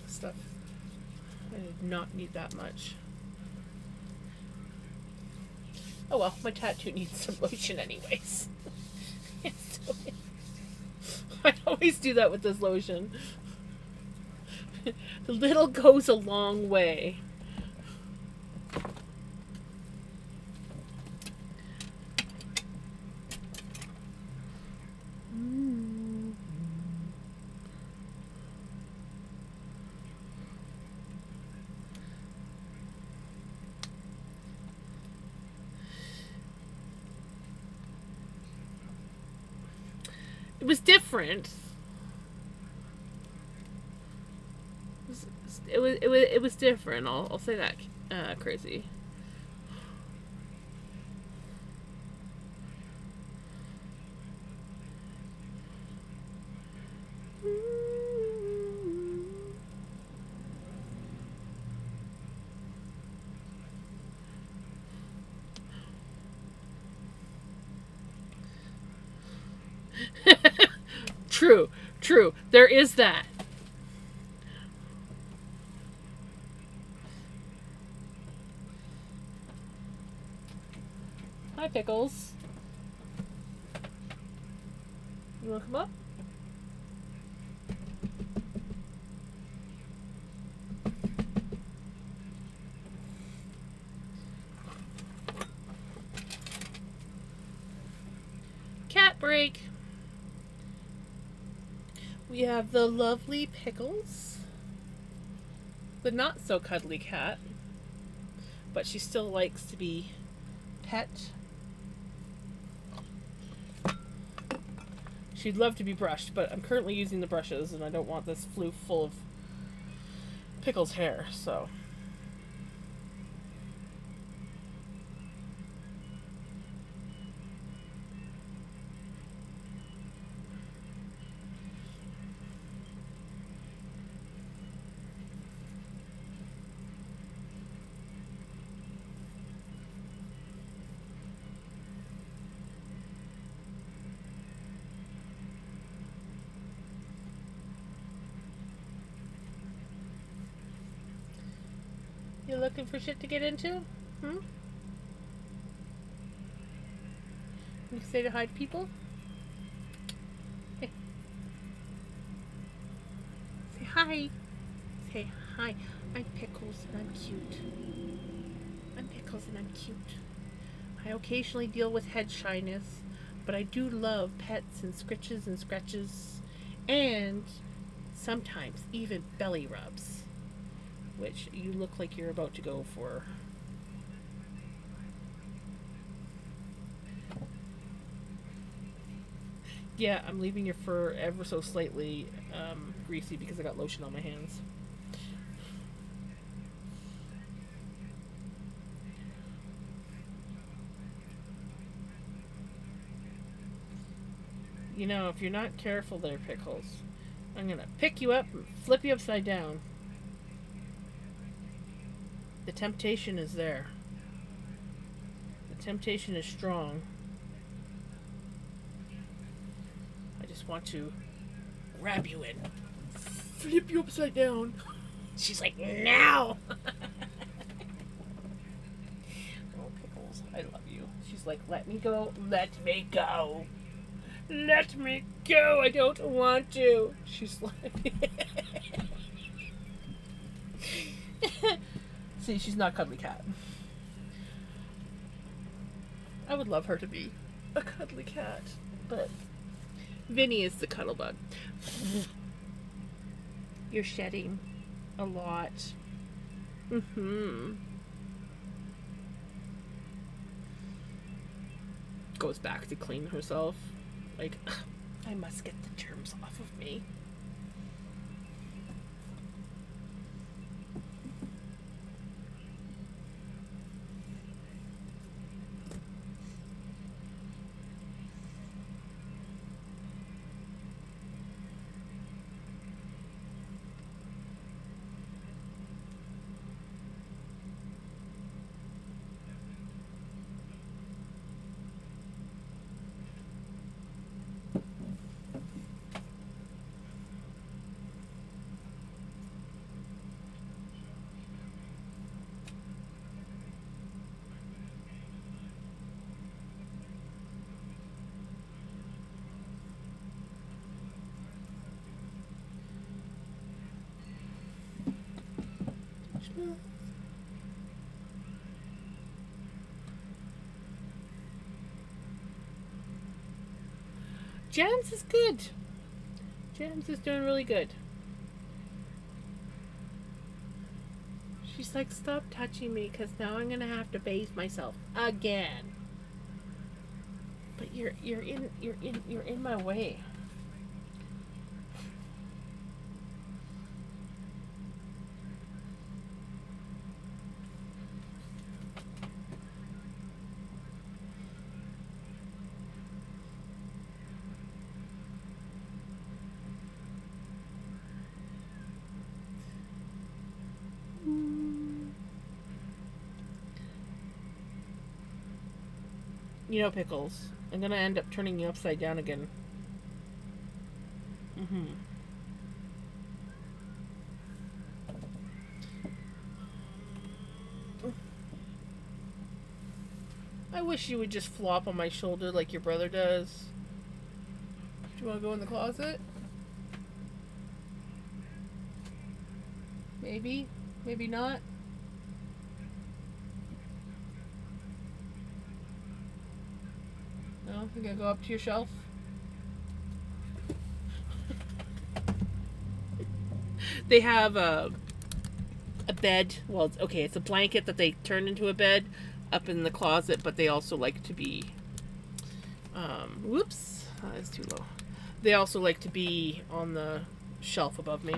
Stuff. I did not need that much. Oh well, my tattoo needs some lotion anyways. So, I always do that with this lotion. The little goes a long way. It was different. It was different. I'll say that, crazy. True, true. There is that. Hi, Pickles. You want to come up? Cat break. We have the lovely Pickles, the not so cuddly cat, but she still likes to be pet. She'd love to be brushed, but I'm currently using the brushes and I don't want this floof full of Pickles' hair, so. You looking for shit to get into? Hmm? You say to hi to people? Hey. Say hi. Say hi. I'm Pickles and I'm cute. I'm Pickles and I'm cute. I occasionally deal with head shyness, but I do love pets and scratches, and sometimes even belly rubs, which you look like you're about to go for. Yeah, I'm leaving your fur ever so slightly greasy because I got lotion on my hands. You know, if you're not careful there, Pickles, I'm gonna pick you up and flip you upside down. The temptation is there. The temptation is strong. I just want to grab you and flip you upside down. She's like, now! Oh, Pickles, I love you. She's like, let me go, let me go. Let me go, I don't want to. She's like... See, she's not a cuddly cat. I would love her to be a cuddly cat, but Vinny is the cuddle bug. You're shedding a lot. Mm-hmm. goes back to clean herself. Like, I must get the germs off of me. Jams is good. Jams is doing really good. She's like, stop touching me, because now I'm gonna have to bathe myself again. But you're in my way. You know, Pickles, I'm gonna end up turning you upside down again. I wish you would just flop on my shoulder like your brother does. Do you want to go in the closet? Maybe. Maybe not. No? You're gonna go up to your shelf? They have a bed. Well, it's a blanket that they turn into a bed up in the closet, but they also like to be whoops, that's too low. They also like to be on the shelf above me.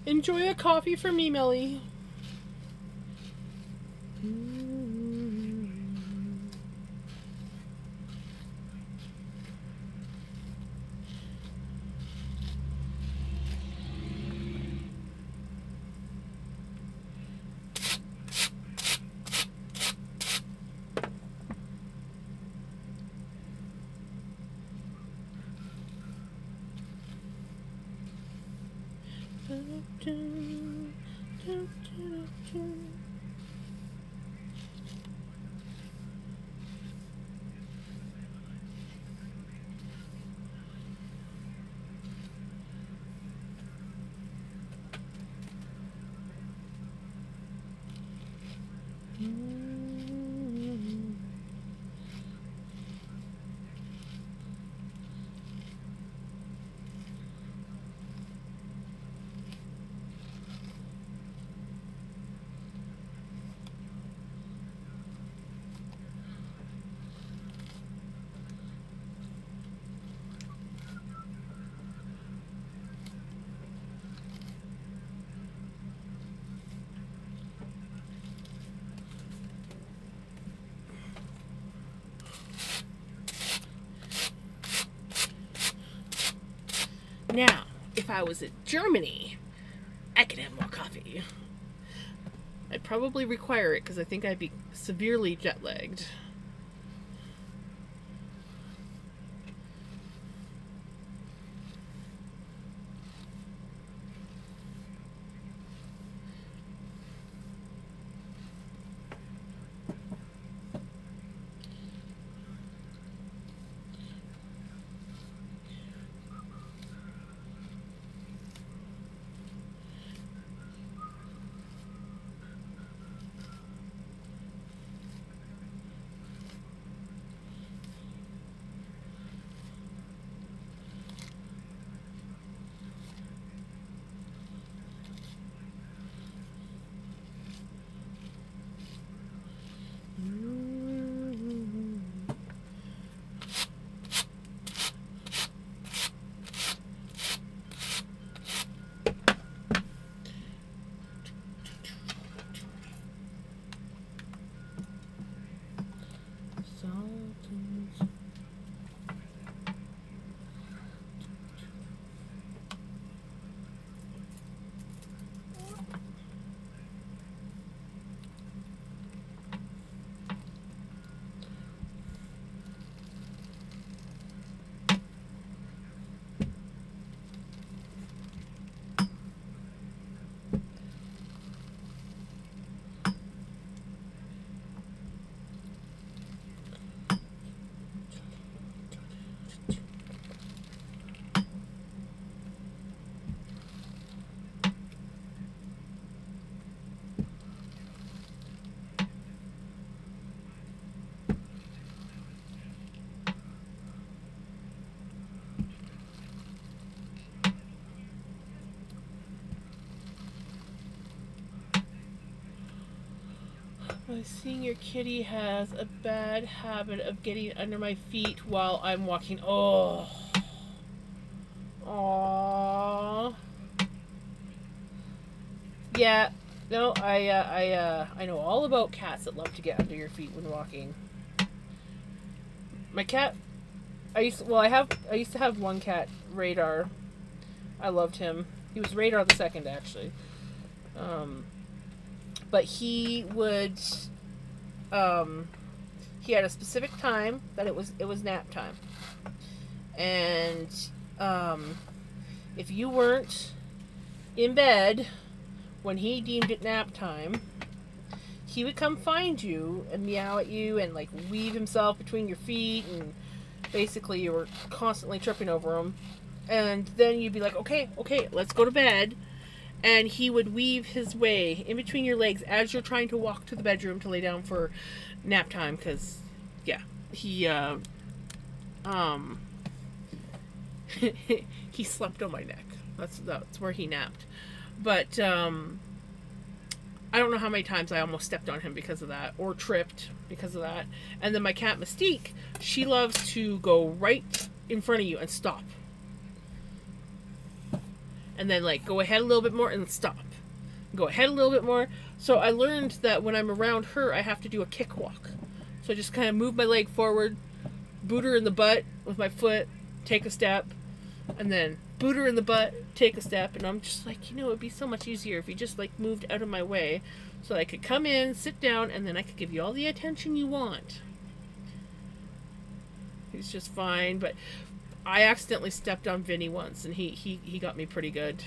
Enjoy a coffee for me, Millie. Now, if I was in Germany, I could have more coffee. I'd probably require it because I think I'd be severely jet lagged. My senior kitty has a bad habit of getting under my feet while I'm walking. Oh. Aww. Yeah. No, I know all about cats that love to get under your feet when walking. My cat, I used to have one cat, Radar. I loved him. He was Radar the second, actually. But he would, he had a specific time that it was nap time, and if you weren't in bed when he deemed it nap time, he would come find you and meow at you and like weave himself between your feet, and basically you were constantly tripping over him. And then you'd be like, okay, let's go to bed. And he would weave his way in between your legs as you're trying to walk to the bedroom to lay down for nap time. Because, yeah, he he slept on my neck. That's where he napped. But I don't know how many times I almost stepped on him because of that, or tripped because of that. And then my cat Mystique, she loves to go right in front of you and stop. And then like go ahead a little bit more and stop. Go ahead a little bit more. So I learned that when I'm around her, I have to do a kick walk. So I just kind of move my leg forward, boot her in the butt with my foot, take a step, and then boot her in the butt, take a step. And I'm just like, it'd be so much easier if you just like moved out of my way so I could come in, sit down, and then I could give you all the attention you want. He's just fine, but I accidentally stepped on Vinny once, and he got me pretty good.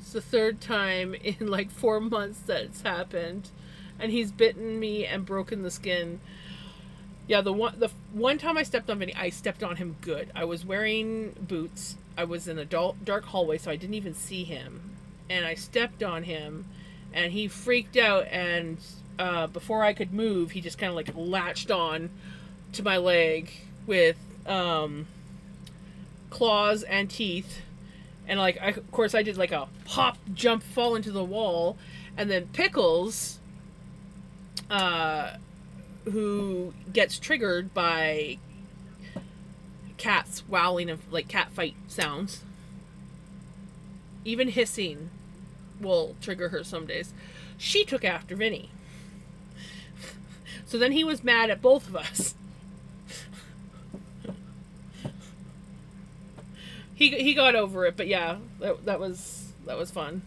It's the third time in like 4 months that it's happened, and he's bitten me and broken the skin. Yeah, the one time I stepped on Vinny, I stepped on him good. I was wearing boots. I was in a dark hallway, so I didn't even see him, and I stepped on him, and he freaked out, and before I could move, he just kind of like latched on to my leg with claws and teeth, and like of course I did like a pop, jump, fall into the wall, and then Pickles, who gets triggered by cats wowling and like cat fight sounds, even hissing will trigger her some days. She took after Vinny, so then he was mad at both of us. he got over it, but yeah, that was fun.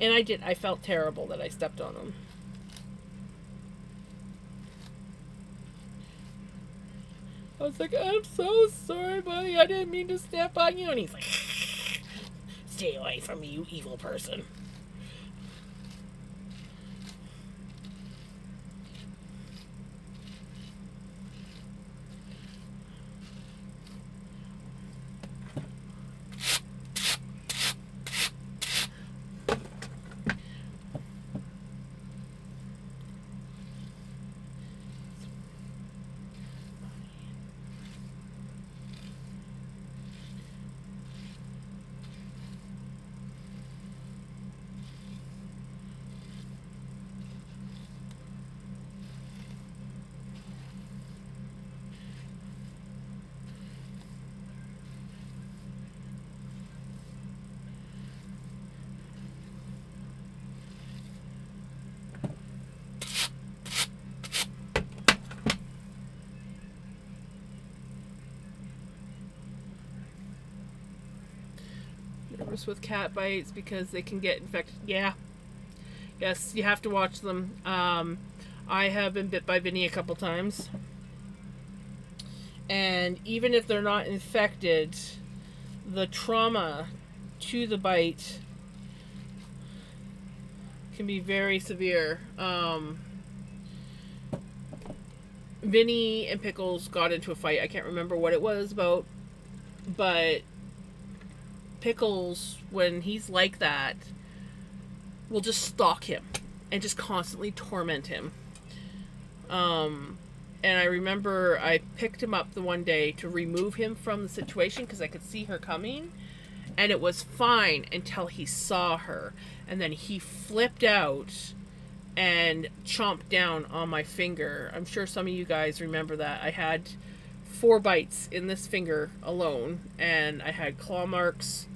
And I felt terrible that I stepped on him. I was like, I'm so sorry, buddy. I didn't mean to step on you. And he's like, stay away from me, you evil person. Nervous with cat bites because they can get infected. Yeah. Yes, you have to watch them. I have been bit by Vinny a couple times. And even if they're not infected, the trauma to the bite can be very severe. Vinny and Pickles got into a fight. I can't remember what it was about, but Pickles, when he's like that, will just stalk him and just constantly torment him. And I remember I picked him up the one day to remove him from the situation because I could see her coming, and it was fine until he saw her, and then he flipped out and chomped down on my finger. I'm sure some of you guys remember that. I had 4 bites in this finger alone, and I had claw marks,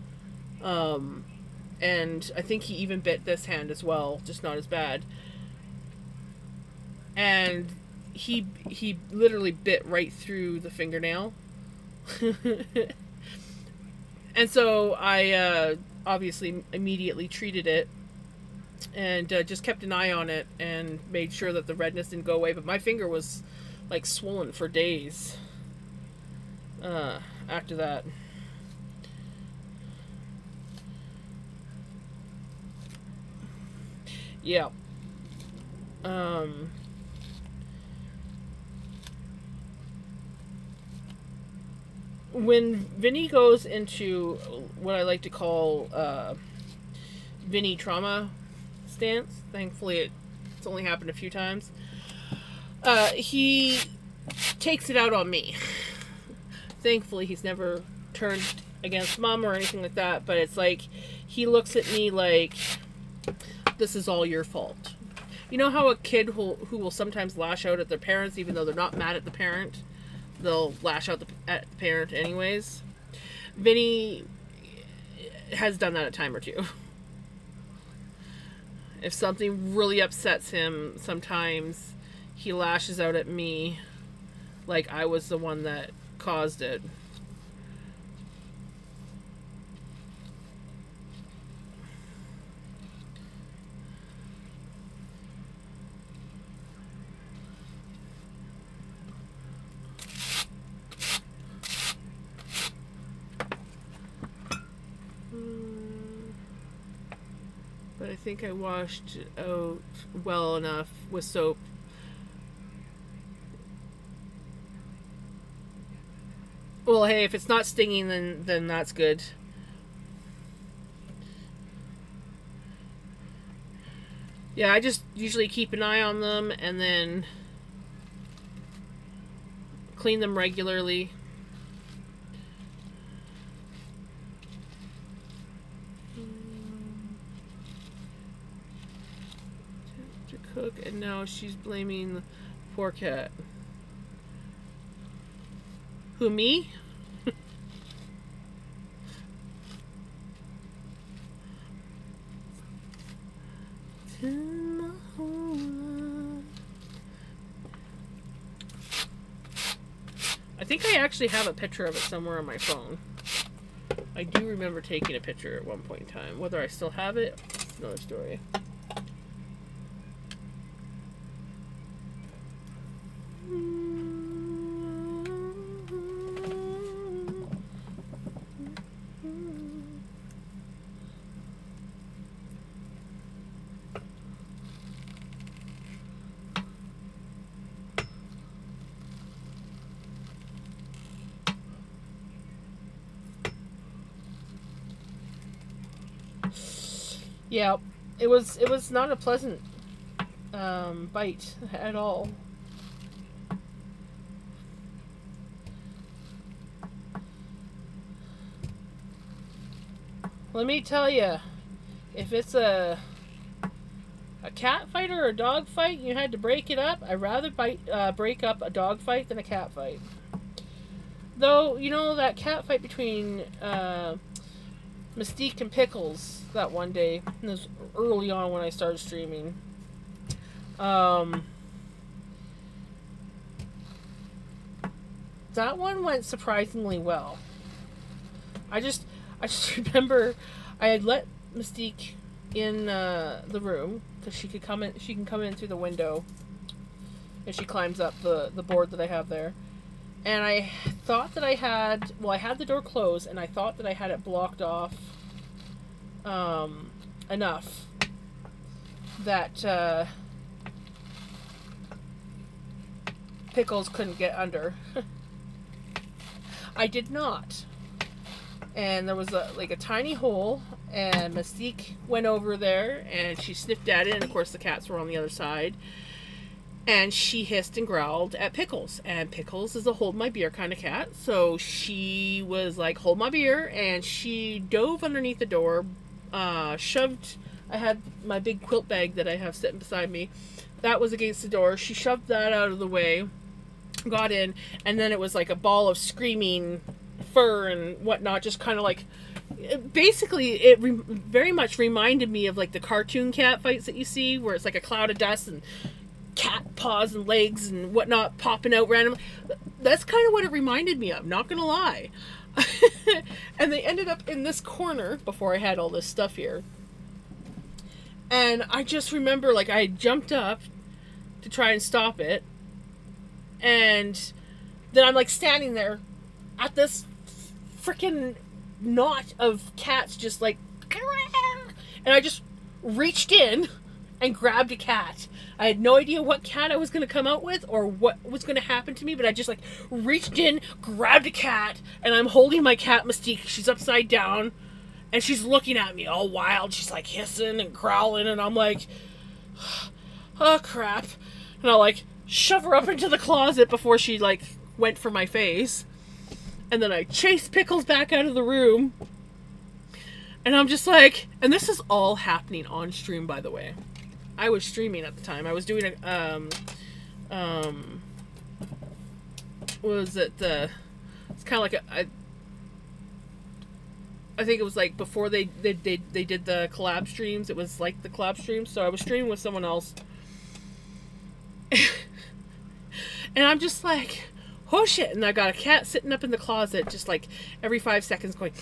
and I think he even bit this hand as well, just not as bad. And he literally bit right through the fingernail. And so I obviously immediately treated it and just kept an eye on it and made sure that the redness didn't go away. But my finger was like swollen for days after that. Yeah. When Vinny goes into what I like to call Vinny trauma stance, thankfully it's only happened a few times, he takes it out on me. Thankfully he's never turned against Mom or anything like that, but it's like he looks at me like, this is all your fault. You know how a kid who will sometimes lash out at their parents even though they're not mad at the parent? They'll lash out at the parent anyways. Vinny has done that a time or two. If something really upsets him, sometimes he lashes out at me like I was the one that caused it. But I think I washed out well enough with soap. Well, hey, if it's not stinging, then that's good. Yeah, I just usually keep an eye on them and then clean them regularly. To cook, and now she's blaming the poor cat. Who, me? In my whole life. I think I actually have a picture of it somewhere on my phone. I do remember taking a picture at one point in time. Whether I still have it, it's another story. Yeah, it was not a pleasant bite at all. Let me tell you, if it's a cat fight or a dog fight, you had to break it up. I'd rather break up a dog fight than a cat fight. Though, you know, that cat fight between Mystique and Pickles that one day, it was early on when I started streaming. That one went surprisingly well. I just remember I had let Mystique in the room because she could come in. She can come in through the window if she climbs up the board that I have there. And I thought that I had the door closed, and I thought that I had it blocked off enough that Pickles couldn't get under. I did not. And there was a tiny hole, and Mystique went over there, and she sniffed at it, and of course the cats were on the other side. And she hissed and growled at Pickles. And Pickles is a hold my beer kind of cat. So she was like, hold my beer. And she dove underneath the door, shoved, I had my big quilt bag that I have sitting beside me. That was against the door. She shoved that out of the way, got in, and then it was like a ball of screaming fur and whatnot, just kind of like, basically it very much reminded me of like the cartoon cat fights that you see, where it's like a cloud of dust and cat paws and legs and whatnot popping out randomly. That's kind of what it reminded me of, not gonna lie. And they ended up in this corner before I had all this stuff here. And I just remember, like, I jumped up to try and stop it, and then I'm like standing there at this freaking knot of cats, just like, and I just reached in and grabbed a cat. I had no idea what cat I was going to come out with or what was going to happen to me, but I just like reached in, grabbed a cat, and I'm holding my cat Mystique. She's upside down, and she's looking at me all wild. She's like hissing and growling, and I'm like, oh crap. And I'll like shove her up into the closet before she like went for my face. And then I chased Pickles back out of the room. And I'm just like, and this is all happening on stream, by the way. I was streaming at the time. I was doing was it it's kind of like I think it was like before they did the collab streams. It was like the collab streams, so I was streaming with someone else. And I'm just like, oh shit, and I got a cat sitting up in the closet just like every 5 seconds going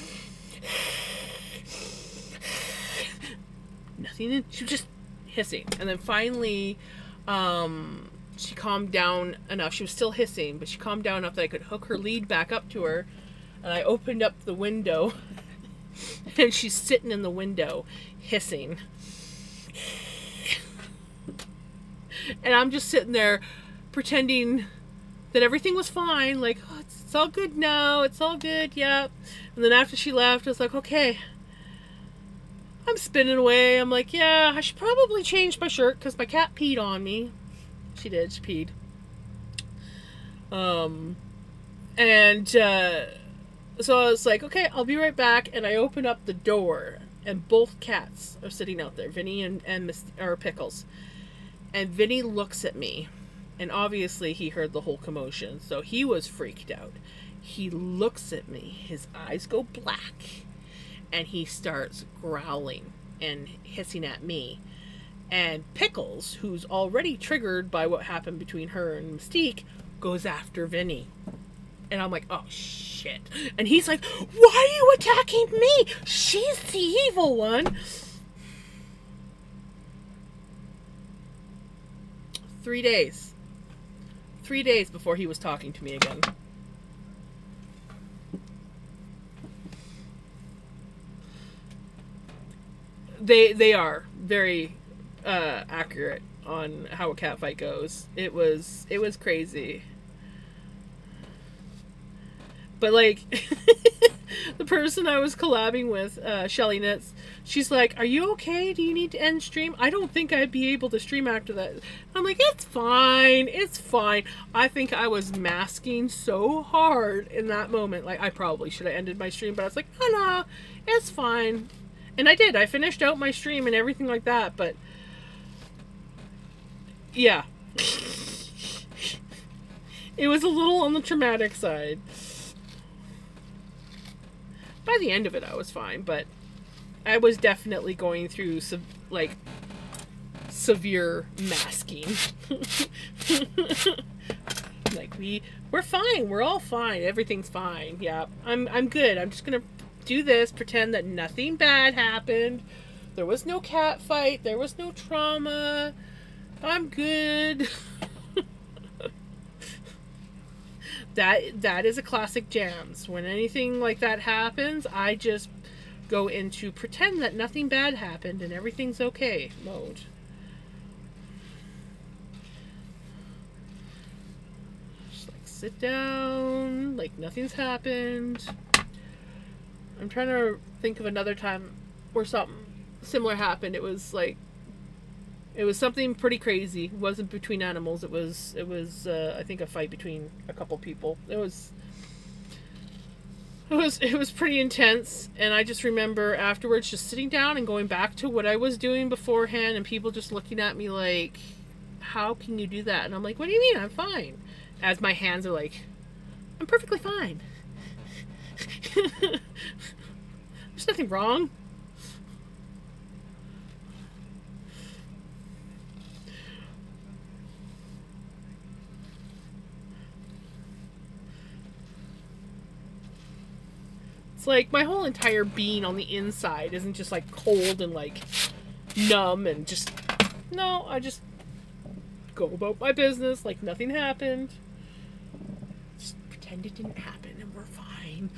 nothing, she was just hissing. And then finally she calmed down enough. She was still hissing, but she calmed down enough that I could hook her lead back up to her, and I opened up the window and she's sitting in the window hissing. And I'm just sitting there pretending that everything was fine, like, oh, it's all good now, it's all good, yeah. And then after she left, I was like, okay. I'm spinning away. I'm like, yeah, I should probably change my shirt because my cat peed on me. She did. She peed. So I was like, okay, I'll be right back. And I open up the door, and both cats are sitting out there, Vinny and Pickles. And Vinny looks at me, and obviously he heard the whole commotion, so he was freaked out. He looks at me. His eyes go black. And he starts growling and hissing at me. And Pickles, who's already triggered by what happened between her and Mystique, goes after Vinny. And I'm like, oh shit. And he's like, why are you attacking me? She's the evil one. 3 days. 3 days before he was talking to me again. They are very accurate on how a cat fight goes. It was crazy. But like the person I was collabing with, Shelly Knits, she's like, are you okay? Do you need to end stream? I don't think I'd be able to stream after that. I'm like, it's fine. It's fine. I think I was masking so hard in that moment. Like, I probably should have ended my stream, but I was like, oh no, it's fine. And I did. I finished out my stream and everything like that, but yeah. It was a little on the traumatic side. By the end of it, I was fine, but I was definitely going through severe masking. Like, we're fine. We're all fine. Everything's fine. Yeah, I'm good. I'm just gonna do this, pretend that nothing bad happened. There was no cat fight. There was no trauma. I'm good. That is a classic Jams. When anything like that happens, I just go into pretend that nothing bad happened and everything's okay mode. Just like sit down, like nothing's happened. I'm trying to think of another time where something similar happened. It was something pretty crazy. It wasn't between animals. It was I think a fight between a couple people. It was pretty intense, and I just remember afterwards just sitting down and going back to what I was doing beforehand, and people just looking at me like, how can you do that? And I'm like, what do you mean? I'm fine. As my hands are like, I'm perfectly fine. There's nothing wrong. It's like my whole entire being on the inside isn't just like cold and like numb and just, no, I just go about my business like nothing happened. Just pretend it didn't happen and we're fine.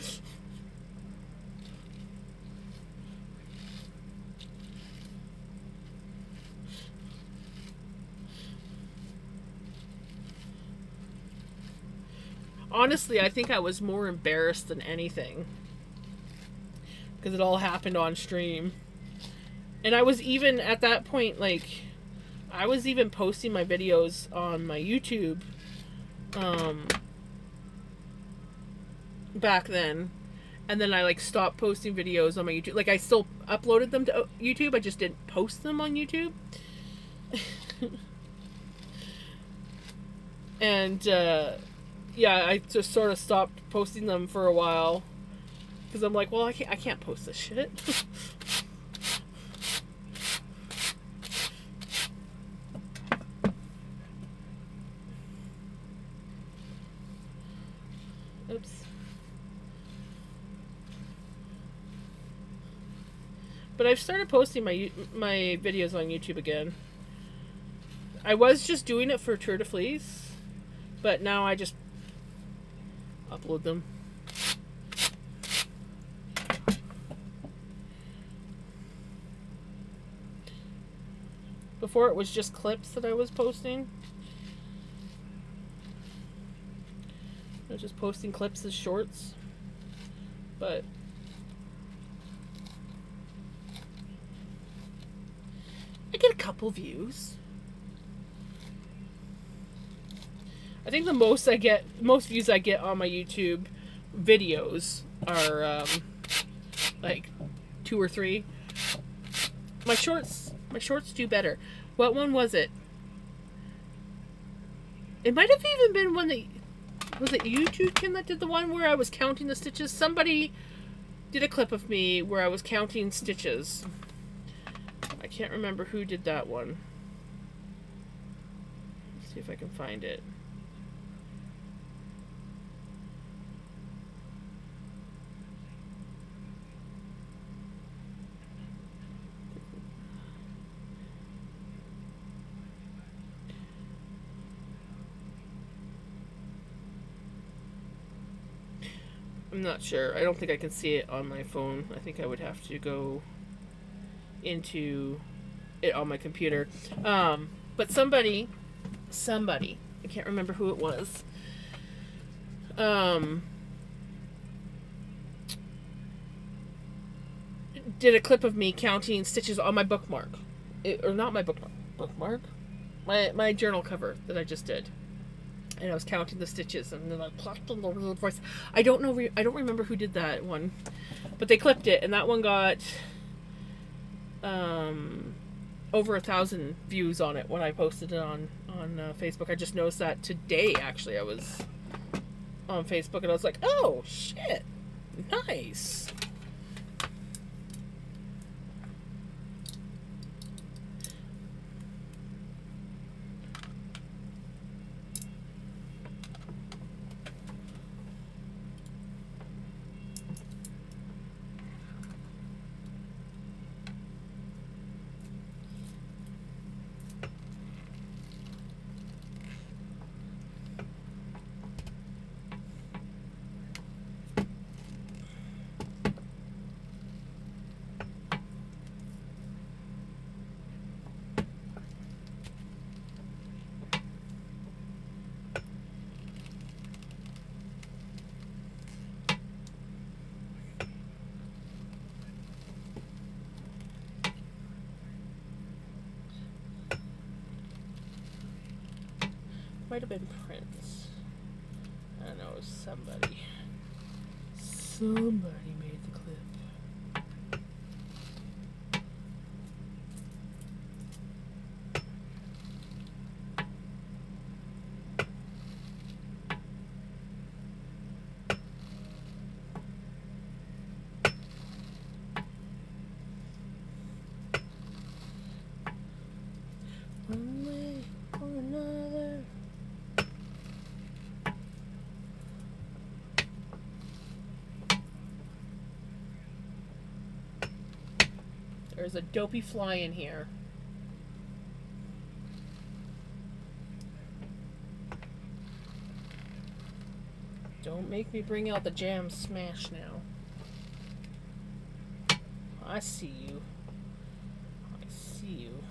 Honestly, I think I was more embarrassed than anything. Because it all happened on stream. And I was even, at that point, like, I was even posting my videos on my YouTube, back then. And then I, like, stopped posting videos on my YouTube. Like, I still uploaded them to YouTube, I just didn't post them on YouTube. And, yeah, I just sort of stopped posting them for a while. Because I'm like, well, I can't post this shit. Oops. But I've started posting my videos on YouTube again. I was just doing it for Tour de Fleece, but now I just upload them. Before it was just clips that I was posting. I was just posting clips as shorts. But I get a couple views. I think the most views I get on my YouTube videos are like 2 or 3. My shorts do better. What one was it? It might have even been one that, was it YouTube, Kim, that did the one where I was counting the stitches? Somebody did a clip of me where I was counting stitches. I can't remember who did that one. Let's see if I can find it. I'm not sure. I don't think I can see it on my phone. I think I would have to go into it on my computer. But somebody, I can't remember who it was. Did a clip of me counting stitches on my bookmark, or not my bookmark, my journal cover that I just did. And I was counting the stitches, and then I plucked in the weird voice. I don't remember who did that one, but they clipped it, and that one got over 1,000 views on it when I posted it on Facebook. I just noticed that today. Actually, I was on Facebook, and I was like, "Oh shit, nice." Might have been Prince. I don't know, it was somebody. Somebody made the clip. One way or another. There's a dopey fly in here. Don't make me bring out the jam smash now. I see you. I see you.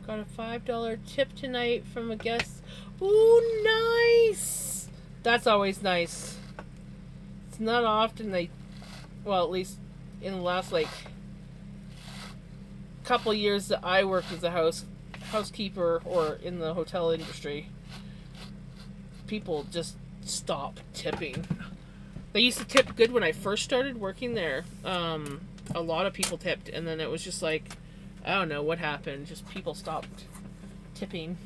Got a $5 tip tonight from a guest. Ooh, nice! That's always nice. It's not often they, well, at least in the last couple years that I worked as a housekeeper or in the hotel industry, people just stop tipping. They used to tip good when I first started working there. A lot of people tipped, and then it was just like, I don't know what happened. Just people stopped tipping.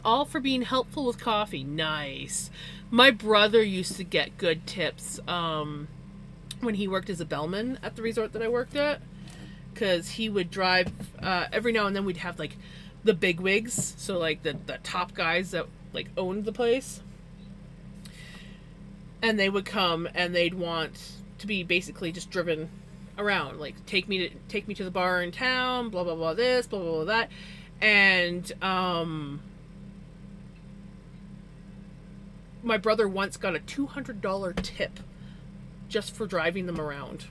All for being helpful with coffee. Nice. My brother used to get good tips when he worked as a bellman at the resort that I worked at, because he would drive every now and then. We'd have like the big wigs, so like the top guys that like owned the place, and they would come and they'd want to be basically just driven around, like take me to the bar in town, blah blah blah this, blah blah blah that, and my brother once got a $200 tip just for driving them around.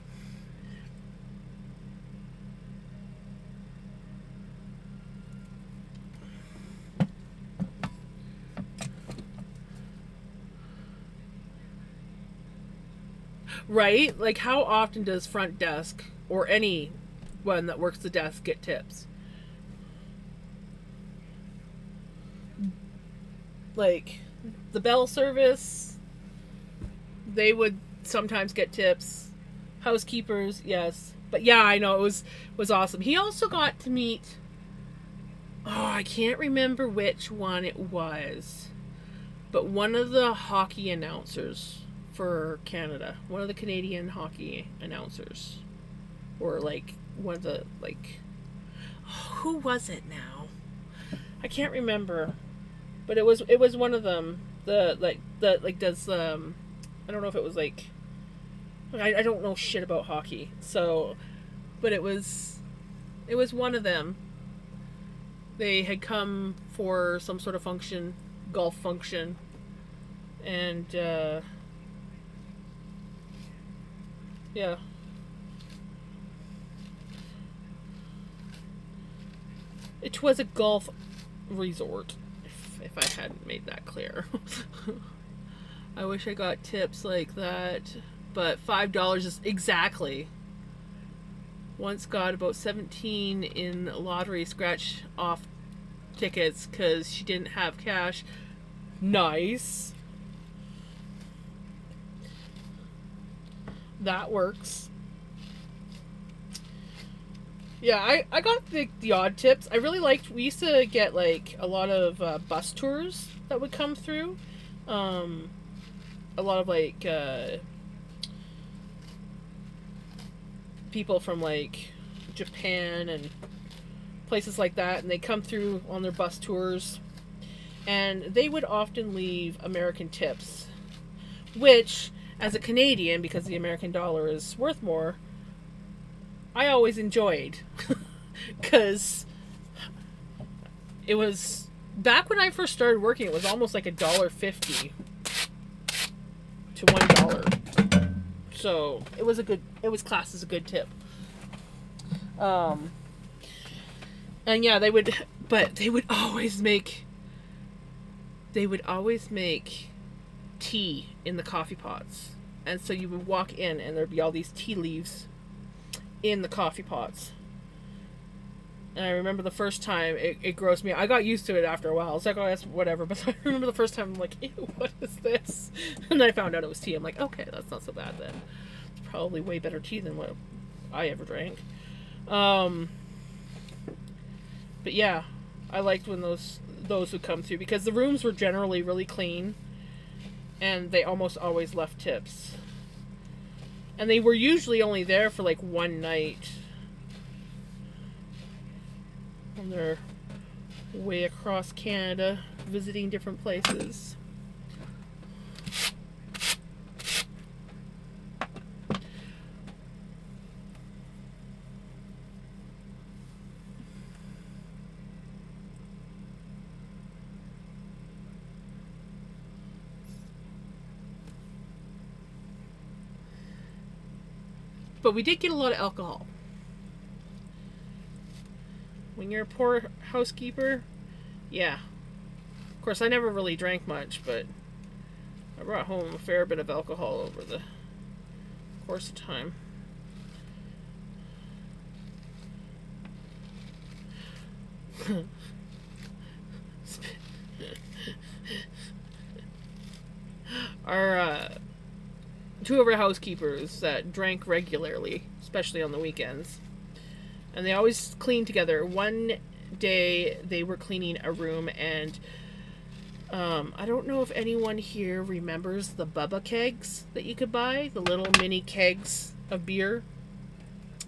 Right? Like, how often does front desk or anyone that works the desk get tips? Like, the bell service, they would sometimes get tips. Housekeepers, yes. But yeah, I know, it was awesome. He also got to meet, I can't remember which one it was, but one of the hockey announcers for Canada. One of the Canadian hockey announcers. Or like one of the like who was it now? I can't remember. But it was one of them. The like does I don't know if it was like I don't know shit about hockey. So but it was one of them. They had come for some sort of function, golf function, and yeah. It was a golf resort, if I hadn't made that clear. I wish I got tips like that, but $5 is exactly. Once got about 17 in lottery scratch off tickets because she didn't have cash. Nice. That works. Yeah, I got the odd tips. I really liked, we used to get like a lot of bus tours that would come through. A lot of like people from like Japan and places like that, and they come through on their bus tours, and they would often leave American tips, which as a Canadian, because the American dollar is worth more, I always enjoyed. Because it was back when I first started working, it was almost like $1.50 to $1. So it was classed as a good tip. And yeah, they would always make tea in the coffee pots. And so you would walk in and there'd be all these tea leaves in the coffee pots. And I remember the first time it grossed me out. I got used to it after a while. I was like, oh, that's whatever. But I remember the first time I'm like, ew, what is this? And then I found out it was tea. I'm like, okay, that's not so bad then. It's probably way better tea than what I ever drank. But yeah, I liked when those would come through because the rooms were generally really clean and they almost always left tips. And they were usually only there for like one night on their way across Canada, visiting different places. But we did get a lot of alcohol. When you're a poor housekeeper, yeah. Of course, I never really drank much, but I brought home a fair bit of alcohol over the course of time. Our two of our housekeepers that drank regularly, especially on the weekends, and they always cleaned together. One day they were cleaning a room, and I don't know if anyone here remembers the Bubba kegs that you could buy, the little mini kegs of beer.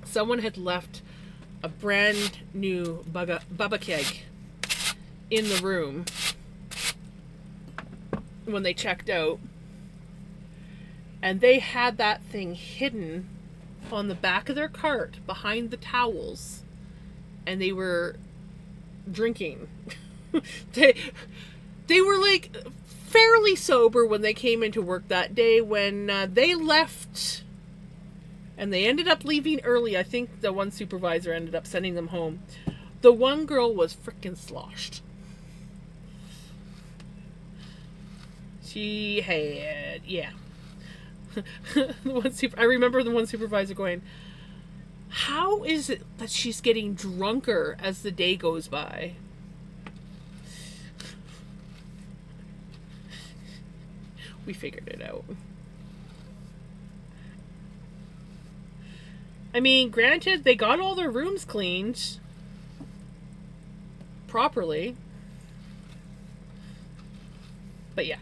Someone had left a brand new Bubba keg in the room when they checked out. And they had that thing hidden on the back of their cart behind the towels. And they were drinking. They were like fairly sober when they came into work that day. When they left and they ended up leaving early, I think the one supervisor ended up sending them home. The one girl was freaking sloshed. She had, yeah. I remember the one supervisor going, how is it that she's getting drunker as the day goes by? We figured it out. I mean, granted, they got all their rooms cleaned properly. But yeah.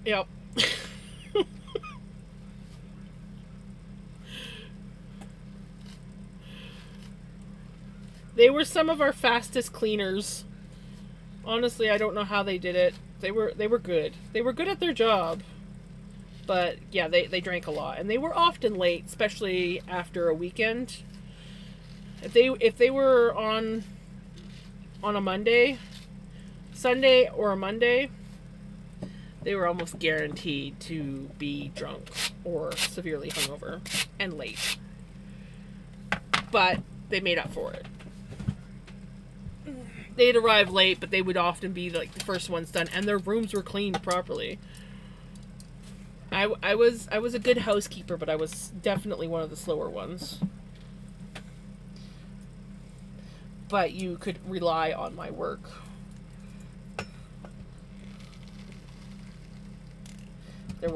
Yep. They were some of our fastest cleaners. Honestly, I don't know how they did it. They were good. They were good at their job. But yeah, they drank a lot, and they were often late, especially after a weekend. If they were on a Monday, Sunday or a Monday, they were almost guaranteed to be drunk or severely hungover and late. But they made up for it. They'd arrive late, but they would often be like the first ones done, and their rooms were cleaned properly. I was a good housekeeper, but I was definitely one of the slower ones. But you could rely on my work. There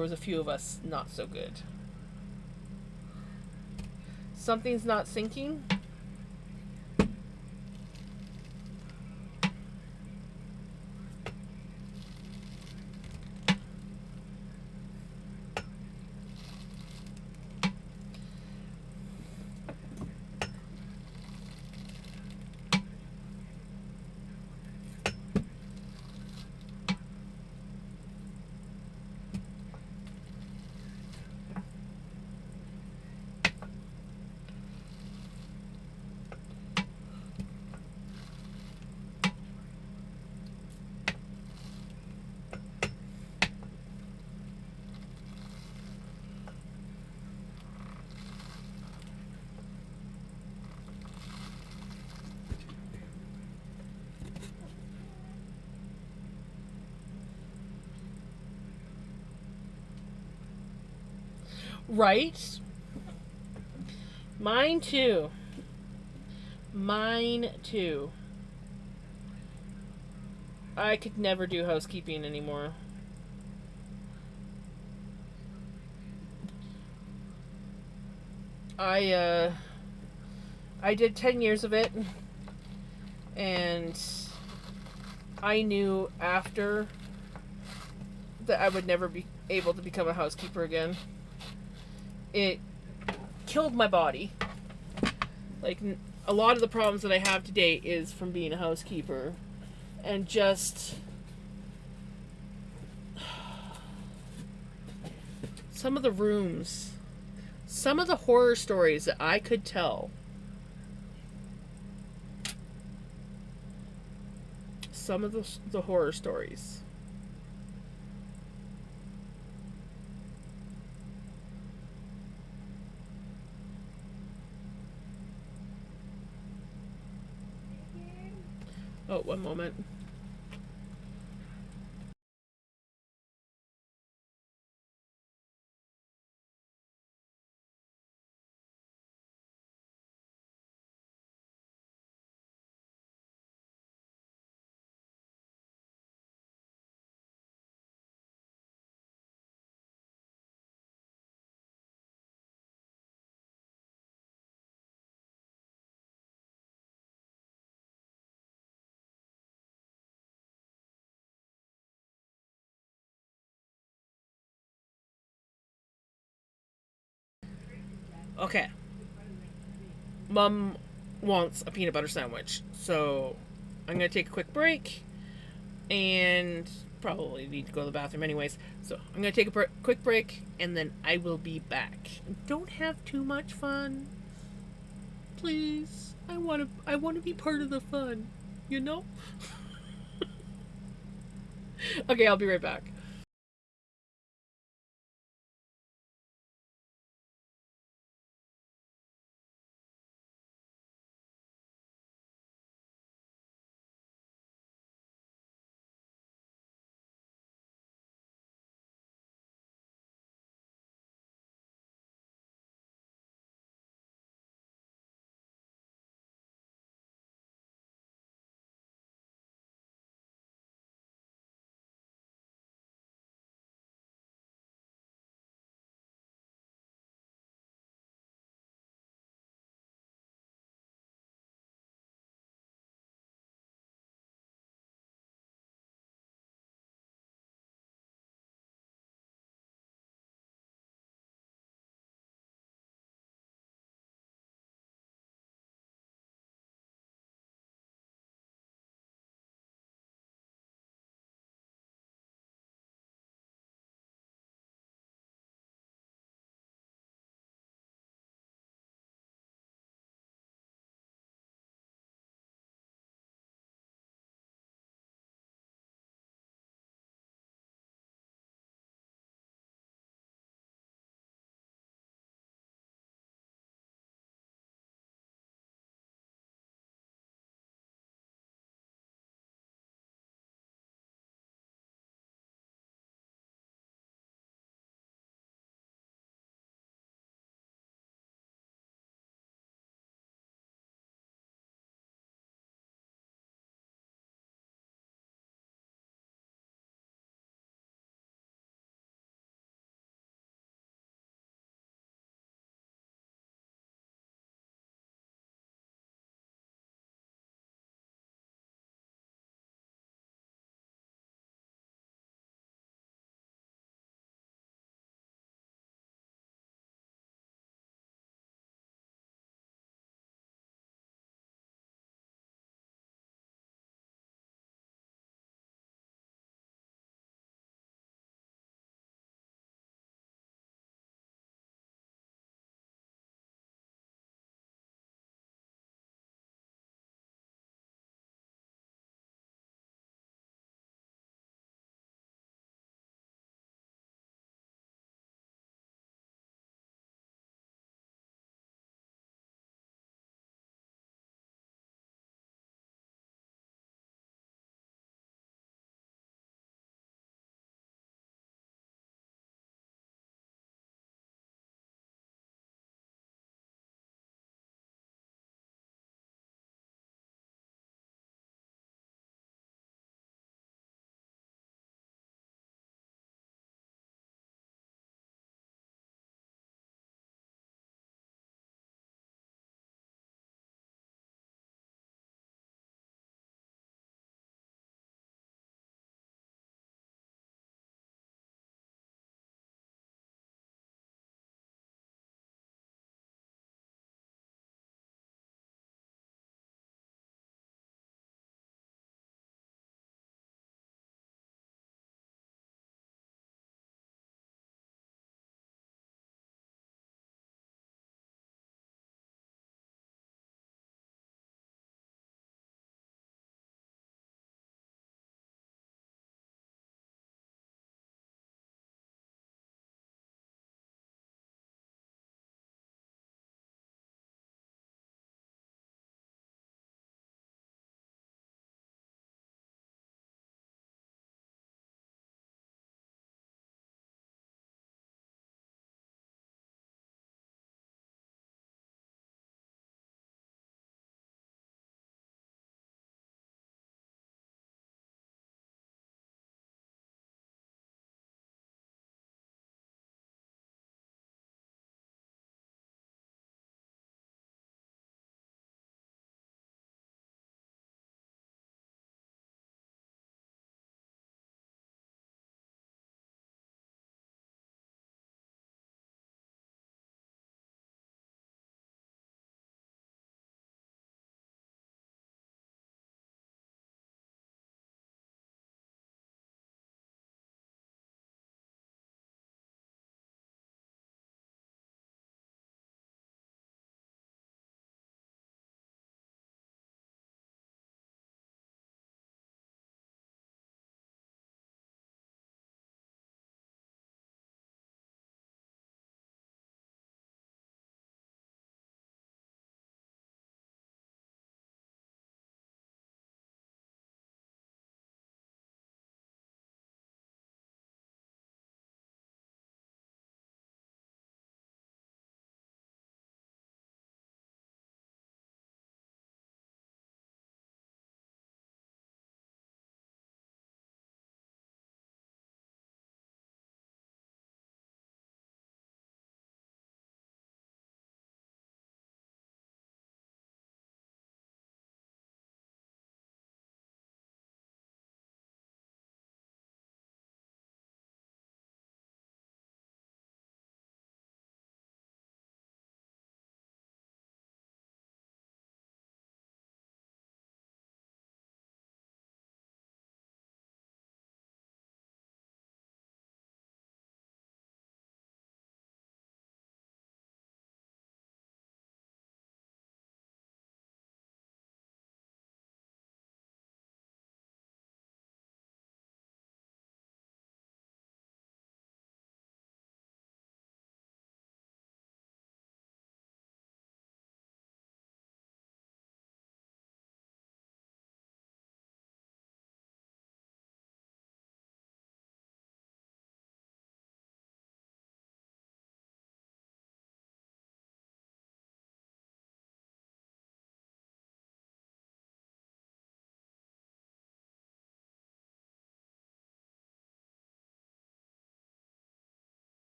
was a few of us not so good. Something's not syncing. Right? Mine too. Mine too. I could never do housekeeping anymore. I uh I did 10 years of it, and I knew after that I would never be able to become a housekeeper again. It killed my body. Like, a lot of the problems that I have today is from being a housekeeper, and just some of the rooms, some of the horror stories that I could tell. Some of the horror stories. Oh, one moment. Okay. Mom wants a peanut butter sandwich, so I'm gonna take a quick break and probably need to go to the bathroom anyways. So I'm gonna take a quick break, and then I will be back. Don't have too much fun, please. I wanna be part of the fun, you know. Okay, I'll be right back.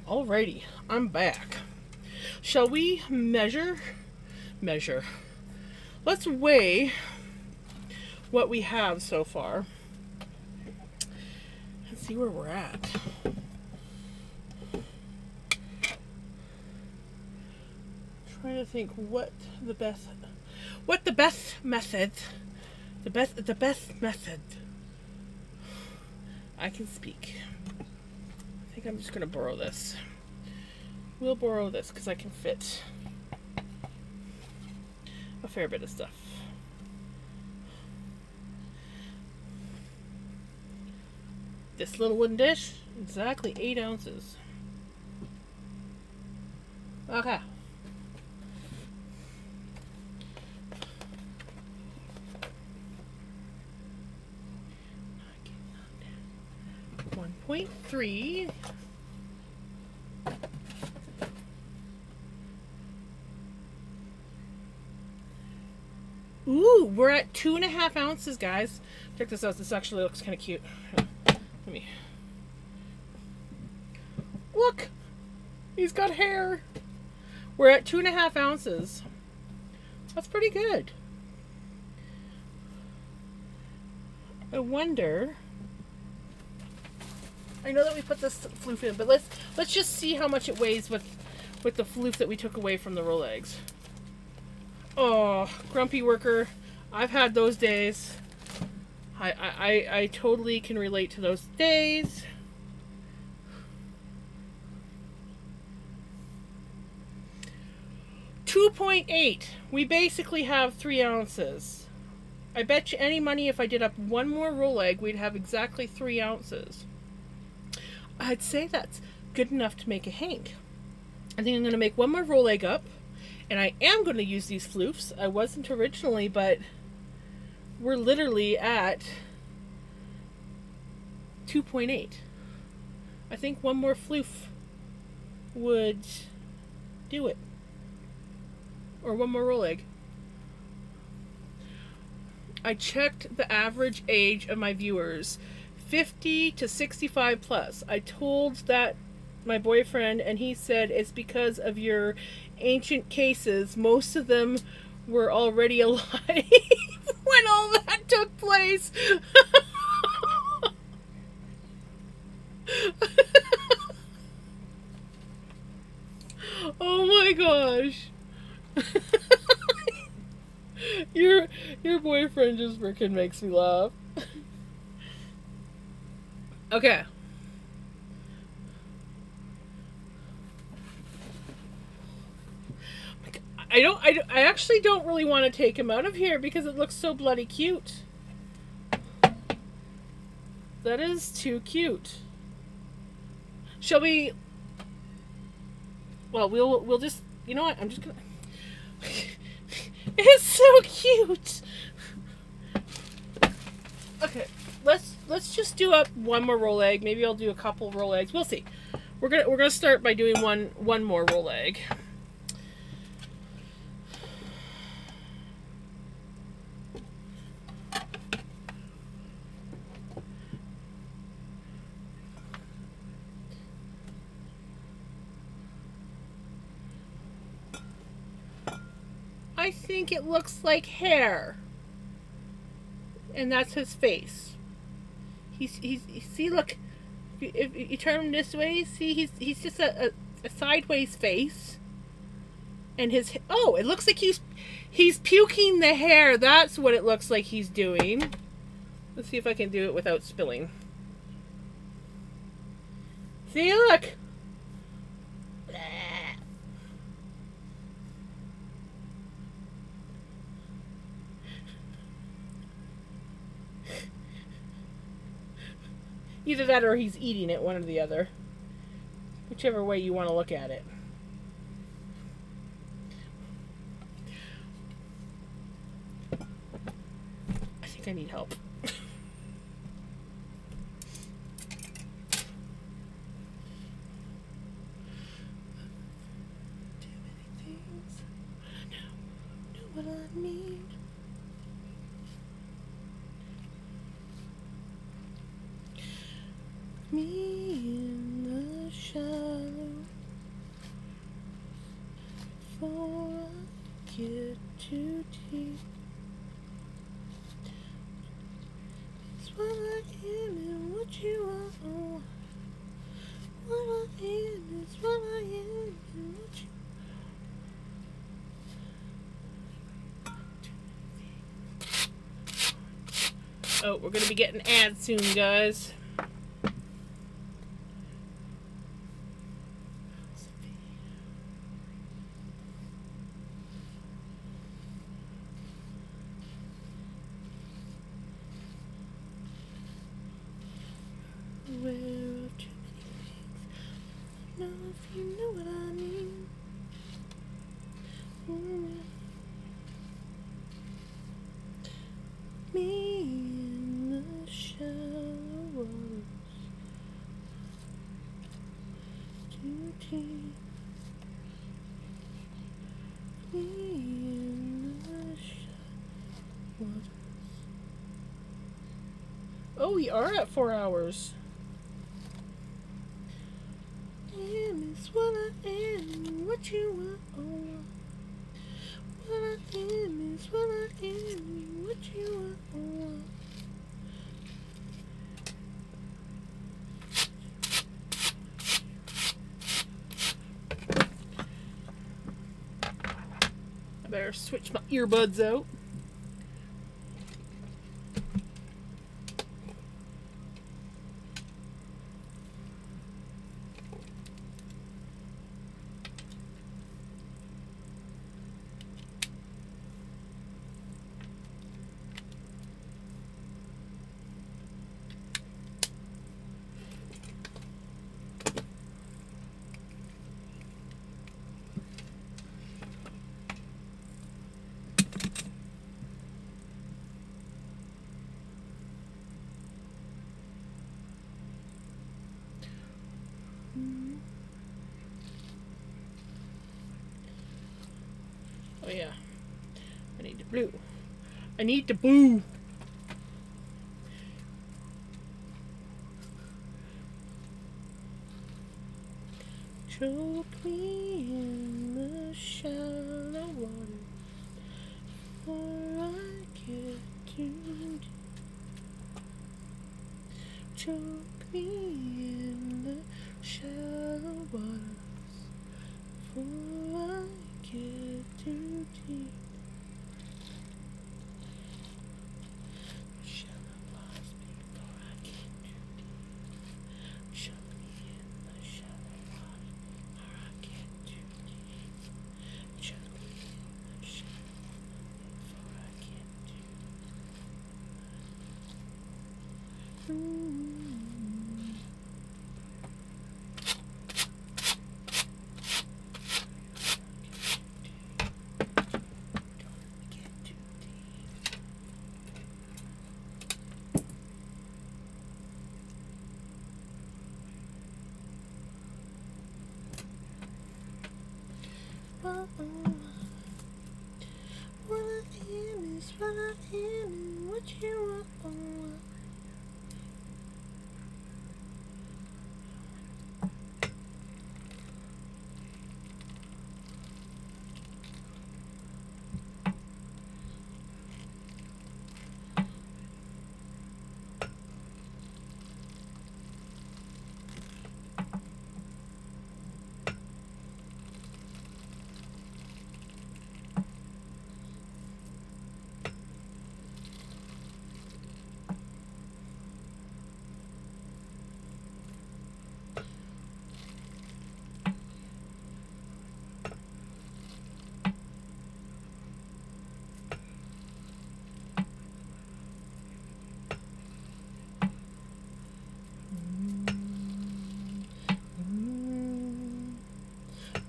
Alrighty, I'm back. Shall we measure? Measure. Let's weigh what we have so far. And see where we're at. Trying to think what the best method. The best method. I can speak. I think I'm just gonna borrow this. We'll borrow this because I can fit a fair bit of stuff. This little wooden dish, exactly 8 ounces. Okay. .3. Ooh, we're at 2.5 ounces, guys. Check this out. This actually looks kind of cute. Let me. Look, he's got hair. We're at 2.5 ounces. That's pretty good. I wonder. I know that we put this floof in, but let's just see how much it weighs with the floof that we took away from the roll eggs. Oh, grumpy worker. I've had those days. I totally can relate to those days. .8. We basically have 3 ounces. I bet you any money if I did up one more roll egg, we'd have exactly 3 ounces. I'd say that's good enough to make a hank. I think I'm going to make one more roll egg up, and I am going to use these floofs. I wasn't originally, but we're literally at 2.8. I think one more floof would do it. Or one more roll egg. I checked the average age of my viewers. 50 to 65 plus. I told that my boyfriend, and he said it's because of your ancient cases. Most of them were already alive when all that took place. Oh my gosh. Your boyfriend just freaking makes me laugh. Okay. I actually don't really want to take him out of here because it looks so bloody cute. That is too cute. Shall we? Well, we'll just. You know what? I'm just gonna. It's so cute. Okay, let's just do up one more roll egg. Maybe I'll do a couple roll eggs. We'll see. We're gonna start by doing one more roll egg. I think it looks like hair. And that's his face. He's see, look, if you turn him this way, see, he's just a sideways face. And his, oh, it looks like he's puking the hair. That's what it looks like he's doing. Let's see if I can do it without spilling. See, look. Either that or he's eating it, one or the other. Whichever way you want to look at it. I think I need help. Too many things. Know what I mean. Me in the shadows. before I get too deep. It's what I am and what you are. What I am is what I am and what you are. Oh, we're gonna be getting ads soon, guys. Aware of too many things. Know if you know what I mean. Me in the shallow waters, too deep. Me in the shallow waters. Oh, we are at 4 hours. Am is what I am, what you are. What I am is what I am, what you are. I better switch my earbuds out. Oh yeah, I need the blue. I need the blue. Choke me in the shallow water, before I get too deep. Choke me in the shallow waters, before I get too deep. Shallow waters before I get too deep. Choke me in the shallow waters before I get too deep. Choke me in the shallow waters before I get too deep. What I am is what I am and what you are.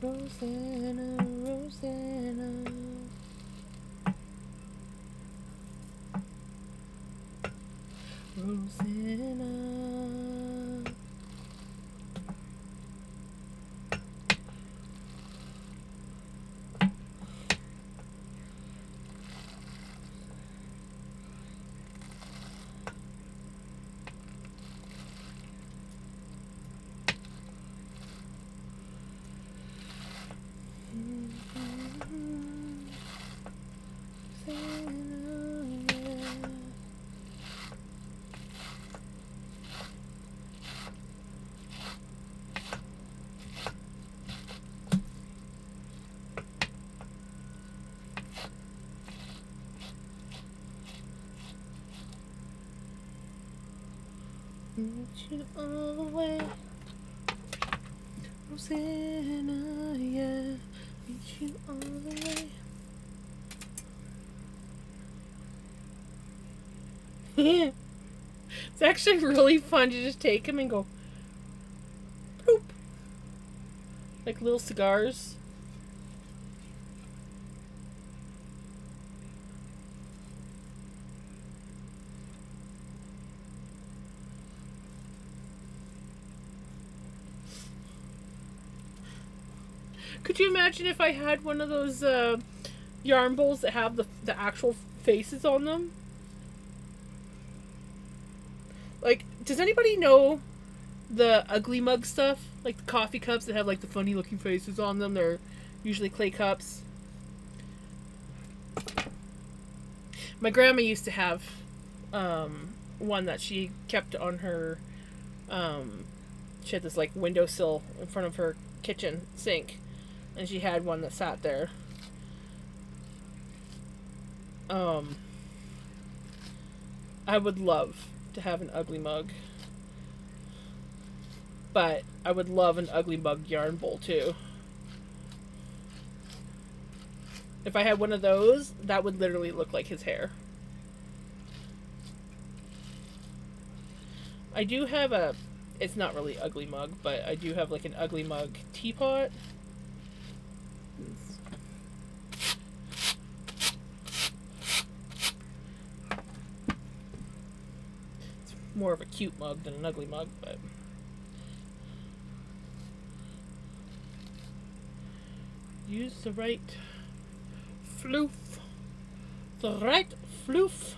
Rosanna, Rosanna. Rosanna. Meet you all the way. Rosanna, yeah. Meet you all the way. It's actually really fun to just take them and go poop. Like little cigars. Could you imagine if I had one of those yarn bowls that have the actual faces on them? Like, does anybody know the ugly mug stuff? Like the coffee cups that have like the funny looking faces on them. They're usually clay cups. My grandma used to have one that she kept on her. She had this like windowsill in front of her kitchen sink, and she had one that sat there. I would love to have an ugly mug, but I would love an ugly mug yarn bowl too. If I had one of those, that would literally look like his hair. I do have a, it's not really ugly mug, but I do have like an ugly mug teapot. It's more of a cute mug than an ugly mug, but use the right floof. The right floof.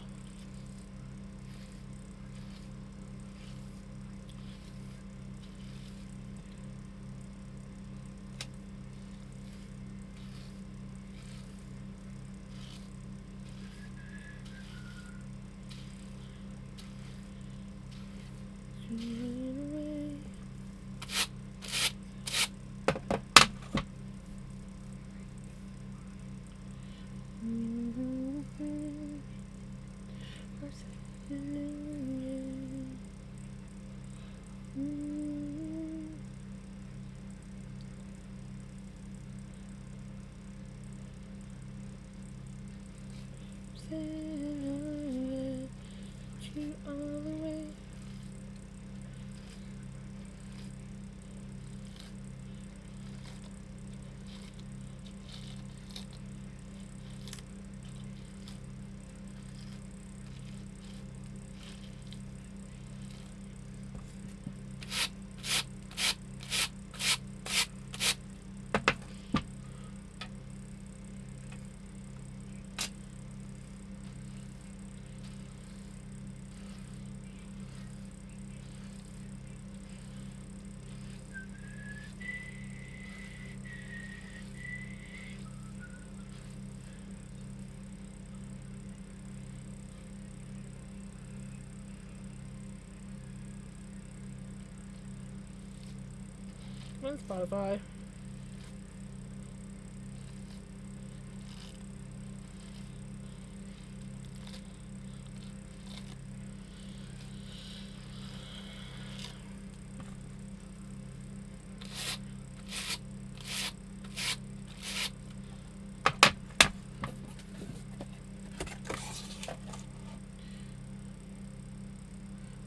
On Spotify.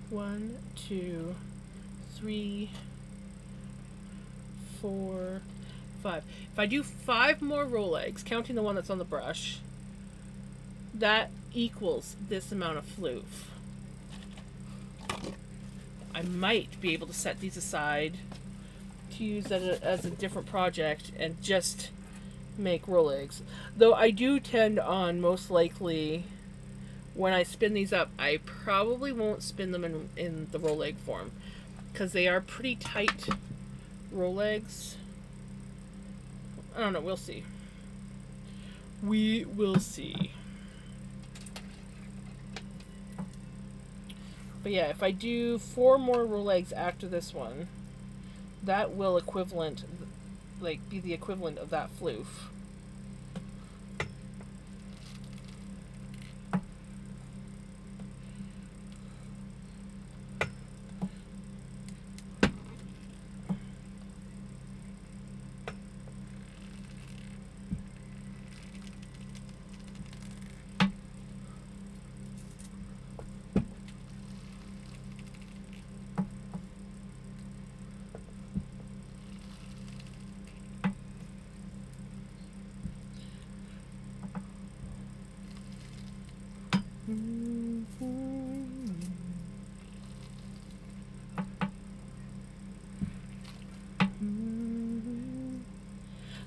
One, two, three, 4, 5. If I do 5 more roll eggs, counting the one that's on the brush, that equals this amount of floof. I might be able to set these aside to use as a different project and just make roll eggs. Though I do tend on, most likely, when I spin these up, I probably won't spin them in the roll egg form, because they are pretty tight roll eggs. I don't know, we'll see. We will see. But yeah, if I do 4 more roll eggs after this one, that will equivalent, like, be the equivalent of that floof.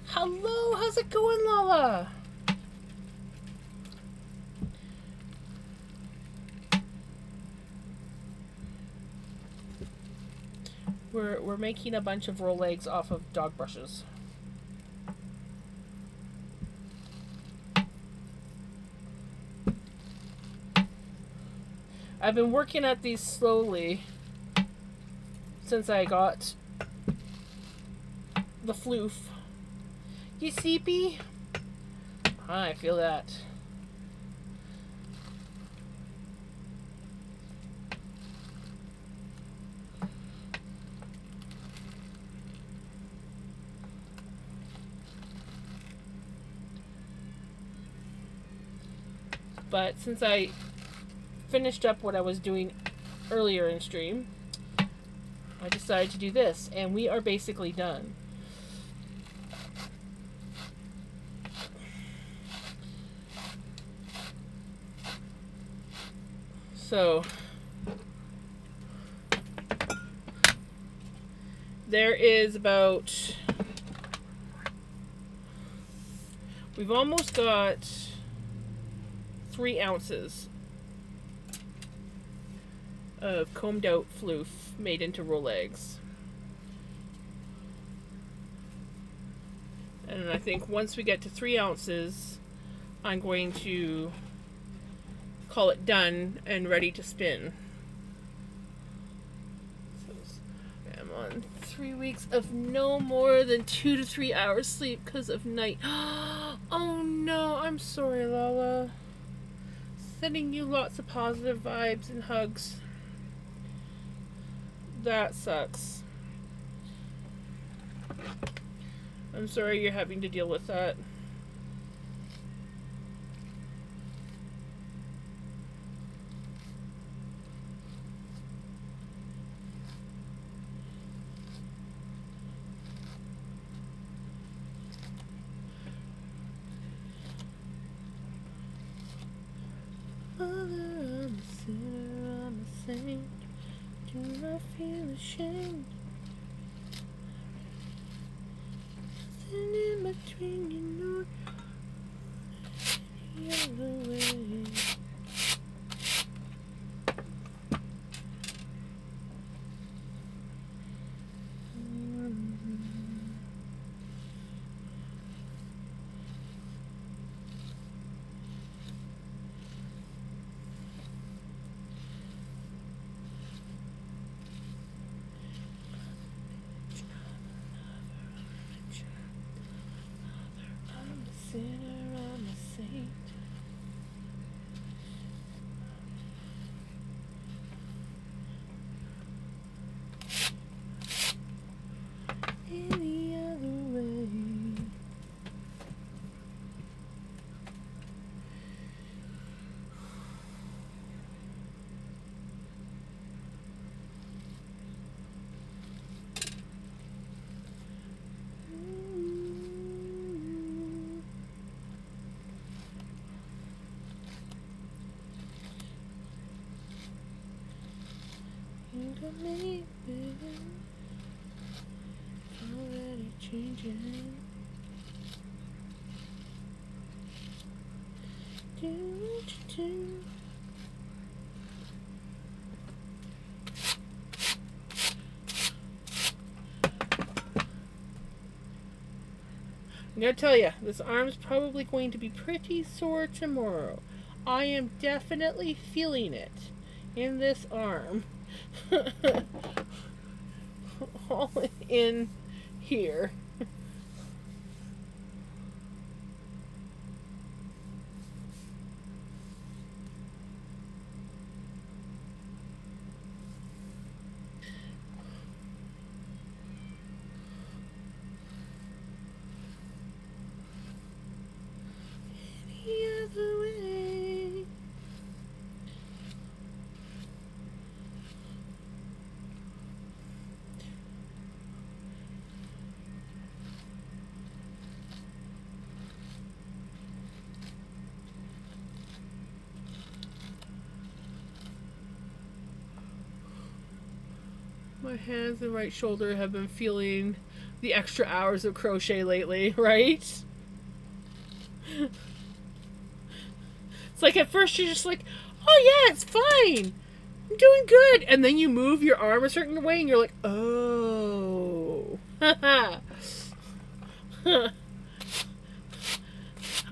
Hello, how's it going, Lala? We're making a bunch of roll legs off of dog brushes. I've been working at these slowly since I got the floof. You sleepy? I feel that. But since I finished up what I was doing earlier in stream, I decided to do this, and we are basically done. So there is about, we've almost got 3 ounces of combed out floof made into roll eggs. And I think once we get to 3 ounces, I'm going to call it done and ready to spin. So I'm on 3 weeks of no more than 2 to 3 hours sleep because of night. Oh no, I'm sorry, Lala. Sending you lots of positive vibes and hugs. That sucks. I'm sorry you're having to deal with that. Mother, I'm a sinner, I'm a saint. Do I feel ashamed? Nothing in between, you know, the other way. I'm a sinner, I'm a saint. Any other way. You got me, baby. Already changing. Do what you do. I'm gonna tell you, this arm's probably going to be pretty sore tomorrow. I am definitely feeling it in this arm. All in here. Any other way. My hands and right shoulder have been feeling the extra hours of crochet lately, right? It's like at first you're just like, oh yeah, it's fine. I'm doing good. And then you move your arm a certain way and you're like, oh.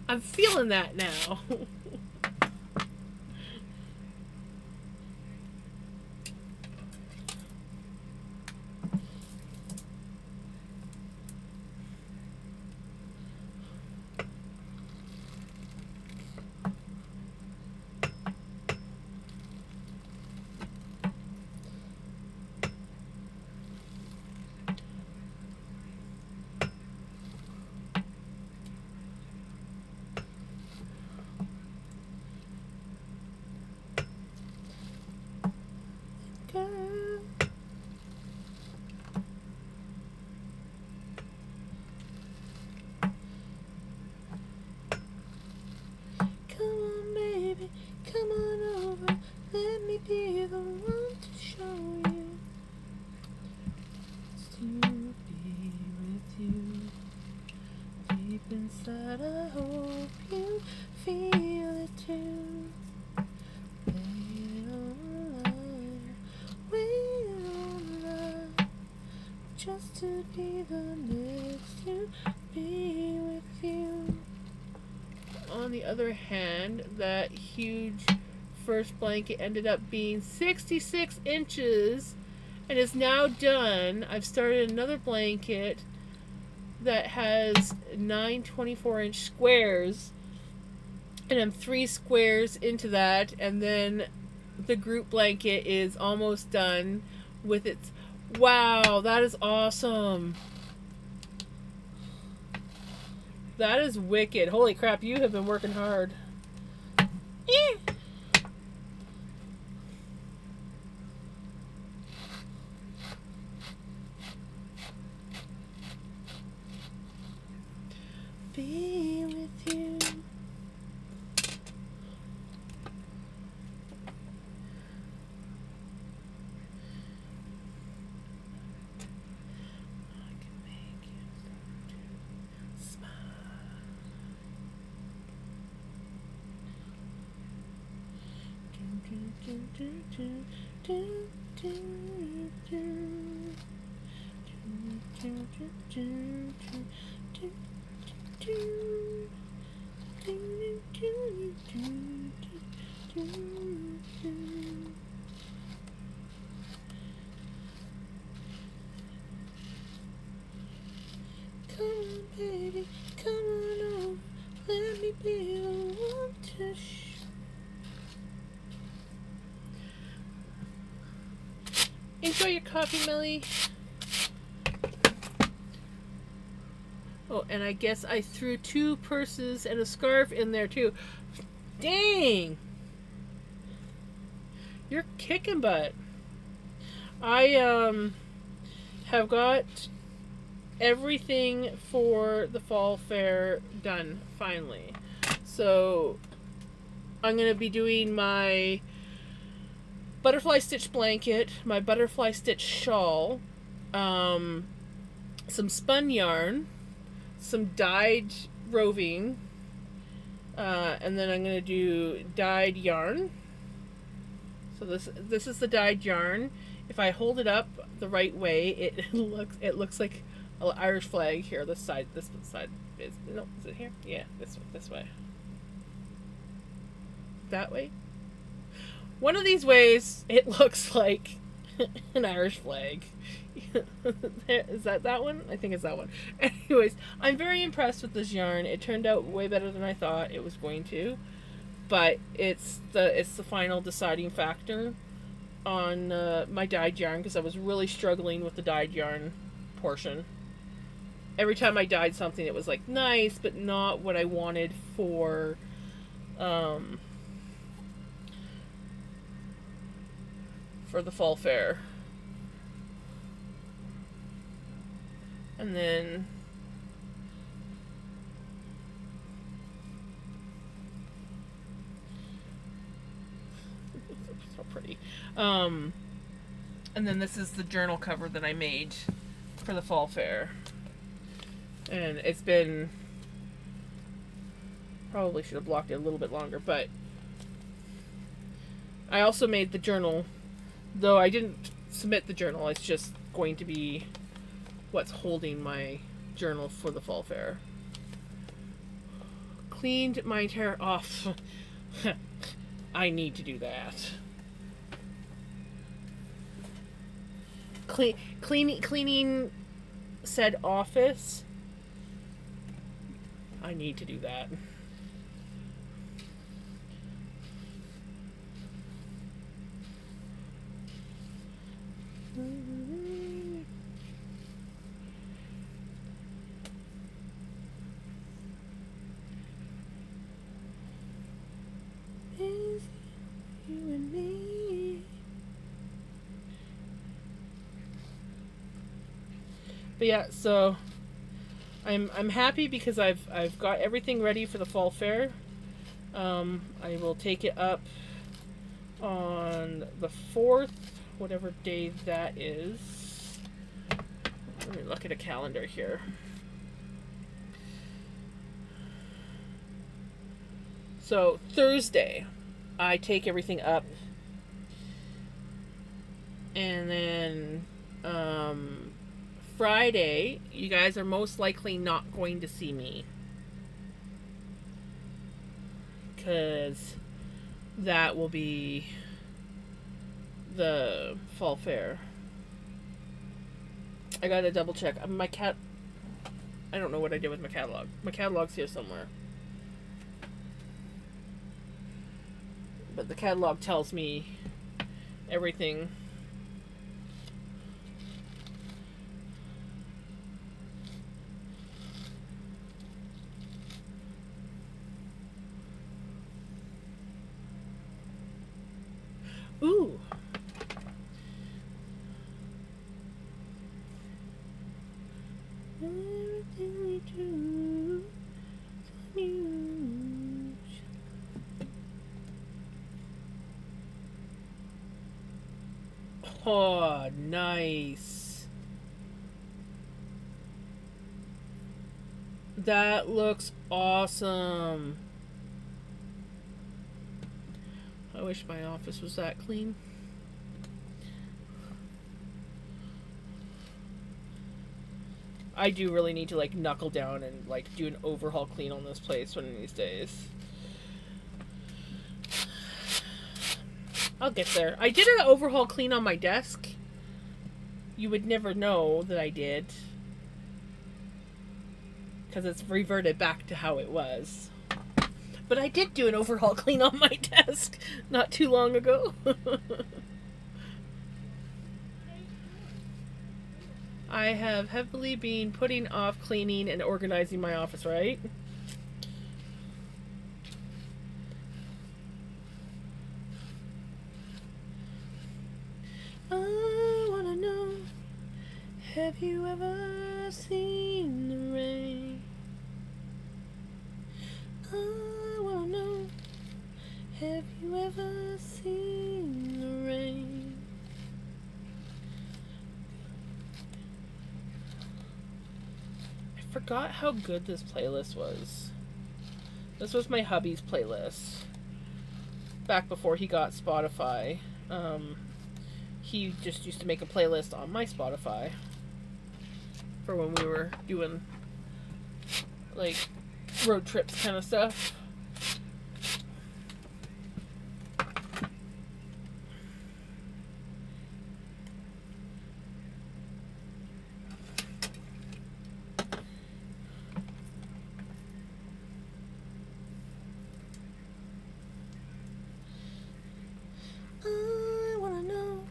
I'm feeling that now. Be the one to show you to be with you deep inside. I hope you feel it too. Wait on line, wait on line, just to be the next to be with you. On the other hand, that huge first blanket ended up being 66 inches and is now done. I've started another blanket that has 9 24-inch squares, and I'm 3 squares into that, and then the group blanket is almost done with its... Wow, that is awesome. That is wicked. Holy crap, you have been working hard. Be with you. I can make you smile. Come on, baby, come on over. Let me be the one to enjoy your coffee, Millie. Oh, and I guess I threw 2 purses and a scarf in there too. Dang! You're kicking butt. I have got everything for the fall fair done finally. So I'm going to be doing my butterfly stitch blanket, my butterfly stitch shawl, some spun yarn, some dyed roving, and then I'm going to do dyed yarn. So this is the dyed yarn. If I hold it up the right way, it looks like an Irish flag here. This side is it here? Yeah, this way. That way. One of these ways, it looks like an Irish flag. Is that one? I think it's that one. Anyways, I'm very impressed with this yarn. It turned out way better than I thought it was going to. But it's the final deciding factor on my dyed yarn, because I was really struggling with the dyed yarn portion. Every time I dyed something, it was like nice, but not what I wanted for the fall fair. And then so pretty. And then this is the journal cover that I made for the fall fair. And it's been, probably should have blocked it a little bit longer, but I also made the journal, though I didn't submit the journal. It's just going to be what's holding my journal for the fall fair. Cleaned my entire off. I need to do that. Cleaning said office. I need to do that. You and me. But yeah, so I'm happy because I've got everything ready for the fall fair. I will take it up on the 4th, whatever day that is. Let me look at a calendar here. So Thursday, I take everything up, and then Friday, you guys are most likely not going to see me, because that will be the fall fair. I gotta double check. My cat, I don't know what I did with my catalog. My catalog's here somewhere. But the catalog tells me everything. Ooh. Everything we do is unusual. Oh, nice. That looks awesome. I wish my office was that clean. I do really need to like knuckle down and like do an overhaul clean on this place one of these days. I'll get there. I did an overhaul clean on my desk. You would never know that I did, because it's reverted back to how it was. But I did do an overhaul clean on my desk not too long ago. I have heavily been putting off cleaning and organizing my office, right? I wanna know, have you ever seen the rain? I wanna know, have you ever seen the rain? I forgot how good this playlist was. This was my hubby's playlist. Back before he got Spotify. He just used to make a playlist on my Spotify for when we were doing like road trips kind of stuff. I wanna know,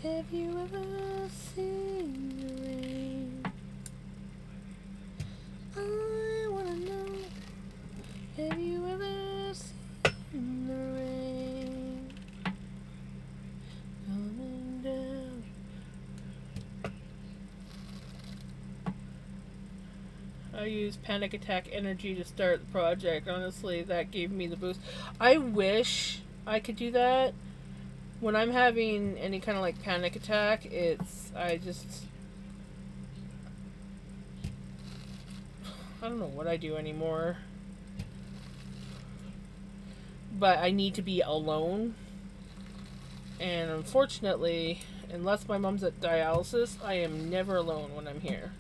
have you ever seen the rain? I wanna know, have you ever seen the rain coming down? I used panic attack energy to start the project. Honestly, that gave me the boost. I wish I could do that. When I'm having any kind of like panic attack, I don't know what I do anymore. But I need to be alone. And unfortunately, unless my mom's at dialysis, I am never alone when I'm here.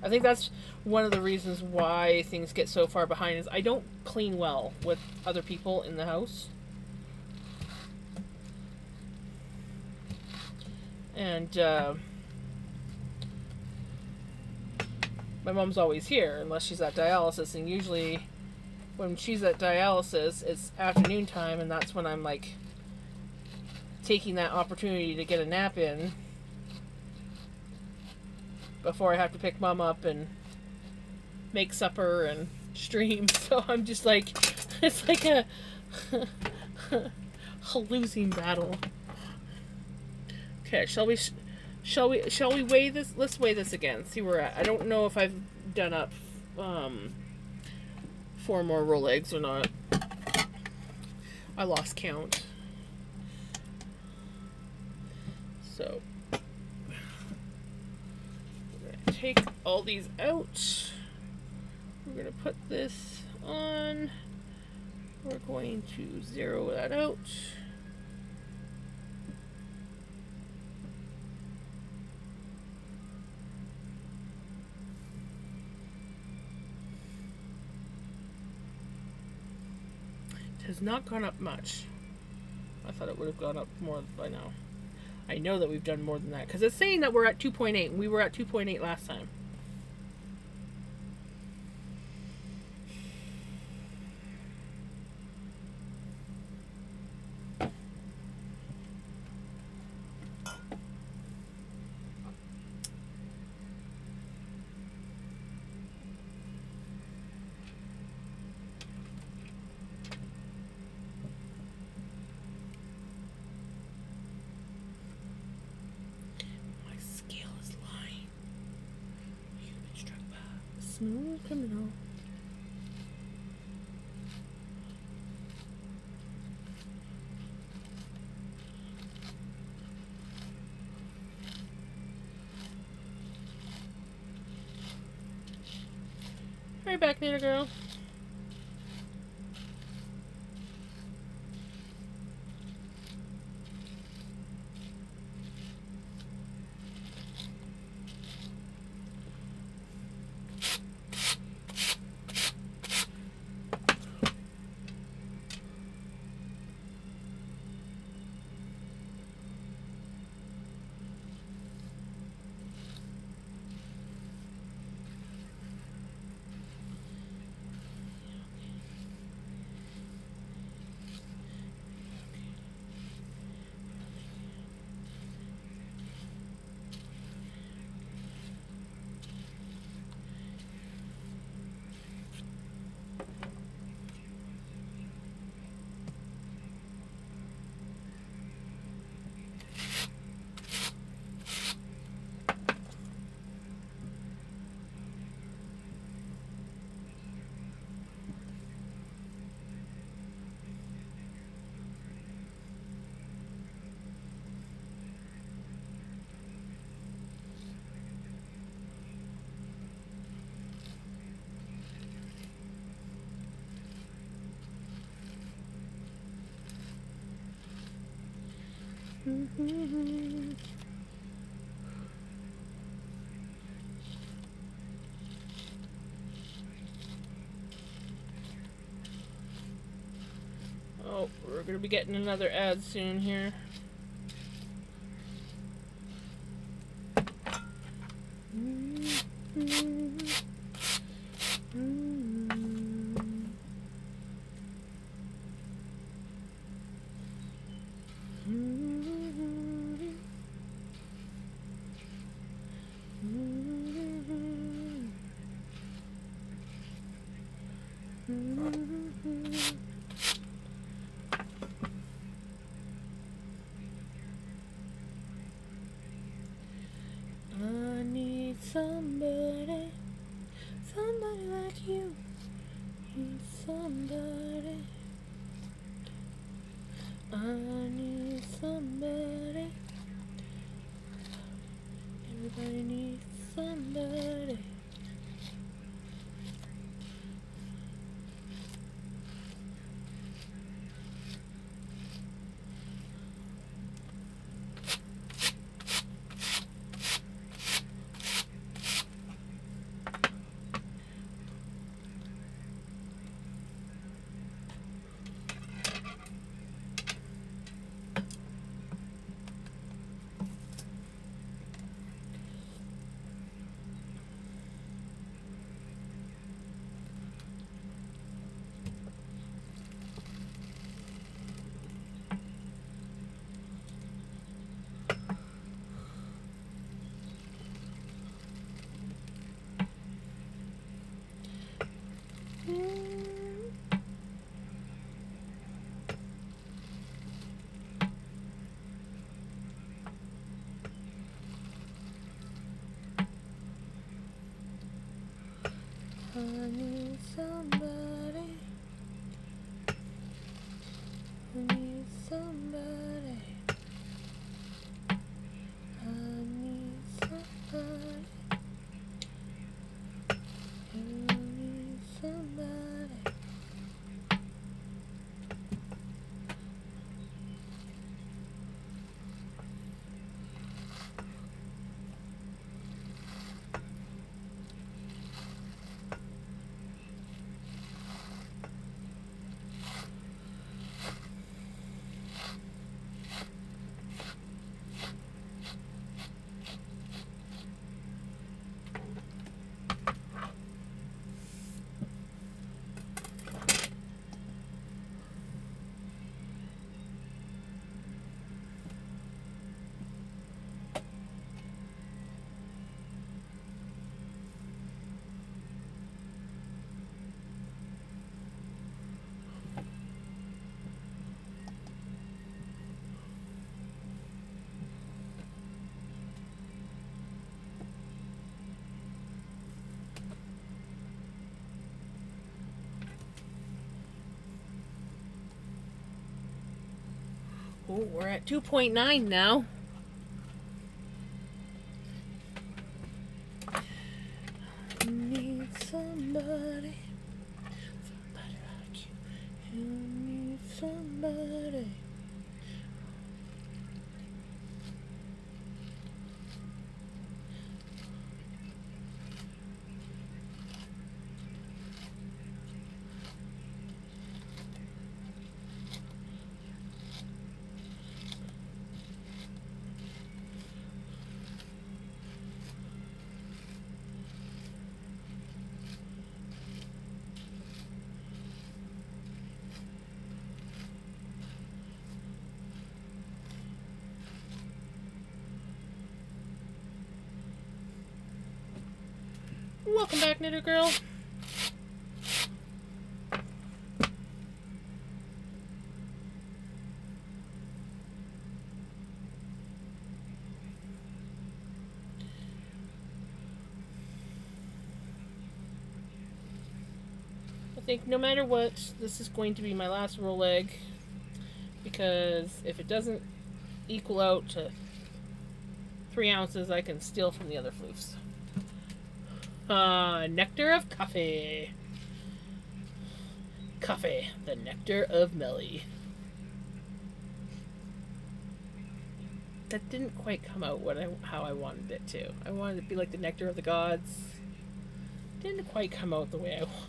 I think that's one of the reasons why things get so far behind is I don't clean well with other people in the house. And my mom's always here unless she's at dialysis, and usually when she's at dialysis it's afternoon time, and that's when I'm like taking that opportunity to get a nap in before I have to pick mom up and make supper and stream. So I'm just like, it's like a losing battle. Okay, shall we weigh this? Let's weigh this again. See where we're at. I don't know if I've done up 4 more roll eggs or not. I lost count. So we're gonna take all these out. We're gonna put this on. We're going to zero that out. Has not gone up much. I thought it would have gone up more by now. I know that we've done more than that because it's saying that we're at 2.8 and we were at 2.8 last time. Smooth criminal. Right back, Nana girl. Oh, we're gonna be getting another ad soon here. I need somebody somebody like you. Need somebody. I need somebody. Everybody needs somebody. I need somebody. I need somebody. I need somebody. I need somebody. Oh, we're at 2.9 now. Need somebody. Somebody like you. You need somebody. Welcome back, Knitter Girl. I think no matter what, this is going to be my last roll leg, because if it doesn't equal out to 3 ounces, I can steal from the other floofs. Nectar of Coffee. Coffee, the nectar of Melly. That didn't quite come out how I wanted it to. I wanted it to be like the nectar of the gods. Didn't quite come out the way I wanted.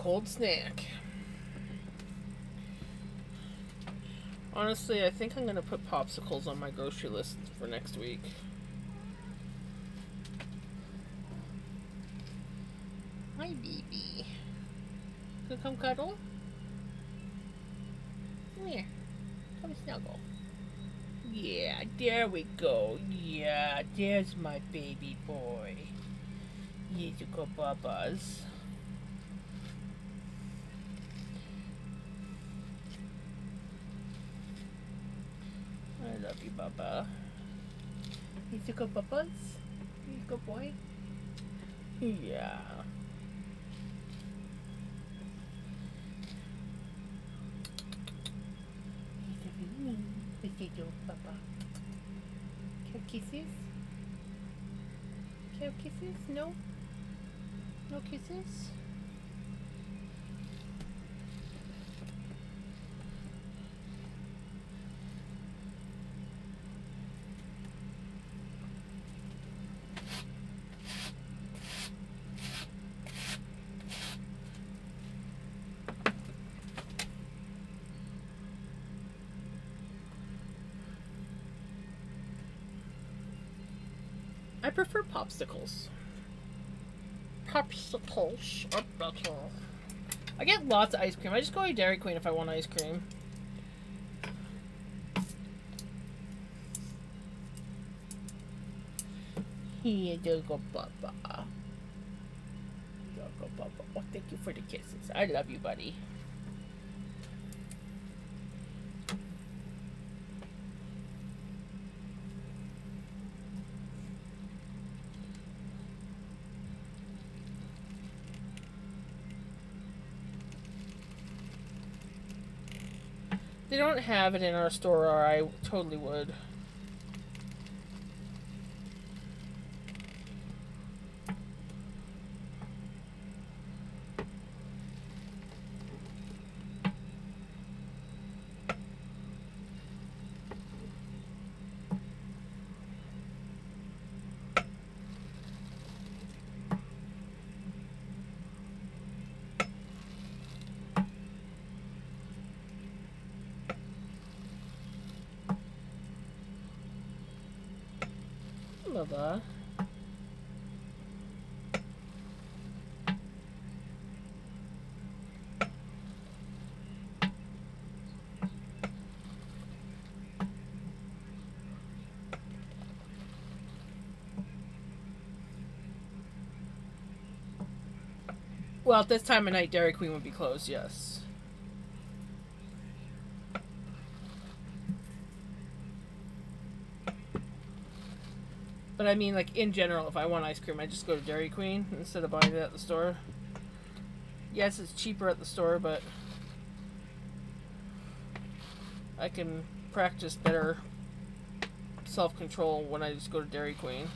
cold snack. Honestly, I think I'm gonna put popsicles on my grocery list for next week. Hi, baby. Gonna come cuddle? Come here. Come snuggle. Yeah, there we go. Yeah, there's my baby boy. You go Bubba's. I love you, Bubba. You go Bubba's? You go boy? Yeah. Potato, Bubba. Cow kisses? Cow kisses? No? No kisses? I prefer popsicles. Popsicles are better. I get lots of ice cream. I just go to Dairy Queen if I want ice cream. Here you go, Bubba. Here you go, Bubba. Oh, thank you for the kisses. I love you, buddy. They don't have it in our store, or I totally would. Bubba. Well, at this time of night, Dairy Queen would be closed, yes. But I mean, like, in general, if I want ice cream, I just go to Dairy Queen instead of buying it at the store. Yes, it's cheaper at the store, but I can practice better self-control when I just go to Dairy Queen.